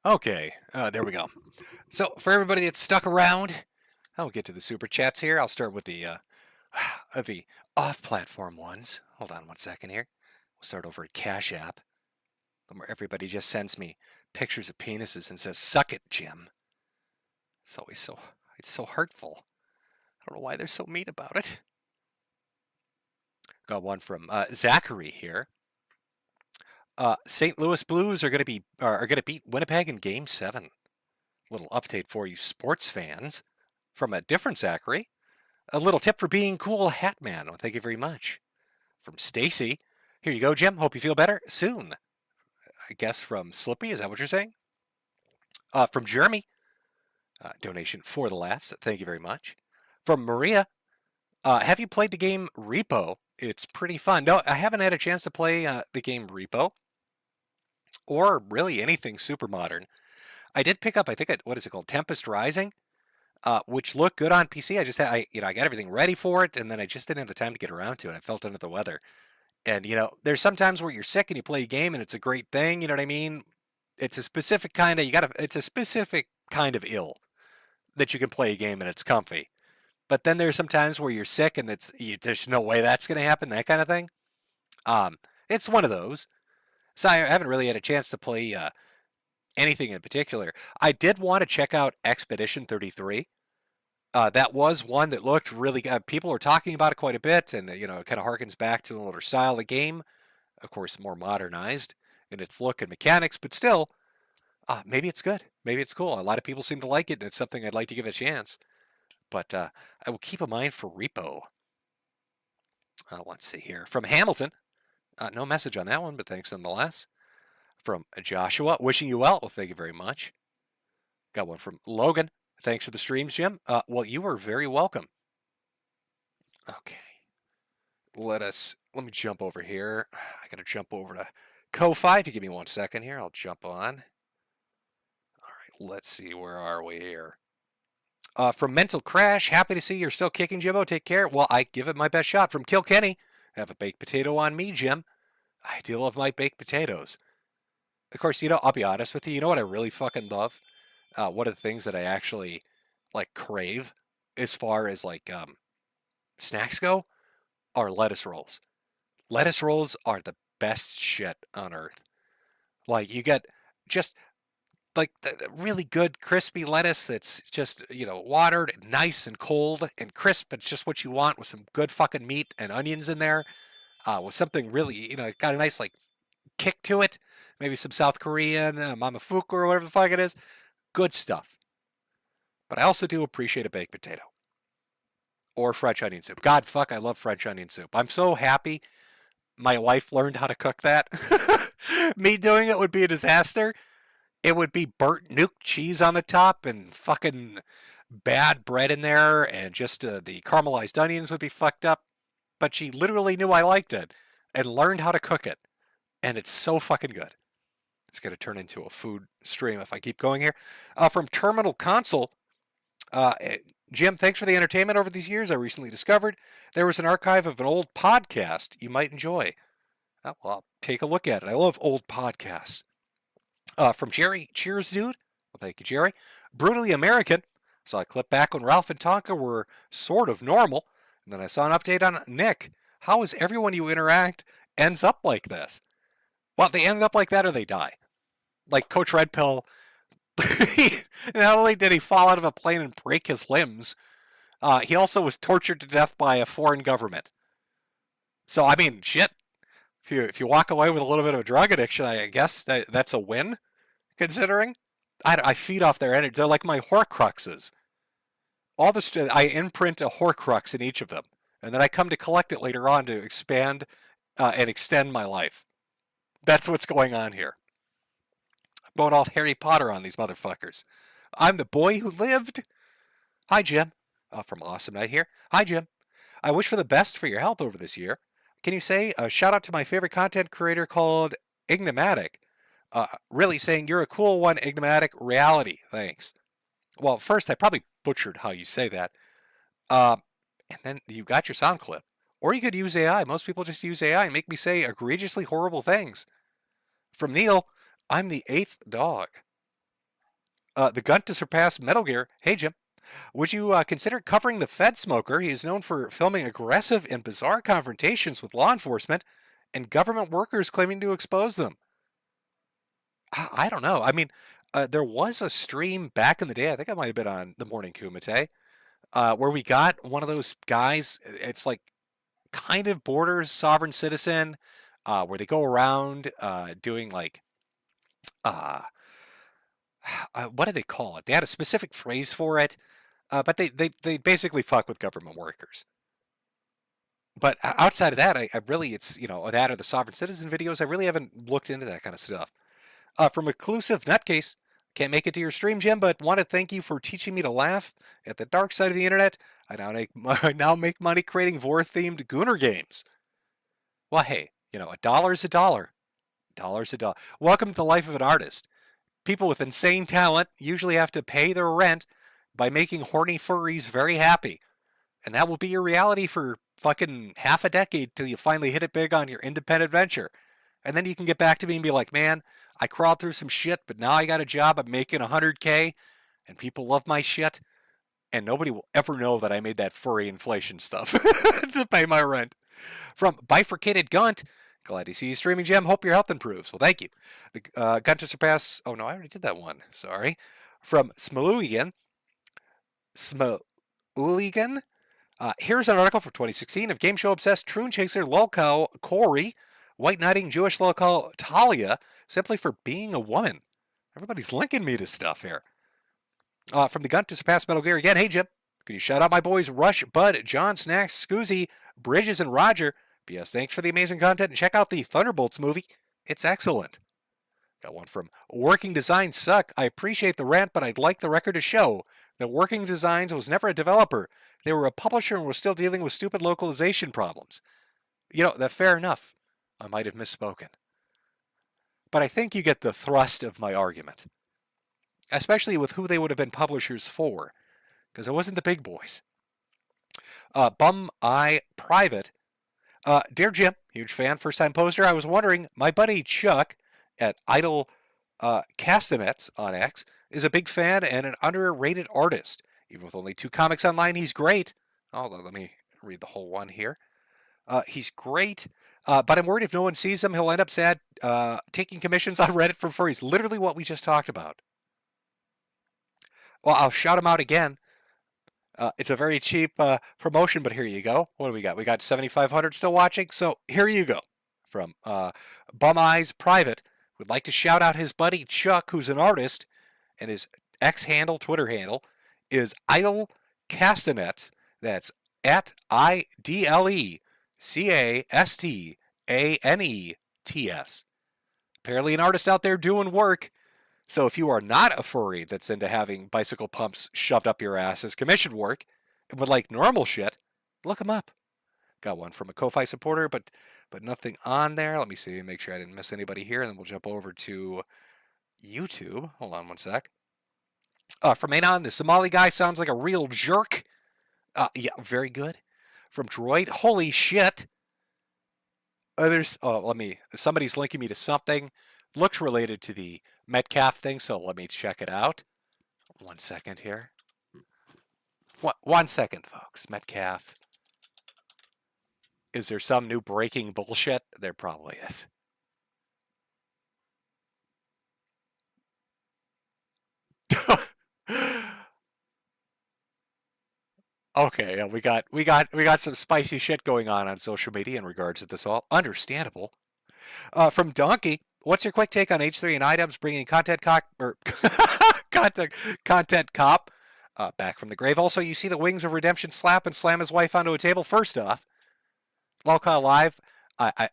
Okay, there we go. So for everybody that's stuck around, I'll get to the Super Chats here. I'll start with the off-platform ones. Hold on one second here. We'll start over at Cash App, where everybody just sends me pictures of penises and says, "Suck it, Jim." It's always so hurtful. I don't know why they're so mean about it. Got one from Zachary here. St. Louis Blues are going to beat Winnipeg in Game 7. Little update for you sports fans from a different Zachary. A little tip for being cool, Hatman. Well, thank you very much. From Stacy. Here you go, Jim. Hope you feel better soon. I guess from Slippy. Is that what you're saying? From Jeremy. Donation for the laughs. Thank you very much. From Maria. Have you played the game Repo? It's pretty fun. No, I haven't had a chance to play the game Repo. Or really anything super modern. I did pick up, I think, what is it called? Tempest Rising. Which looked good on PC. I got everything ready for it, and then I just didn't have the time to get around to it. I felt under the weather. And, there's sometimes where you're sick and you play a game and it's a great thing, you know what I mean? It's a specific kind of, it's a specific kind of ill that you can play a game and it's comfy. But then there's some times where you're sick and there's no way that's going to happen, that kind of thing. It's one of those. So I haven't really had a chance to play anything in particular. I did want to check out Expedition 33. That was one that looked really good. People were talking about it quite a bit, and it kind of harkens back to an older style of game. Of course, more modernized in its look and mechanics, but still, maybe it's good. Maybe it's cool. A lot of people seem to like it, and it's something I'd like to give it a chance. But I will keep in mind for Repo. Let's see here. From Hamilton. No message on that one, but thanks nonetheless. From Joshua, wishing you well. Well, thank you very much. Got one from Logan. Thanks for the streams, Jim. Well, you are very welcome. Okay. Let me jump over here. I got to jump over to Ko-Fi. If you give me 1 second here, I'll jump on. All right, let's see. Where are we here? From Mental Crash, happy to see you're still kicking, Jimbo. Take care. Well, I give it my best shot. From Kilkenny, have a baked potato on me, Jim. I do love my baked potatoes. Of course, I'll be honest with you. You know what I really fucking love? One of the things that I actually crave as far as snacks go are lettuce rolls. Lettuce rolls are the best shit on earth. You get just the really good crispy lettuce that's just, watered, nice and cold and crisp. It's just what you want with some good fucking meat and onions in there. With something really, got a nice kick to it. Maybe some South Korean, mamafuku or whatever the fuck it is. Good stuff. But I also do appreciate a baked potato. Or French onion soup. God, fuck, I love French onion soup. I'm so happy my wife learned how to cook that. Me doing it would be a disaster. It would be burnt nuke cheese on the top and fucking bad bread in there. And just the caramelized onions would be fucked up. But she literally knew I liked it and learned how to cook it. And it's so fucking good. It's going to turn into a food stream if I keep going here. From Terminal Console, Jim, thanks for the entertainment over these years. I recently discovered there was an archive of an old podcast you might enjoy. Well, I'll take a look at it. I love old podcasts. From Jerry, cheers, dude. Well, thank you, Jerry. Brutally American. Saw a clip back when Ralph and Tonka were sort of normal. And then I saw an update on Nick. How is everyone you interact ends up like this? Well, they end up like that or they die. Like Coach Red Pill, not only did he fall out of a plane and break his limbs, he also was tortured to death by a foreign government. So, I mean, shit. If you walk away with a little bit of a drug addiction, I guess that's a win, considering. I feed off their energy. They're like my Horcruxes. I imprint a Horcrux in each of them, and then I come to collect it later on to expand and extend my life. That's what's going on here. I'm going all Harry Potter on these motherfuckers. I'm the boy who lived. Hi, Jim. From Awesome Night here. Hi, Jim. I wish for the best for your health over this year. Can you say a shout out to my favorite content creator called Ignomatic? Really saying you're a cool one, Ignomatic. Reality. Thanks. Well, first, I probably butchered how you say that. And then you got your sound clip. Or you could use AI. Most people just use AI and make me say egregiously horrible things. From Neil, I'm the 8th dog. The gun to surpass Metal Gear. Hey, Jim. Would you consider covering the Fed smoker? He is known for filming aggressive and bizarre confrontations with law enforcement and government workers claiming to expose them. I don't know. I mean, there was a stream back in the day, I think I might have been on the Morning Kumite, where we got one of those guys, it's like kind of borders sovereign citizen, where they go around doing like, what did they call it? They had a specific phrase for it, but they basically fuck with government workers. But outside of that, I really, it's, that or the sovereign citizen videos, I really haven't looked into that kind of stuff. From Reclusive Nutcase, can't make it to your stream, Jim, but want to thank you for teaching me to laugh at the dark side of the internet. I now make money creating Vor-themed Gooner games. Well, hey, a dollar's a dollar. Dollar's a dollar. Welcome to the life of an artist. People with insane talent usually have to pay their rent by making horny furries very happy. And that will be your reality for fucking half a decade till you finally hit it big on your independent venture. And then you can get back to me and be like, man, I crawled through some shit, but now I got a job. I'm making $100K and people love my shit. And nobody will ever know that I made that furry inflation stuff to pay my rent. From Bifurcated Gunt, glad to see you streaming, Jim. Hope your health improves. Well, thank you. The Gunt to surpass. Oh, no, I already did that one. Sorry. From Smaluigan. Here's an article from 2016 of game show obsessed Troon Chaser lolcow Corey, white knighting Jewish lolcow Talia, simply for being a woman. Everybody's linking me to stuff here. From the Gunt to surpass Metal Gear again. Hey, Jim. Could you shout out my boys Rush, Bud, John, Snacks, Scoozy, Bridges, and Roger? P.S. Thanks for the amazing content and check out the Thunderbolts movie. It's excellent. Got one from Working Designs Suck. I appreciate the rant, but I'd like the record to show that Working Designs was never a developer. They were a publisher and were still dealing with stupid localization problems. That's fair enough. I might have misspoken. But I think you get the thrust of my argument. Especially with who they would have been publishers for. Because it wasn't the big boys. Bum Eye Private. Dear Jim, huge fan, first time poster. I was wondering, my buddy Chuck at Idle Castanets on X is a big fan and an underrated artist. Even with only 2 comics online, he's great. Oh, let me read the whole one here. He's great, but I'm worried if no one sees him, he'll end up sad taking commissions on Reddit from furries. Literally what we just talked about. Well, I'll shout him out again. It's a very cheap promotion, but here you go. What do we got? We got 7,500 still watching, so here you go. From Bum Eyes Private, would like to shout out his buddy Chuck, who's an artist, and his X handle, Twitter handle, is Idle Castanets. That's at IDLECASTANETS. Apparently an artist out there doing work. So if you are not a furry that's into having bicycle pumps shoved up your ass as commission work and would like normal shit, look him up. Got one from a Ko-Fi supporter, but nothing on there. Let me see, make sure I didn't miss anybody here, and then we'll jump over to YouTube. Hold on one sec. From Anon, the Somali guy sounds like a real jerk. Yeah, very good. From Droid, holy shit. Somebody's linking me to something. Looks related to the Metcalf thing, so let me check it out. 1 second here. 1 second, folks. Metcalf. Is there some new breaking bullshit? There probably is. Okay, yeah, we got some spicy shit going on social media in regards to this all. Understandable. From Donkey, what's your quick take on H3 and items bringing content cop back from the grave? Also, you see the Wings of Redemption slap and slam his wife onto a table. First off, Lolcow Live,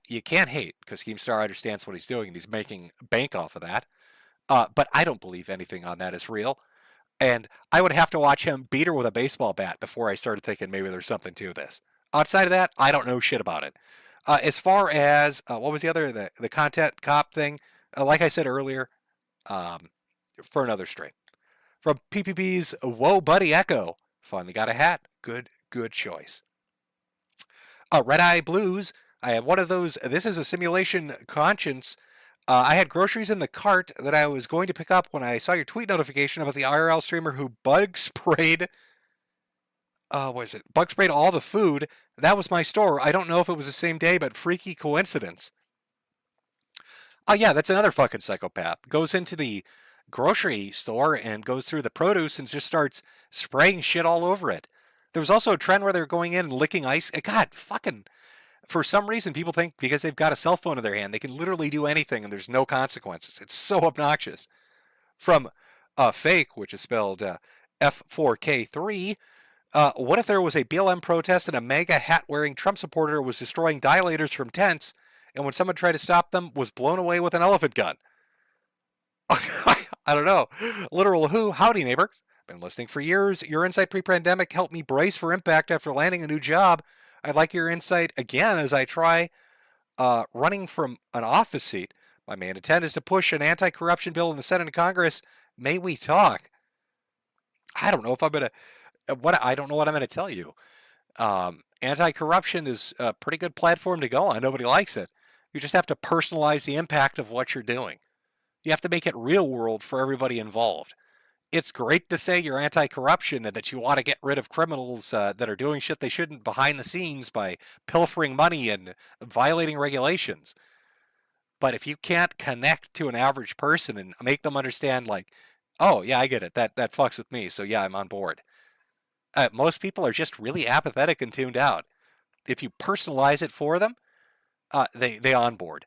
you can't hate because Keemstar understands what he's doing and he's making bank off of that. But I don't believe anything on that is real. And I would have to watch him beat her with a baseball bat before I started thinking maybe there's something to this. Outside of that, I don't know shit about it. As far as, what was the other, the content cop thing? Like I said earlier, for another stream. From PPP's Whoa Buddy Echo, finally got a hat. Good choice. Red Eye Blues, I have one of those, this is a simulation conscience I had groceries in the cart that I was going to pick up when I saw your tweet notification about the IRL streamer who bug sprayed bug sprayed all the food. That was my store. I don't know if it was the same day, but freaky coincidence. Oh yeah, that's another fucking psychopath. Goes into the grocery store and goes through the produce and just starts spraying shit all over it. There was also a trend where they're going in and licking ice. God, fucking, for some reason, people think because they've got a cell phone in their hand, they can literally do anything and there's no consequences. It's so obnoxious. From Fake, which is spelled F4K3, what if there was a BLM protest and a MAGA hat-wearing Trump supporter was destroying dilators from tents, and when someone tried to stop them, was blown away with an elephant gun? I don't know. Literal who? Howdy, neighbor. Been listening for years. Your insight pre-pandemic helped me brace for impact after landing a new job. I'd like your insight again as I try running from an office seat. My main intent is to push an anti-corruption bill in the Senate and Congress. May we talk? I don't know if I'm going to... I don't know what I'm going to tell you. Anti-corruption is a pretty good platform to go on. Nobody likes it. You just have to personalize the impact of what you're doing. You have to make it real world for everybody involved. It's great to say you're anti-corruption and that you want to get rid of criminals that are doing shit they shouldn't behind the scenes by pilfering money and violating regulations. But if you can't connect to an average person and make them understand, like, oh yeah, I get it. That fucks with me. So yeah, I'm on board. Most people are just really apathetic and tuned out. If you personalize it for them, they onboard.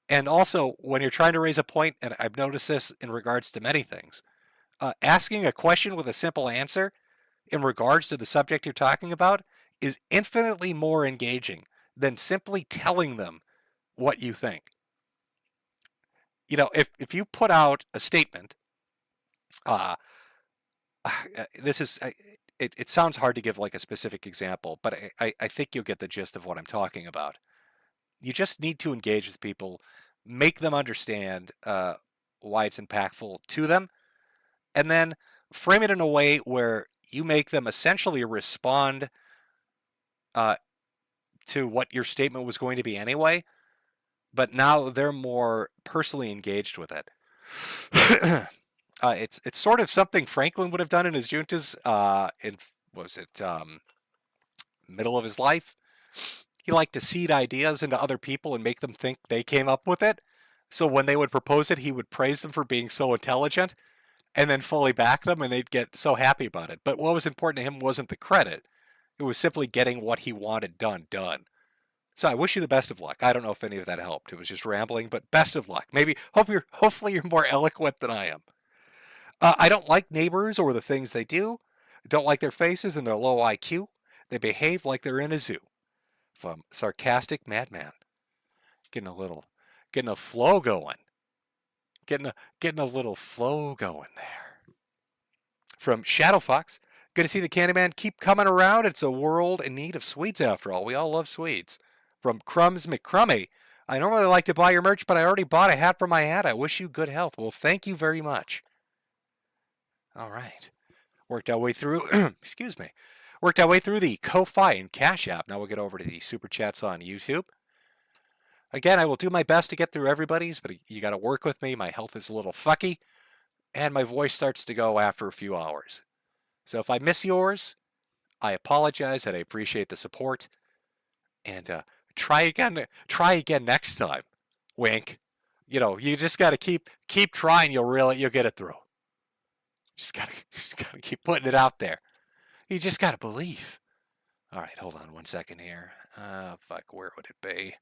And also, when you're trying to raise a point, and I've noticed this in regards to many things, asking a question with a simple answer in regards to the subject you're talking about is infinitely more engaging than simply telling them what you think. You know, if you put out a statement, it sounds hard to give like a specific example, but I think you'll get the gist of what I'm talking about. You just need to engage with people, make them understand why it's impactful to them, and then frame it in a way where you make them essentially respond to what your statement was going to be anyway, but now they're more personally engaged with it. It's sort of something Franklin would have done in his juntas in, middle of his life. He liked to seed ideas into other people and make them think they came up with it. So when they would propose it, he would praise them for being so intelligent and then fully back them, and they'd get so happy about it. But what was important to him wasn't the credit. It was simply getting what he wanted done. So I wish you the best of luck. I don't know if any of that helped. It was just rambling, but best of luck. Hopefully you're more eloquent than I am. I don't like neighbors or the things they do. I don't like their faces and their low IQ. They behave like they're in a zoo. From Sarcastic Madman. Getting a flow going. Getting a little flow going there. From Shadow Fox. Good to see the Candyman keep coming around. It's a world in need of sweets after all. We all love sweets. From Crumbs McCrummy. I normally like to buy your merch, but I already bought a hat for my hat. I wish you good health. Well, thank you very much. All right. Worked our way through, excuse me. Worked our way through the Ko-Fi and Cash App. Now we'll get over to the Super Chats on YouTube. Again, I will do my best to get through everybody's, but you got to work with me. My health is a little fucky, and my voice starts to go after a few hours. So if I miss yours, I apologize, and I appreciate the support. And try again next time. Wink. You know, you just got to keep trying. You'll get it through. Just gotta keep putting it out there. You just gotta believe. All right, hold on 1 second here. Fuck, where would it be?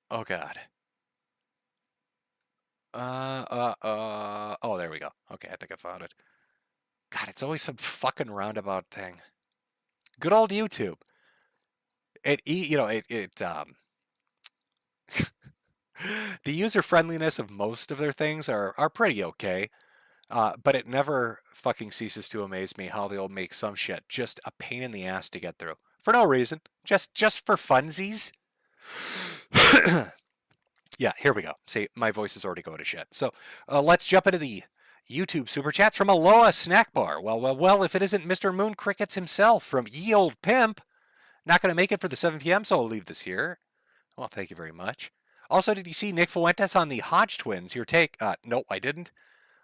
Oh God. Oh, there we go. Okay, I think I found it. God, it's always some fucking roundabout thing. Good old YouTube. The user friendliness of most of their things are pretty okay, but it never fucking ceases to amaze me how they'll make some shit just a pain in the ass to get through for no reason, just for funsies. Yeah, here we go. See, my voice is already going to shit. So let's jump into the YouTube super chats from Aloha Snack Bar. Well, if it isn't Mr. Moon Crickets himself from Ye Old Pimp, not going to make it for the 7 p.m., so I'll leave this here. Well, thank you very much. Also, did you see Nick Fuentes on the Hodge twins? Your take? No, I didn't.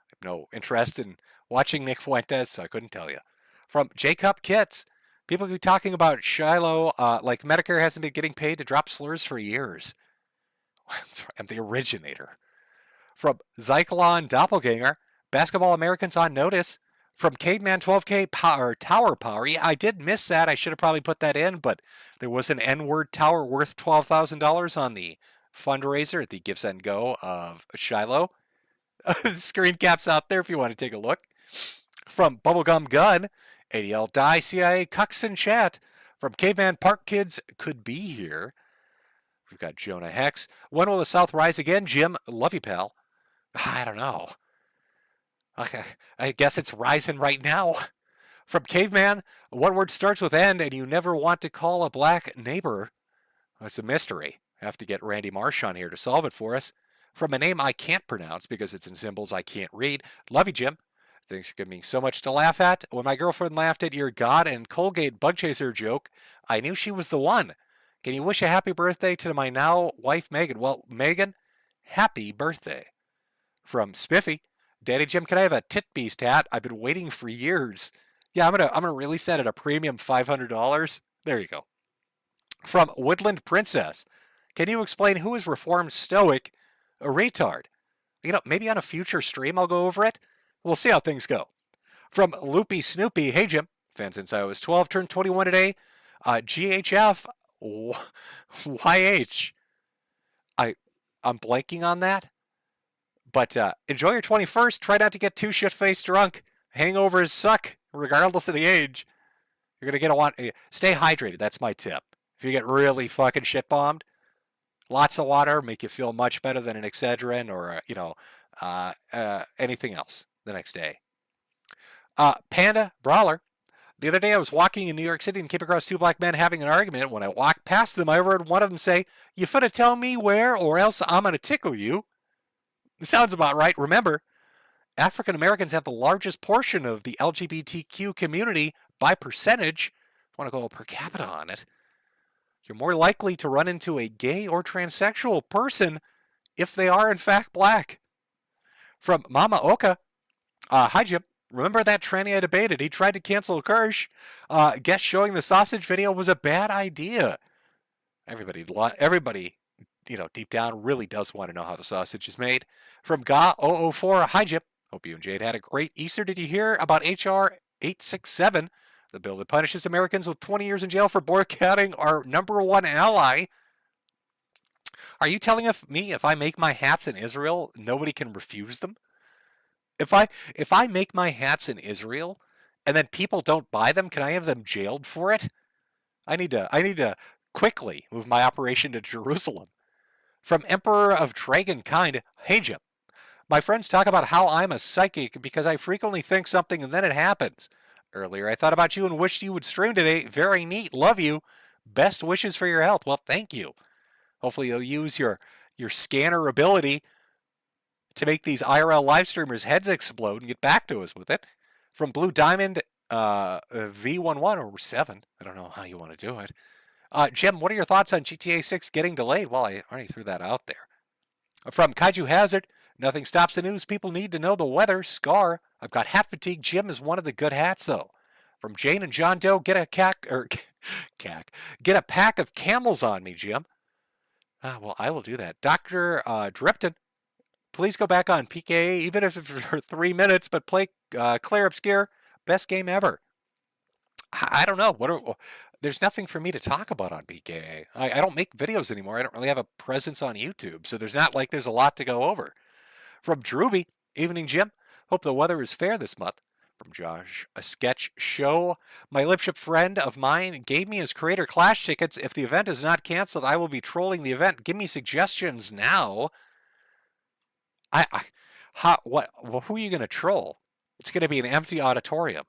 I have no interest in watching Nick Fuentes, so I couldn't tell you. From J-Cup Kits, people keep talking about Shiloh, like Metokur hasn't been getting paid to drop slurs for years. I'm the originator. From Zyklon Doppelganger, Basketball Americans on notice. From Caveman 12K Tower Power. Yeah, I did miss that. I should have probably put that in, but there was an N-word tower worth $12,000 on the fundraiser at the GiveSendGo of Shiloh. The screen cap's out there if you want to take a look. From Bubblegum Gun, ADL Die, CIA Cucks in Chat. From Caveman Park Kids Could Be Here. We've got Jonah Hex. When will the South rise again? Jim, love you, pal. I don't know. Okay, I guess it's rising right now. From Caveman, what word starts with N and you never want to call a black neighbor? Well, it's a mystery. I have to get Randy Marsh on here to solve it for us. From a name I can't pronounce because it's in symbols I can't read. Love you, Jim. Thanks for giving me so much to laugh at. When my girlfriend laughed at your God and Colgate bug chaser joke, I knew she was the one. Can you wish a happy birthday to my now wife, Megan? Well, Megan, happy birthday. From Spiffy, Daddy Jim, can I have a tit beast hat? I've been waiting for years. Yeah, I'm gonna release that at a premium $500. There you go. From Woodland Princess, can you explain who is Reformed Stoic a retard? You know, maybe on a future stream I'll go over it. We'll see how things go. From Loopy Snoopy, hey Jim, fan since I was 12, turned 21 today. GHF, YH. I'm blanking on that. But enjoy your 21st. Try not to get too shit-faced drunk. Hangovers suck, regardless of the age. You're going to stay hydrated. That's my tip. If you get really fucking shit-bombed, lots of water make you feel much better than an Excedrin or, anything else the next day. Panda Brawler. The other day I was walking in New York City and came across two black men having an argument. When I walked past them, I heard one of them say, "You finna tell me where or else I'm going to tickle you." Sounds about right. Remember, African Americans have the largest portion of the LGBTQ community by percentage. I want to go per capita on it. You're more likely to run into a gay or transsexual person if they are in fact black. From Mama Oka, hi Jim. Remember that tranny I debated? He tried to cancel Kirsch. Guess showing the sausage video was a bad idea. Everybody, deep down really does want to know how the sausage is made. From Ga004, hi Jim. Hope you and Jade had a great Easter. Did you hear about HR 867, the bill that punishes Americans with 20 years in jail for boycotting our #1 ally? Are you telling me if I make my hats in Israel, nobody can refuse them? If I make my hats in Israel and then people don't buy them, can I have them jailed for it? I need to quickly move my operation to Jerusalem. From Emperor of Dragonkind, hey Jim. My friends talk about how I'm a psychic because I frequently think something and then it happens. Earlier I thought about you and wished you would stream today. Very neat. Love you. Best wishes for your health. Well, thank you. Hopefully you'll use your scanner ability to make these IRL live streamers' heads explode and get back to us with it. From Blue Diamond V11 or 7. I don't know how you want to do it. Jim, what are your thoughts on GTA 6 getting delayed? Well, I already threw that out there. From Kaiju Hazard, nothing stops the news. People need to know the weather. Scar, I've got hat fatigue. Jim is one of the good hats, though. From Jane and John Doe, get a pack of camels on me, Jim. Well, I will do that. Dr. Dripton, please go back on PKA, even if it's for 3 minutes, but play Clear Obscure. Best game ever. I don't know. There's nothing for me to talk about on PKA. I don't make videos anymore. I don't really have a presence on YouTube, so there's not like there's a lot to go over. From Drewby, evening Jim. Hope the weather is fair this month. From Josh, a sketch show. My lipship friend of mine gave me his Creator Clash tickets. If the event is not canceled, I will be trolling the event. Give me suggestions now. Who are you going to troll? It's going to be an empty auditorium.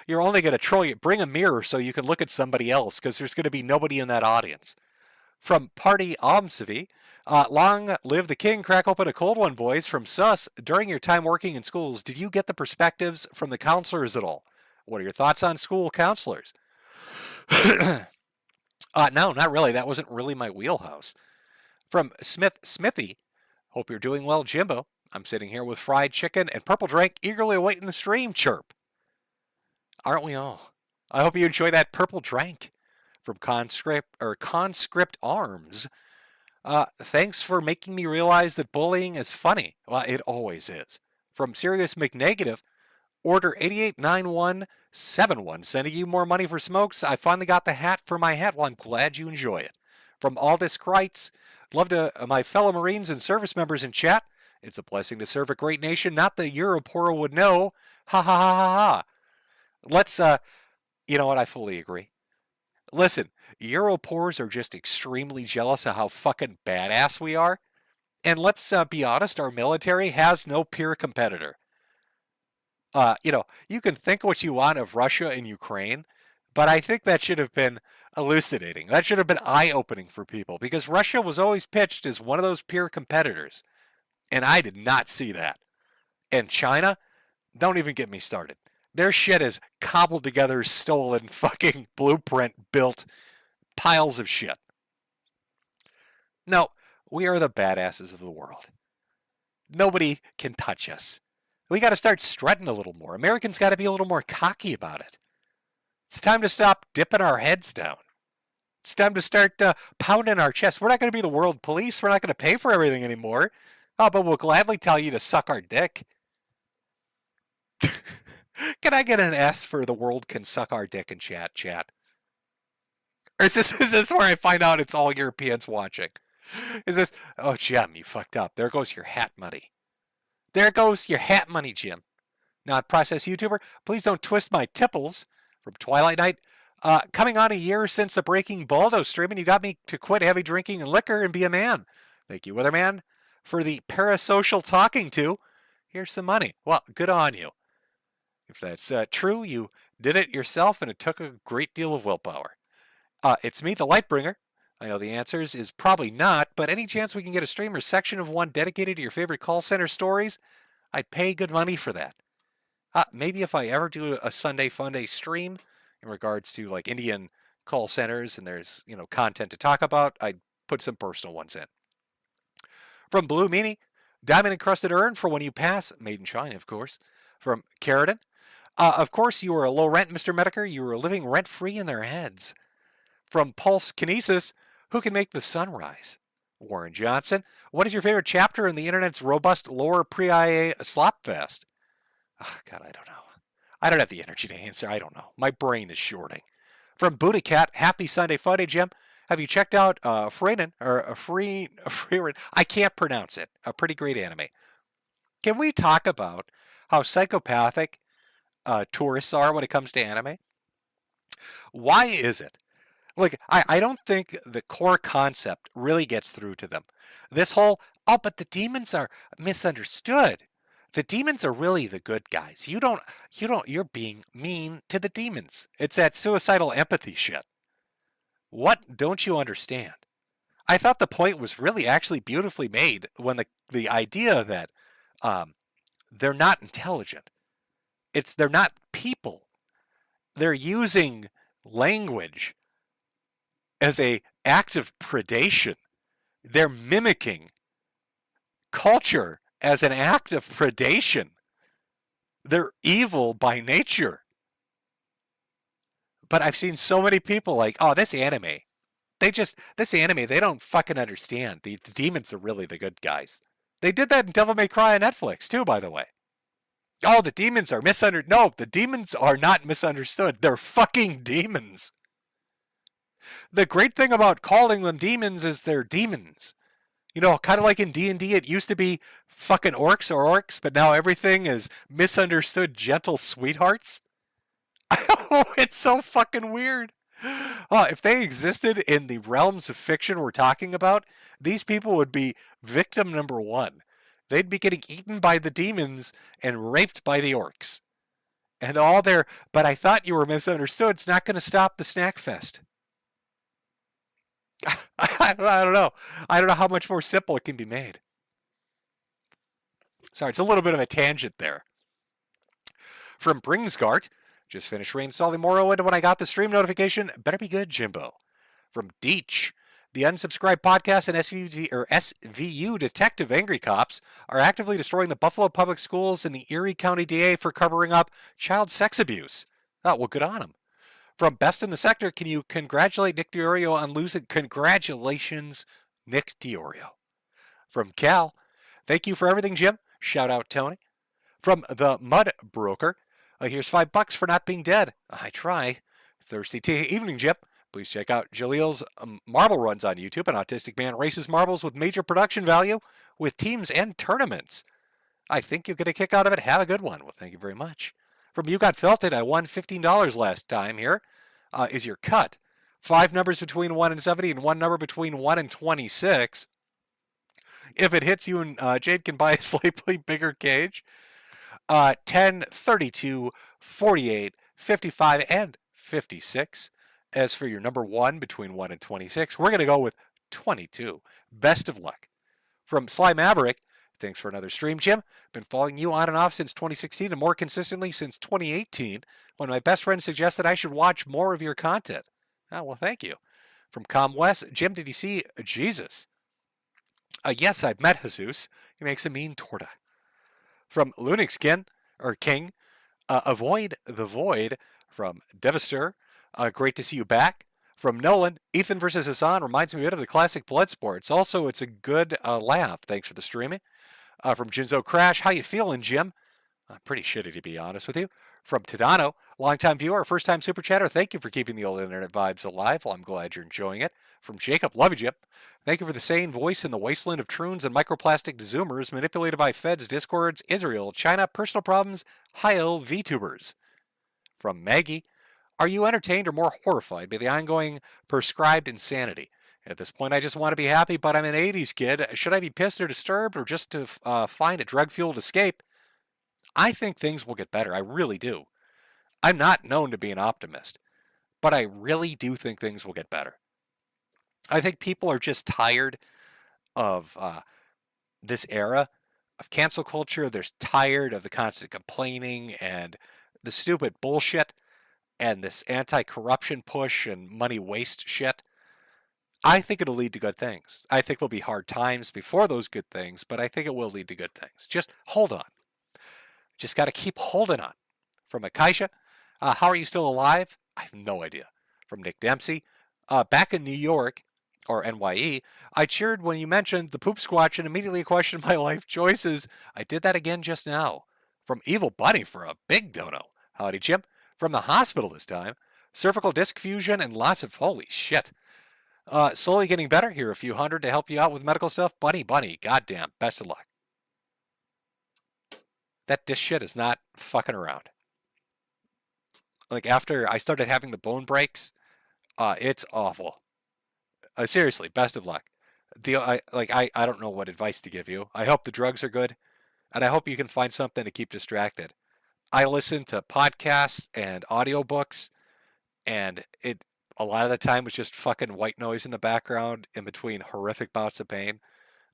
You're only going to troll you. Bring a mirror so you can look at somebody else because there's going to be nobody in that audience. From Party Omsavi, long live the king. Crack open a cold one, boys. From Sus, during your time working in schools, did you get the perspectives from the counselors at all? What are your thoughts on school counselors? No, not really. That wasn't really my wheelhouse. From Smithy, hope you're doing well, Jimbo. I'm sitting here with fried chicken and purple drink, eagerly awaiting the stream. Chirp. Aren't we all? I hope you enjoy that purple drink. From Conscript Arms. Thanks for making me realize that bullying is funny. Well, it always is. From Sirius McNegative, order 889171, sending you more money for smokes. I finally got the hat for my hat. Well, I'm glad you enjoy it. From Aldous Kreitz, love to my fellow Marines and service members in chat. It's a blessing to serve a great nation. Not that Europora would know. Ha ha ha ha ha. Let's, you know what? I fully agree. Listen, Europors are just extremely jealous of how fucking badass we are. And let's be honest, our military has no peer competitor. You know, you can think what you want of Russia and Ukraine, but I think that should have been elucidating. That should have been eye-opening for people, because Russia was always pitched as one of those peer competitors. And I did not see that. And China, don't even get me started. Their shit is cobbled together, stolen, fucking blueprint built piles of shit. No, we are the badasses of the world. Nobody can touch us. We got to start strutting a little more. Americans got to be a little more cocky about it. It's time to stop dipping our heads down. It's time to start pounding our chest. We're not going to be the world police. We're not going to pay for everything anymore. Oh, but we'll gladly tell you to suck our dick. Can I get an S for the world can suck our dick in chat? Or is this where I find out it's all Europeans watching? Is this, oh, Jim, you fucked up. There goes your hat money. There goes your hat money, Jim. Not process YouTuber. Please don't twist my tipples. From Twilight Night. Coming on a year since the Breaking Baldo stream, and you got me to quit heavy drinking and liquor and be a man. Thank you, Weatherman, for the parasocial talking to. Here's some money. Well, good on you. If that's true, you did it yourself, and it took a great deal of willpower. It's me, the Lightbringer. I know the answers is probably not, but any chance we can get a stream or section of one dedicated to your favorite call center stories, I'd pay good money for that. Maybe if I ever do a Sunday Funday stream in regards to like Indian call centers and there's, you know, content to talk about, I'd put some personal ones in. From Blue Meanie, diamond encrusted urn for when you pass, made in China, of course. From Carradine, of course you are a low rent, Mr. Metokur. You are living rent free in their heads. From Pulse Kinesis, who can make the sun rise? Warren Johnson, what is your favorite chapter in the internet's robust lower pre-IA slop fest? Oh, God, I don't know. I don't have the energy to answer. I don't know. My brain is shorting. From Booty Cat, happy Sunday Funday, Jim. Have you checked out Freeman or Freeman? I can't pronounce it. A pretty great anime. Can we talk about how psychopathic tourists are when it comes to anime? Why is it? Like, I don't think the core concept really gets through to them. This whole, oh, but the demons are misunderstood. The demons are really the good guys. You're being mean to the demons. It's that suicidal empathy shit. What don't you understand? I thought the point was really actually beautifully made when the idea that they're not intelligent. They're not people. They're using language as an act of predation. They're mimicking culture as an act of predation. They're evil by nature. But I've seen so many people like, oh, this anime, they don't fucking understand. The demons are really the good guys. They did that in Devil May Cry on Netflix too, by the way. Oh, the demons are misunderstood. No, the demons are not misunderstood. They're fucking demons. The great thing about calling them demons is they're demons. You know, kind of like in D&D, it used to be fucking orcs or orcs, but now everything is misunderstood gentle sweethearts. Oh, it's so fucking weird. If they existed in the realms of fiction we're talking about, these people would be victim number one. They'd be getting eaten by the demons and raped by the orcs. And all their, but I thought you were misunderstood. It's not going to stop the snack fest. I don't know. I don't know how much more simple it can be made. Sorry, it's a little bit of a tangent there. From Bringsgart, just finished reinstalling Moro into when I got the stream notification. Better be good, Jimbo. From Deech, the Unsubscribed Podcast and SVU Detective Angry Cops are actively destroying the Buffalo Public Schools and the Erie County DA for covering up child sex abuse. Oh, well, good on them. From Best in the Sector, can you congratulate Nick Diorio on losing? Congratulations, Nick Diorio. From Cal, thank you for everything, Jim. Shout out, Tony. From The Mud Broker, here's $5 for not being dead. I try. Thirsty evening, Jim. Please check out Jalil's Marble Runs on YouTube. An autistic man races marbles with major production value with teams and tournaments. I think you'll get a kick out of it. Have a good one. Well, thank you very much. From You Got Felted, I won $15 last time here. Is your cut. 5 numbers between 1 and 70 and 1 number between 1 and 26. If it hits, you and Jade can buy a slightly bigger cage. 10, 32, 48, 55, and 56. As for your number 1 between 1 and 26, we're going to go with 22. Best of luck. From Sly Maverick, thanks for another stream, Jim. Been following you on and off since 2016 and more consistently since 2018 when my best friend suggested I should watch more of your content. Oh, well, thank you. From Com West, Jim, did you see Jesus? Yes, I've met Jesus. He makes a mean torta. From Lunix King, Avoid the Void. From Devastator, great to see you back. From Nolan, Ethan versus Hassan reminds me a bit of the classic Bloodsports. Also, it's a good laugh. Thanks for the streaming. From Jinzo Crash, how you feeling, Jim? Pretty shitty, to be honest with you. From Tadano, longtime viewer, first-time super chatter, thank you for keeping the old internet vibes alive. Well, I'm glad you're enjoying it. From Jacob, love you, Jim. Thank you for the sane voice in the wasteland of troons and microplastic zoomers manipulated by feds, discords, Israel, China, personal problems, high-ill VTubers. From Maggie, are you entertained or more horrified by the ongoing prescribed insanity? At this point, I just want to be happy, but I'm an 80s kid. Should I be pissed or disturbed or just to find a drug-fueled escape? I think things will get better. I really do. I'm not known to be an optimist, but I really do think things will get better. I think people are just tired of this era of cancel culture. They're tired of the constant complaining and the stupid bullshit and this anti-corruption push and money waste shit. I think it'll lead to good things. I think there'll be hard times before those good things, but I think it will lead to good things. Just hold on. Just got to keep holding on. From Akaisha, how are you still alive? I have no idea. From Nick Dempsey, back in New York, or NYE, I cheered when you mentioned the poop squatch and immediately questioned my life choices. I did that again just now. From Evil Bunny for a big dono. Howdy, Jim. From the hospital this time. Cervical disc fusion and lots of, holy shit. Slowly getting better. Here a few hundred to help you out with medical stuff. Bunny, goddamn, best of luck. That disc shit is not fucking around. Like after I started having the bone breaks, it's awful. Seriously, best of luck. I don't know what advice to give you. I hope the drugs are good, and I hope you can find something to keep distracted. I listen to podcasts and audiobooks, and a lot of the time was just fucking white noise in the background in between horrific bouts of pain.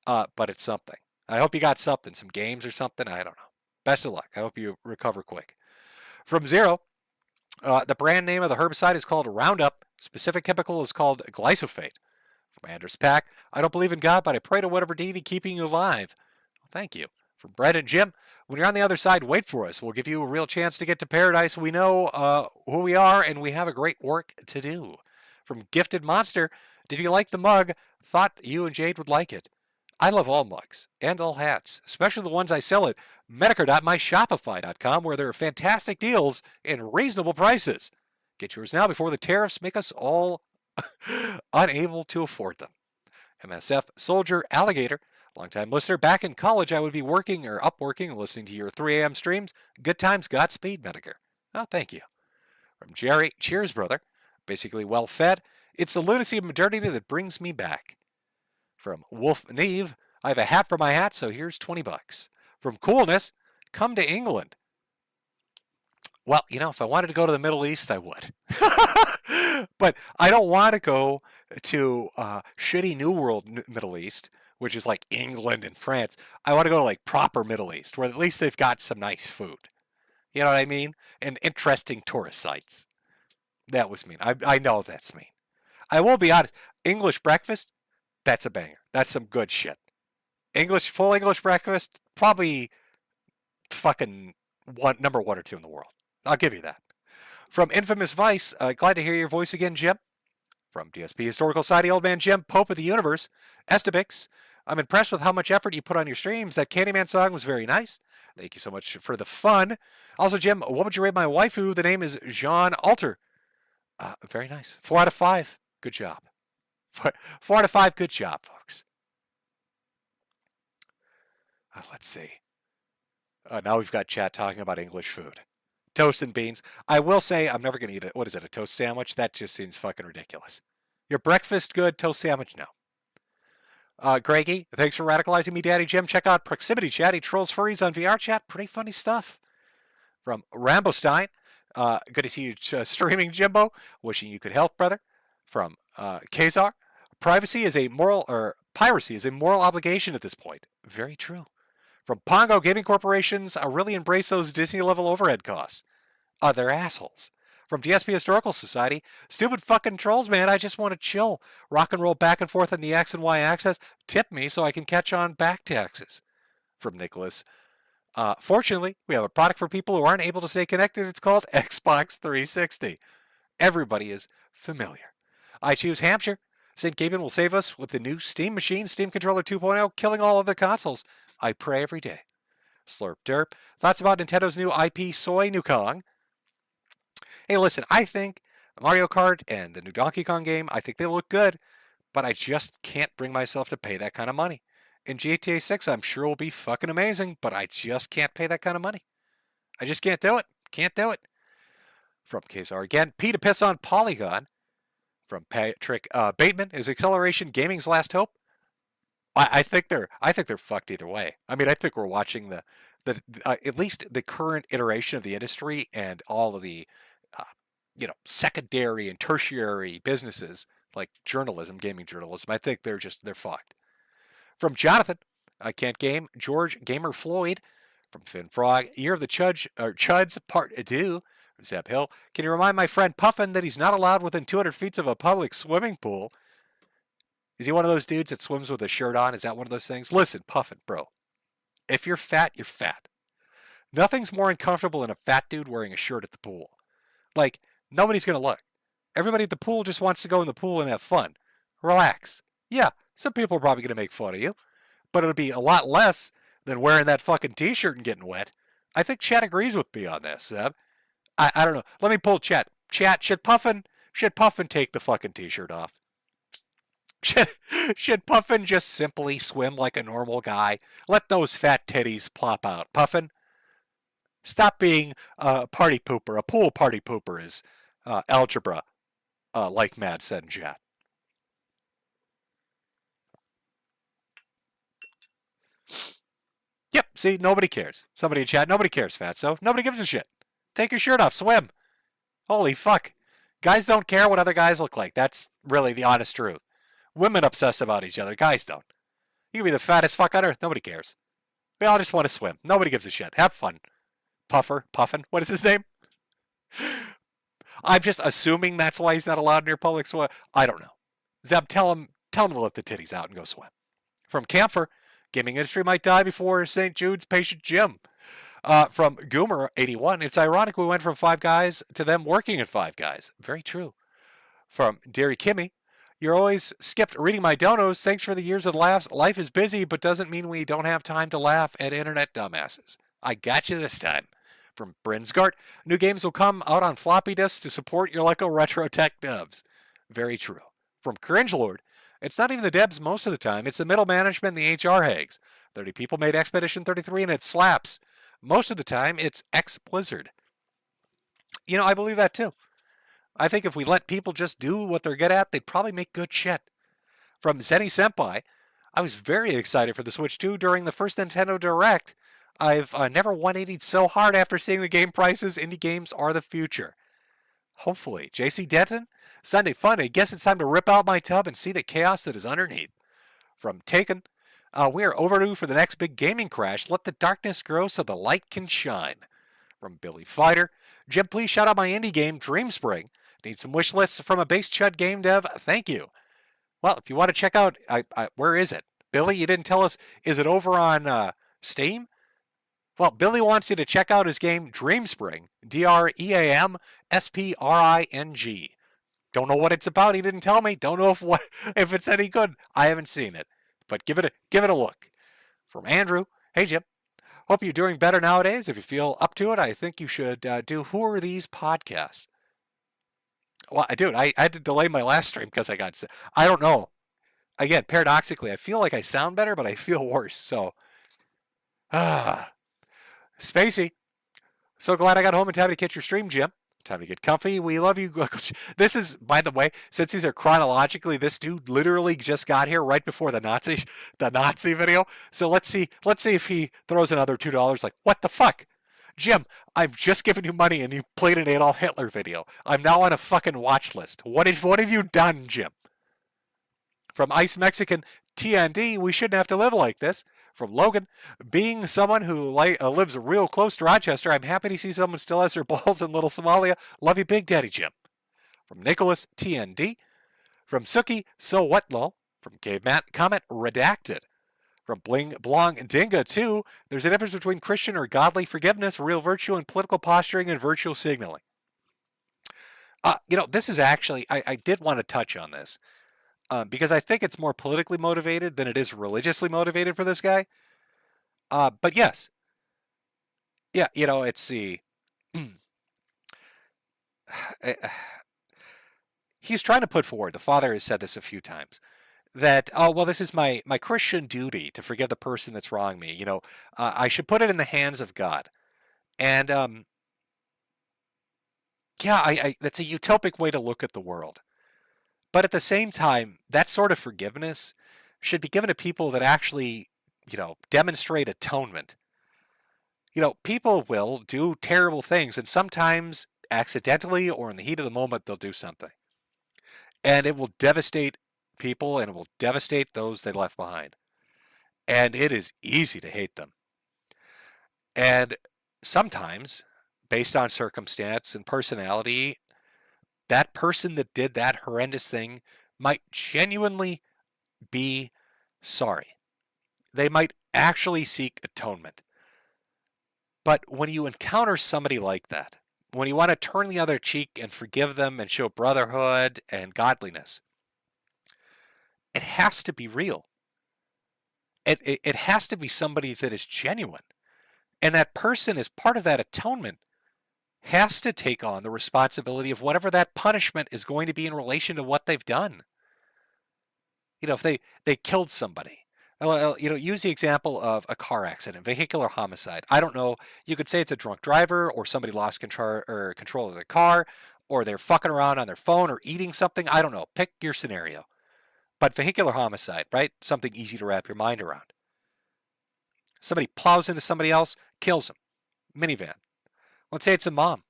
But it's something. I hope you got something, some games or something. I don't know. Best of luck. I hope you recover quick. From Zero, the brand name of the herbicide is called Roundup. Specific chemical is called glyphosate. From Anders Pack, I don't believe in God, but I pray to whatever deity keeping you alive. Well, thank you. From Brett and Jim, when you're on the other side, wait for us. We'll give you a real chance to get to paradise. We know who we are, and we have a great work to do. From Gifted Monster, did you like the mug? Thought you and Jade would like it. I love all mugs and all hats, especially the ones I sell at Metokur.myshopify.com, where there are fantastic deals and reasonable prices. Get yours now before the tariffs make us all unable to afford them. MSF Soldier Alligator, longtime listener. Back in college, I would be working or up working and listening to your 3 a.m. streams. Good times, Godspeed, Metokur. Oh, thank you. From Jerry, cheers, brother. Basically well fed. It's the lunacy of modernity that brings me back. From Wolf Neve, I have a hat for my hat, so here's $20. From Coolness, come to England. Well, you know, if I wanted to go to the Middle East, I would. But I don't want to go to shitty New World Middle East, which is like England and France. I want to go to like proper Middle East, where at least they've got some nice food. You know what I mean? And interesting tourist sites. That was mean. I know that's mean. I will be honest. English breakfast, that's a banger. That's some good shit. Full English breakfast, probably fucking number 1 or 2 in the world. I'll give you that. From Infamous Vice, glad to hear your voice again, Jim. From DSP Historical Society, Old Man Jim, Pope of the Universe, Estebix, I'm impressed with how much effort you put on your streams. That Candyman song was very nice. Thank you so much for the fun. Also, Jim, what would you rate my waifu? The name is Jean Alter. Very nice. 4 out of 5. Good job. 4 out of 5. Good job, folks. Let's see. Now we've got chat talking about English food. Toast and beans. I will say I'm never going to eat it. What is it, a toast sandwich? That just seems fucking ridiculous. Your breakfast good, toast sandwich no. Greggy, thanks for radicalizing me, Daddy Jim. Check out Proximity Chat. He trolls furries on VR chat. Pretty funny stuff. From Rambo Stein, good to see you streaming, Jimbo. Wishing you good health, brother. From Kazar, piracy is a moral obligation at this point. Very true. From Pongo Gaming Corporations, I really embrace those Disney level overhead costs. They're assholes. From DSP Historical Society, stupid fucking trolls, man. I just want to chill. Rock and roll back and forth on the X and Y axis. Tip me so I can catch on back taxes. From Nicholas, fortunately, we have a product for people who aren't able to stay connected. It's called Xbox 360. Everybody is familiar. I choose Hampshire. St. Gaben will save us with the new Steam machine, Steam Controller 2.0, killing all other consoles. I pray every day. Slurp Derp. Thoughts about Nintendo's new IP Soy Nukong? Hey, listen, I think Mario Kart and the new Donkey Kong game, I think they look good, but I just can't bring myself to pay that kind of money. In GTA 6, I'm sure will be fucking amazing, but I just can't pay that kind of money. I just can't do it. Can't do it. From KSR again, P to piss on Polygon. From Patrick Bateman, is Acceleration Gaming's last hope? I think they're fucked either way. I mean, I think we're watching the at least the current iteration of the industry and all of the secondary and tertiary businesses like journalism, gaming journalism. I think they're fucked. From Jonathan, I can't game. George Gamer Floyd. From Finn Frog, Year of the Chuds Part 2. From Zeb Hill, can you remind my friend Puffin that he's not allowed within 200 feet of a public swimming pool? Is he one of those dudes that swims with a shirt on? Is that one of those things? Listen, Puffin, bro. If you're fat, you're fat. Nothing's more uncomfortable than a fat dude wearing a shirt at the pool. Like, nobody's going to look. Everybody at the pool just wants to go in the pool and have fun. Relax. Yeah, some people are probably going to make fun of you, but it'll be a lot less than wearing that fucking t-shirt and getting wet. I think Chat agrees with me on this, Seb. I don't know. Let me pull Chat. Chat, should Puffin take the fucking t-shirt off? Should Puffin just simply swim like a normal guy? Let those fat titties plop out. Puffin, stop being a party pooper. A pool party pooper is algebra, like Mad said in chat. Yep, see, nobody cares. Somebody in chat, nobody cares, Fatso. Nobody gives a shit. Take your shirt off, swim. Holy fuck. Guys don't care what other guys look like. That's really the honest truth. Women obsess about each other. Guys don't. You can be the fattest fuck on earth. Nobody cares. We all just want to swim. Nobody gives a shit. Have fun. Puffin. What is his name? I'm just assuming that's why he's not allowed near public swim. I don't know. Zeb, tell him to let the titties out and go swim. From Camphor, gaming industry might die before St. Jude's patient Jim. From Goomer81, it's ironic we went from Five Guys to them working at Five Guys. Very true. From Derry Kimmy, you're always skipped reading my donos. Thanks for the years of laughs. Life is busy, but doesn't mean we don't have time to laugh at internet dumbasses. I got you this time. From Brinsgart, new games will come out on floppy disks to support your Leco Retro Tech dubs. Very true. From Cringe Lord, it's not even the devs most of the time. It's the middle management and the HR hags. 30 people made Expedition 33 and it slaps. Most of the time, it's ex-Blizzard. You know, I believe that too. I think if we let people just do what they're good at, they'd probably make good shit. From Zenny Senpai, I was very excited for the Switch 2 during the first Nintendo Direct. I've never 180'd so hard after seeing the game prices. Indie games are the future. Hopefully. JC Denton, Sunday Fun. I guess it's time to rip out my tub and see the chaos that is underneath. From Taken, we are overdue for the next big gaming crash. Let the darkness grow so the light can shine. From Billy Fighter, Jim, please shout out my indie game, Dreamspring. Need some wish lists from a base chud game dev? Thank you. Well, if you want to check out, where is it? Billy, you didn't tell us. Is it over on Steam? Well, Billy wants you to check out his game Dreamspring, DREAMSPRING. Don't know what it's about. He didn't tell me. Don't know if it's any good. I haven't seen it, but give it a look. From Andrew, hey Jim, hope you're doing better nowadays. If you feel up to it, I think you should do Who Are These podcasts. Well, dude, I had to delay my last stream because I got sick. I don't know. Again, paradoxically, I feel like I sound better, but I feel worse. So, Spacey, so glad I got home in time to catch your stream, Jim. Time to get comfy. We love you. This is, by the way, since these are chronologically, this dude literally just got here right before the Nazi video. So let's see if he throws another $2. Like, what the fuck? Jim, I've just given you money and you played an Adolf Hitler video. I'm now on a fucking watch list. What have you done, Jim? From Ice Mexican TND, we shouldn't have to live like this. From Logan, being someone who lives real close to Rochester, I'm happy to see someone still has their balls in Little Somalia. Love you, Big Daddy Jim. From Nicholas TND. From Suki, so what lol. From Caveman, comment redacted. From Bling Blong Dinga 2, there's a difference between Christian or godly forgiveness, real virtue, and political posturing and virtual signaling. This is actually, I did want to touch on this. Because I think it's more politically motivated than it is religiously motivated for this guy. But yes. Yeah, it's the... he's trying to put forward, the father has said this a few times, that, this is my Christian duty to forgive the person that's wronged me. I should put it in the hands of God. And, that's a utopic way to look at the world. But at the same time, that sort of forgiveness should be given to people that actually, demonstrate atonement. People will do terrible things, and sometimes accidentally or in the heat of the moment, they'll do something. And it will devastate people, and it will devastate those they left behind. And it is easy to hate them. And sometimes, based on circumstance and personality, that person that did that horrendous thing might genuinely be sorry. They might actually seek atonement. But when you encounter somebody like that, when you want to turn the other cheek and forgive them and show brotherhood and godliness, it has to be real. It has to be somebody that is genuine. And that person, as part of that atonement, has to take on the responsibility of whatever that punishment is going to be in relation to what they've done. If they killed somebody, use the example of a car accident, vehicular homicide. I don't know. You could say it's a drunk driver, or somebody lost control of their car, or they're fucking around on their phone or eating something. I don't know. Pick your scenario. But vehicular homicide, right? Something easy to wrap your mind around. Somebody plows into somebody else, kills them. Minivan. Let's say it's a mom.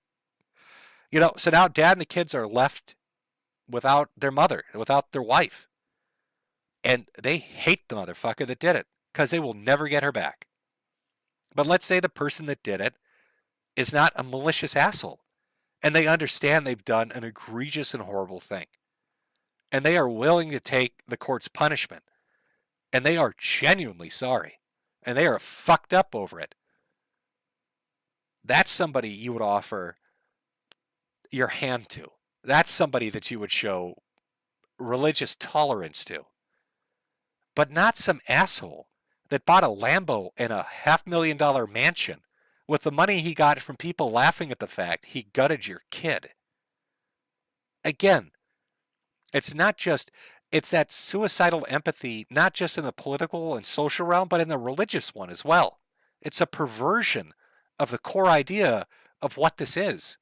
So now dad and the kids are left without their mother, without their wife. And they hate the motherfucker that did it because they will never get her back. But let's say the person that did it is not a malicious asshole. And they understand they've done an egregious and horrible thing. And they are willing to take the court's punishment. And they are genuinely sorry. And they are fucked up over it. That's somebody you would offer your hand to. That's somebody that you would show religious tolerance to. But not some asshole that bought a Lambo and a $500,000 mansion with the money he got from people laughing at the fact he gutted your kid. Again, it's that suicidal empathy, not just in the political and social realm, but in the religious one as well. It's a perversion of the core idea of what this is.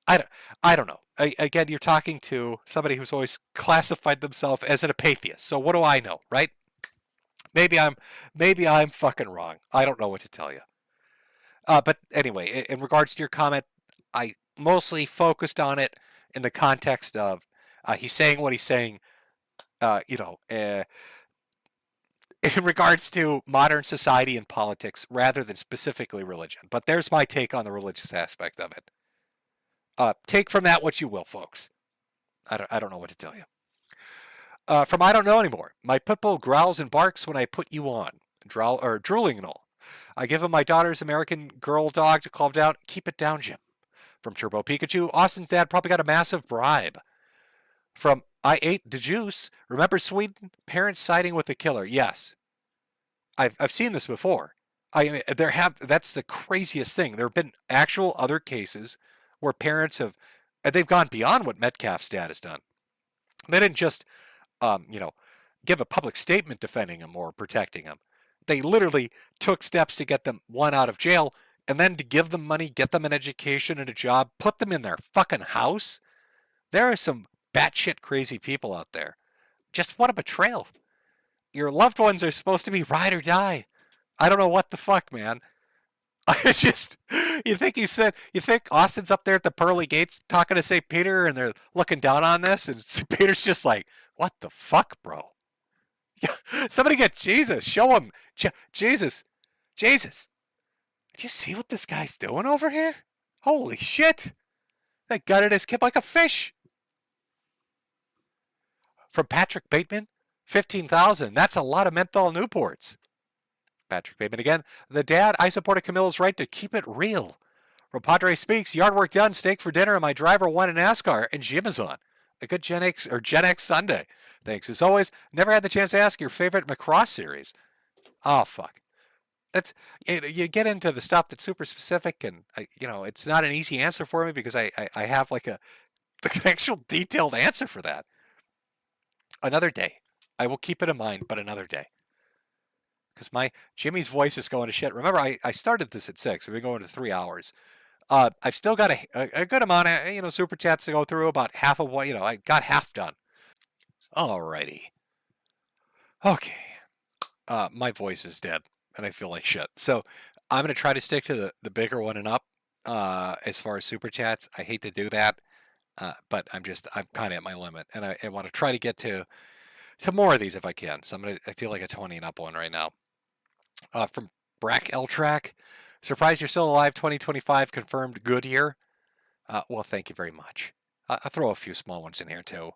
I don't know. Again, you're talking to somebody who's always classified themselves as an apatheist. So what do I know, right? Maybe I'm fucking wrong. I don't know what to tell you. But anyway, in regards to your comment, I mostly focused on it in the context of he's saying what he's saying, in regards to modern society and politics rather than specifically religion. But there's my take on the religious aspect of it. Take from that what you will, folks. I don't know what to tell you. From I don't know anymore. My pit bull growls and barks when I put you on. Drooling and all. I give him my daughter's American Girl dog to calm down. Keep it down, Jim. From Turbo Pikachu, Austin's dad probably got a massive bribe. From I ate the juice. Remember Sweden? Parents siding with the killer. Yes. I've seen this before. That's the craziest thing. There have been actual other cases where parents they've gone beyond what Metcalf's dad has done. They didn't just, give a public statement defending him or protecting him. They literally took steps to get them, one, out of jail, and then to give them money, get them an education and a job, put them in their fucking house. There are some batshit crazy people out there. Just what a betrayal. Your loved ones are supposed to be ride or die. I don't know what the fuck, man. It's just, you think Austin's up there at the pearly gates talking to St. Peter and they're looking down on this and St. Peter's just like, what the fuck, bro? Somebody get Jesus. Show him. Jesus. Do you see what this guy's doing over here? Holy shit. They gutted his kid like a fish. From Patrick Bateman, 15,000. That's a lot of menthol Newports. Patrick Bateman again. The dad, I supported Camilla's right to keep it real. From Padre Speaks, yard work done, steak for dinner, and my driver won in NASCAR, and Jim is on. A good Gen X Sunday. Thanks. As always, never had the chance to ask your favorite Macross series. Oh, fuck. You get into the stuff that's super specific, and it's not an easy answer for me because I have like the actual detailed answer for that. Another day. I will keep it in mind, but another day. Because Jimmy's voice is going to shit. Remember, I started this at 6. We've been going to 3 hours. I've still got a good amount of super chats to go through. About half of what I got half done. Alrighty. Okay. My voice is dead, and I feel like shit. So I'm gonna try to stick to the bigger one and up. As far as super chats, I hate to do that, but I'm kind of at my limit, and I want to try to get to more of these if I can. So I feel like a 20 and up one right now. From Brack L Track, surprised you're still alive. 2025 confirmed. Good year. Well, thank you very much. I'll throw a few small ones in here too.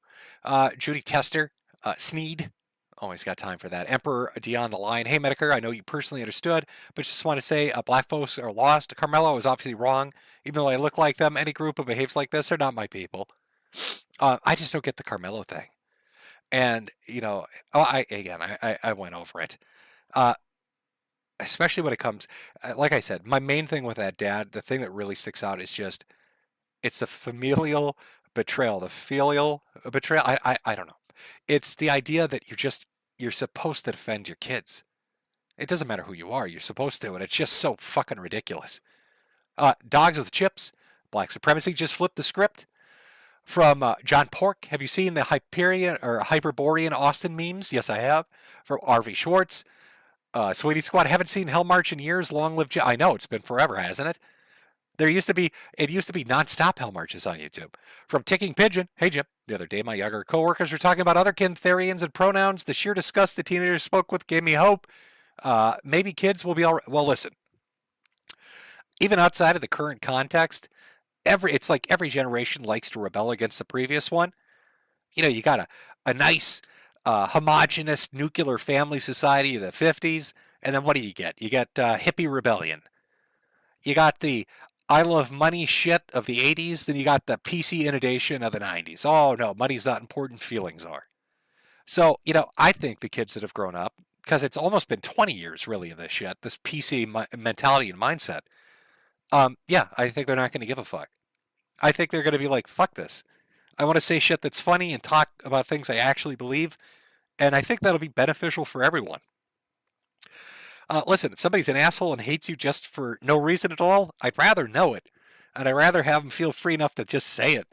Judy Tester, Sneed. Always got time for that. Emperor Dion the Line. Hey, Metokur, I know you personally understood, but just want to say black folks are lost. Carmelo is obviously wrong. Even though I look like them, any group who behaves like this are not my people. I just don't get the Carmelo thing. And, I went over it. Especially when it comes, like I said, my main thing with that dad, the thing that really sticks out is just, it's the familial betrayal, the filial betrayal. I don't know. It's the idea that you're supposed to defend your kids. It doesn't matter who you are. You're supposed to, and it's just so fucking ridiculous. Dogs with Chips, Black Supremacy just flipped the script. From John Pork, have you seen the Hyperborean Austin memes? Yes, I have. From RV Schwartz, Sweetie Squad, haven't seen Hell March in years. Long live Jim. I know, it's been forever, hasn't it? It used to be nonstop Hell Marches on YouTube. From Ticking Pigeon, hey Jim, the other day my younger coworkers were talking about other Kintherians and pronouns. The sheer disgust the teenagers spoke with gave me hope. Maybe kids will be all right. Well, listen, even outside of the current context, it's like every generation likes to rebel against the previous one. You got a nice homogenous nuclear family society of the 50s, and then what do you get? You get hippie rebellion. You got the I love money shit of the 80s, then you got the PC inundation of the 90s. Oh no, money's not important, feelings are. So, I think the kids that have grown up, because it's almost been 20 years really of this shit, this PC mentality and mindset, I think they're not going to give a fuck. I think they're going to be like, fuck this. I want to say shit that's funny and talk about things I actually believe, and I think that'll be beneficial for everyone. Listen, if somebody's an asshole and hates you just for no reason at all, I'd rather know it. And I'd rather have them feel free enough to just say it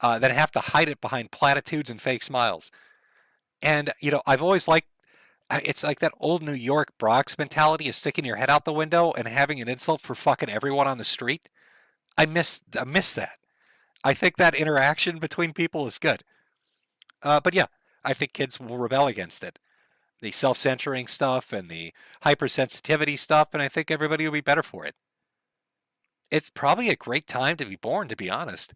than have to hide it behind platitudes and fake smiles. And, I've always liked, it's like that old New York Bronx mentality of sticking your head out the window and having an insult for fucking everyone on the street. I miss that. I think that interaction between people is good. But yeah, I think kids will rebel against it. The self-censoring stuff and the hypersensitivity stuff, and I think everybody will be better for it. It's probably a great time to be born, to be honest.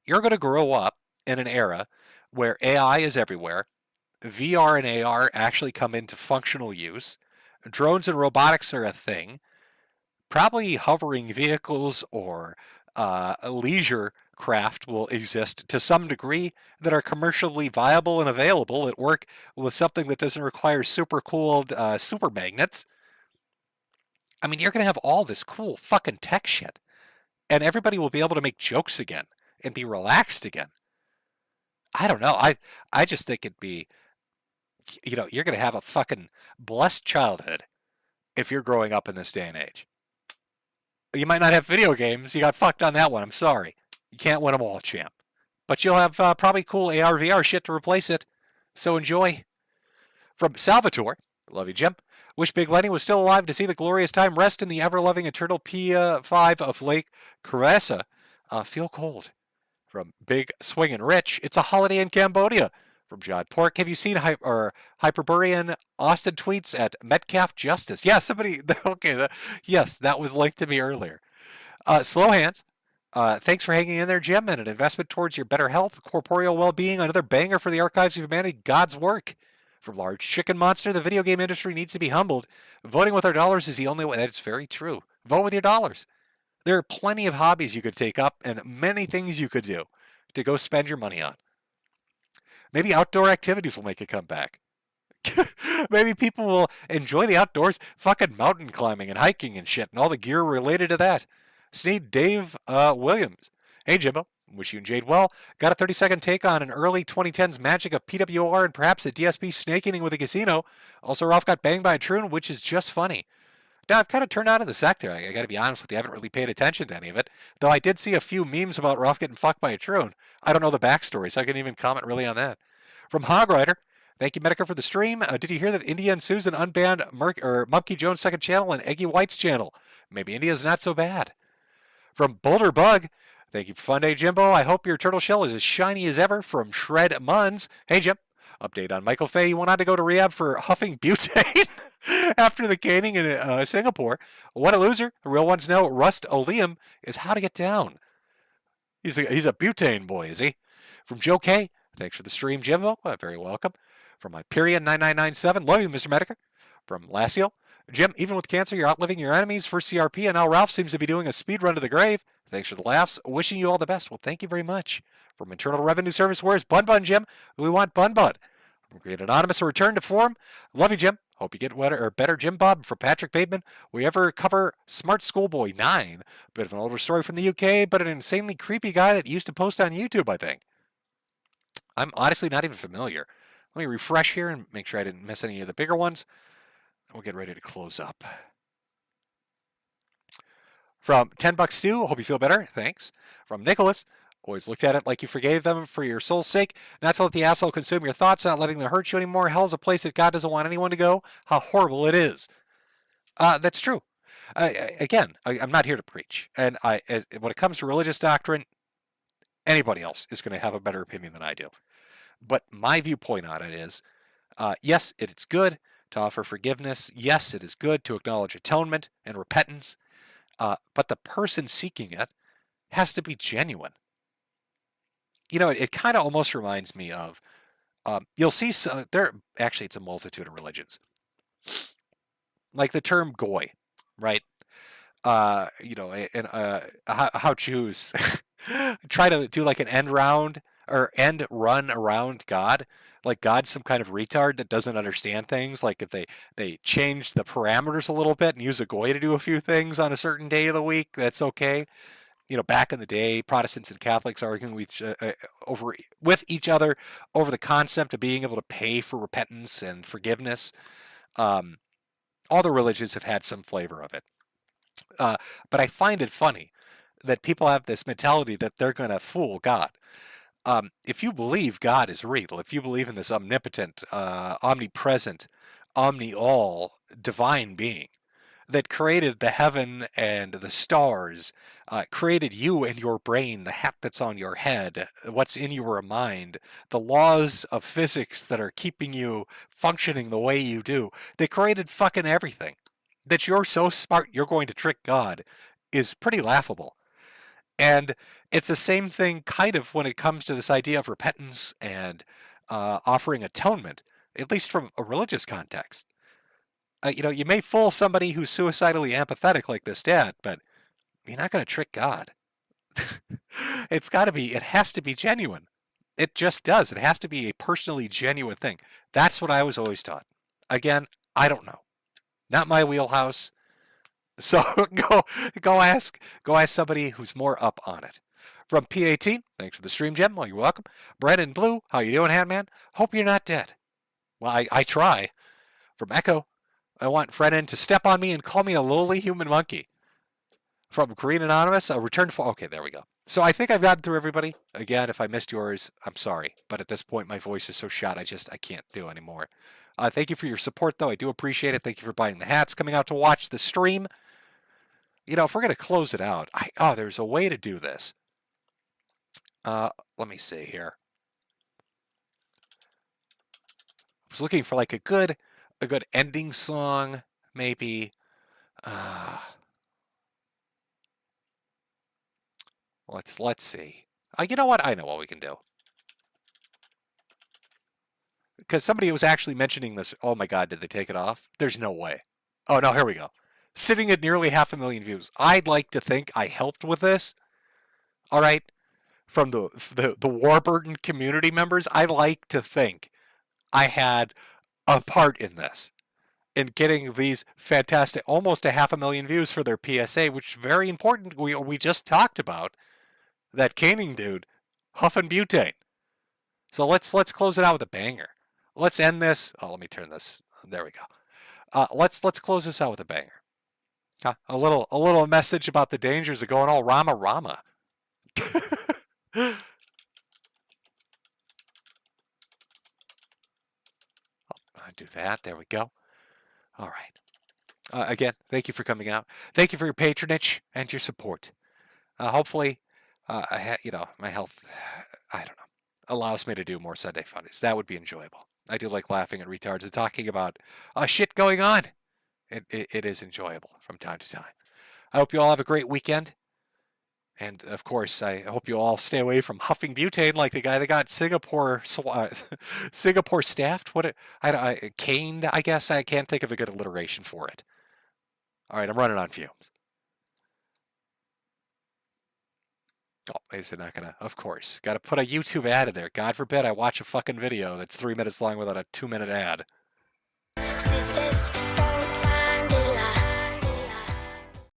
You're going to grow up in an era where AI is everywhere, VR and AR actually come into functional use, drones and robotics are a thing, probably hovering vehicles or leisure craft will exist to some degree that are commercially viable and available at work with something that doesn't require super cooled super magnets. I mean, you're going to have all this cool fucking tech shit, and everybody will be able to make jokes again and be relaxed again. I don't know. I just think it'd be, you're going to have a fucking blessed childhood if you're growing up in this day and age. You might not have video games. You got fucked on that one. I'm sorry. You can't win them all, champ. But you'll have probably cool AR, VR shit to replace it. So enjoy. From Salvatore, love you, Jim. Wish Big Lenny was still alive to see the glorious time rest in the ever-loving eternal P5 of Lake Caressa. Feel cold. From Big Swingin' Rich, it's a holiday in Cambodia. From John Pork, have you seen Hyperborean Austin tweets at Metcalf Justice? Yeah, somebody, okay, yes, that was linked to me earlier. Slow Hands, thanks for hanging in there, Jim, and an investment towards your better health, corporeal well-being, another banger for the archives of humanity, God's work. From Large Chicken Monster, the video game industry needs to be humbled. Voting with our dollars is the only way. That's very true. Vote with your dollars. There are plenty of hobbies you could take up and many things you could do to go spend your money on. Maybe outdoor activities will make a comeback. Maybe people will enjoy the outdoors, fucking mountain climbing and hiking and shit and all the gear related to that. Sneed Dave Williams. Hey, Jimbo. Wish you and Jade well. Got a 30-second take on an early 2010s magic of PWR and perhaps a DSP snake eating with a casino. Also, Ralph got banged by a troon, which is just funny. Now, I've kind of turned out of the sector. I got to be honest with you. I haven't really paid attention to any of it. Though I did see a few memes about Ralph getting fucked by a troon. I don't know the backstory, so I couldn't even comment really on that. From Hog Rider, thank you, Metokur, for the stream. Did you hear that India and Susan unbanned Mumkey Jones' second channel and Eggy White's channel? Maybe India's not so bad. From Boulder Bug, thank you for Funday, Jimbo. I hope your turtle shell is as shiny as ever. From Shred Muns, hey, Jim. Update on Michael Fay. He went on to go to rehab for huffing butane after the caning in Singapore. What a loser. The real ones know Rust Oleum is how to get down. He's a butane boy, is he? From Joe K. Thanks for the stream, Jimbo. Very welcome. From Hyperion 9997. Love you, Mr. Metokur. From Lassiel. Jim, even with cancer, you're outliving your enemies for CRP, and now Ralph seems to be doing a speed run to the grave. Thanks for the laughs. Wishing you all the best. Well, thank you very much. From Internal Revenue Service, where's Bun Bun, Jim? We want Bun Bun. From Great Anonymous, a return to form. Love you, Jim. Hope you get better, Jim Bob. For Patrick Bateman, we ever cover Smart Schoolboy 9. Bit of an older story from the UK, but an insanely creepy guy that used to post on YouTube, I think. I'm honestly not even familiar. Let me refresh here and make sure I didn't miss any of the bigger ones. We'll get ready to close up. From 10 Bucks Stew, hope you feel better. Thanks. From Nicholas, always looked at it like you forgave them for your soul's sake. Not to let the asshole consume your thoughts, not letting them hurt you anymore. Hell's a place that God doesn't want anyone to go. How horrible it is. That's true. Again, I'm not here to preach. And when it comes to religious doctrine, anybody else is going to have a better opinion than I do. But my viewpoint on it is, yes, it's good to offer forgiveness. Yes, it is good to acknowledge atonement and repentance. But the person seeking it has to be genuine. You know, it kind of almost reminds me of, you'll see actually it's a multitude of religions. Like the term goy, right? How Jews try to do like an end run around God. Like God's some kind of retard that doesn't understand things. Like if they change the parameters a little bit and use a goy to do a few things on a certain day of the week, that's okay. You know, back in the day, Protestants and Catholics arguing with each other over the concept of being able to pay for repentance and forgiveness. All the religions have had some flavor of it. But I find it funny that people have this mentality that they're going to fool God. If you believe God is real, if you believe in this omnipotent, omnipresent, omni-all divine being that created the heaven and the stars, created you and your brain, the hat that's on your head, what's in your mind, the laws of physics that are keeping you functioning the way you do, they created fucking everything. That you're so smart you're going to trick God is pretty laughable. And it's the same thing kind of when it comes to this idea of repentance and offering atonement, at least from a religious context. You know, you may fool somebody who's suicidally empathetic like this dad, but you're not going to trick God. It has to be genuine. It just does. It has to be a personally genuine thing. That's what I was always taught. Again, I don't know. Not my wheelhouse. So go ask somebody who's more up on it. From P18, thanks for the stream, Gem. Well, you're welcome. Brandon Blue, how you doing, Handman? Hope you're not dead. Well, I try. From Echo, I want Frenin to step on me and call me a lowly human monkey. From Korean Anonymous, a return for... Okay, there we go. So I think I've gotten through everybody. Again, if I missed yours, I'm sorry. But at this point, my voice is so shot, I can't do anymore. Thank you for your support, though. I do appreciate it. Thank you for buying the hats, coming out to watch the stream. You know, if we're going to close it out, there's a way to do this. Let me see here. I was looking for like a good ending song, maybe. Let's see. You know what? I know what we can do. Because somebody was actually mentioning this. Oh my God, did they take it off? There's no way. Oh no, here we go. Sitting at nearly 500,000 views. I'd like to think I helped with this. All right. From the Warburton community members, I like to think I had a part in this. In getting these fantastic, almost 500,000 views for their PSA, which is very important. We just talked about that caning dude huffing butane. So let's close it out with a banger. Let's end this. Oh, let me turn this. There we go. Let's close this out with a banger. A little message about the dangers of going all Rama Rama. I'll do that. There we go. All right. Again, thank you for coming out. Thank you for your patronage and your support. Hopefully, my health, I don't know, allows me to do more Sunday Fundays. That would be enjoyable. I do like laughing at retards and talking about shit going on. It is enjoyable from time to time. I hope you all have a great weekend. And, of course, I hope you all stay away from huffing butane like the guy that got Singapore staffed. Caned, I guess. I can't think of a good alliteration for it. All right, I'm running on fumes. Oh, is it not going to? Of course. Got to put a YouTube ad in there. God forbid I watch a fucking video that's 3 minutes long without a 2-minute ad.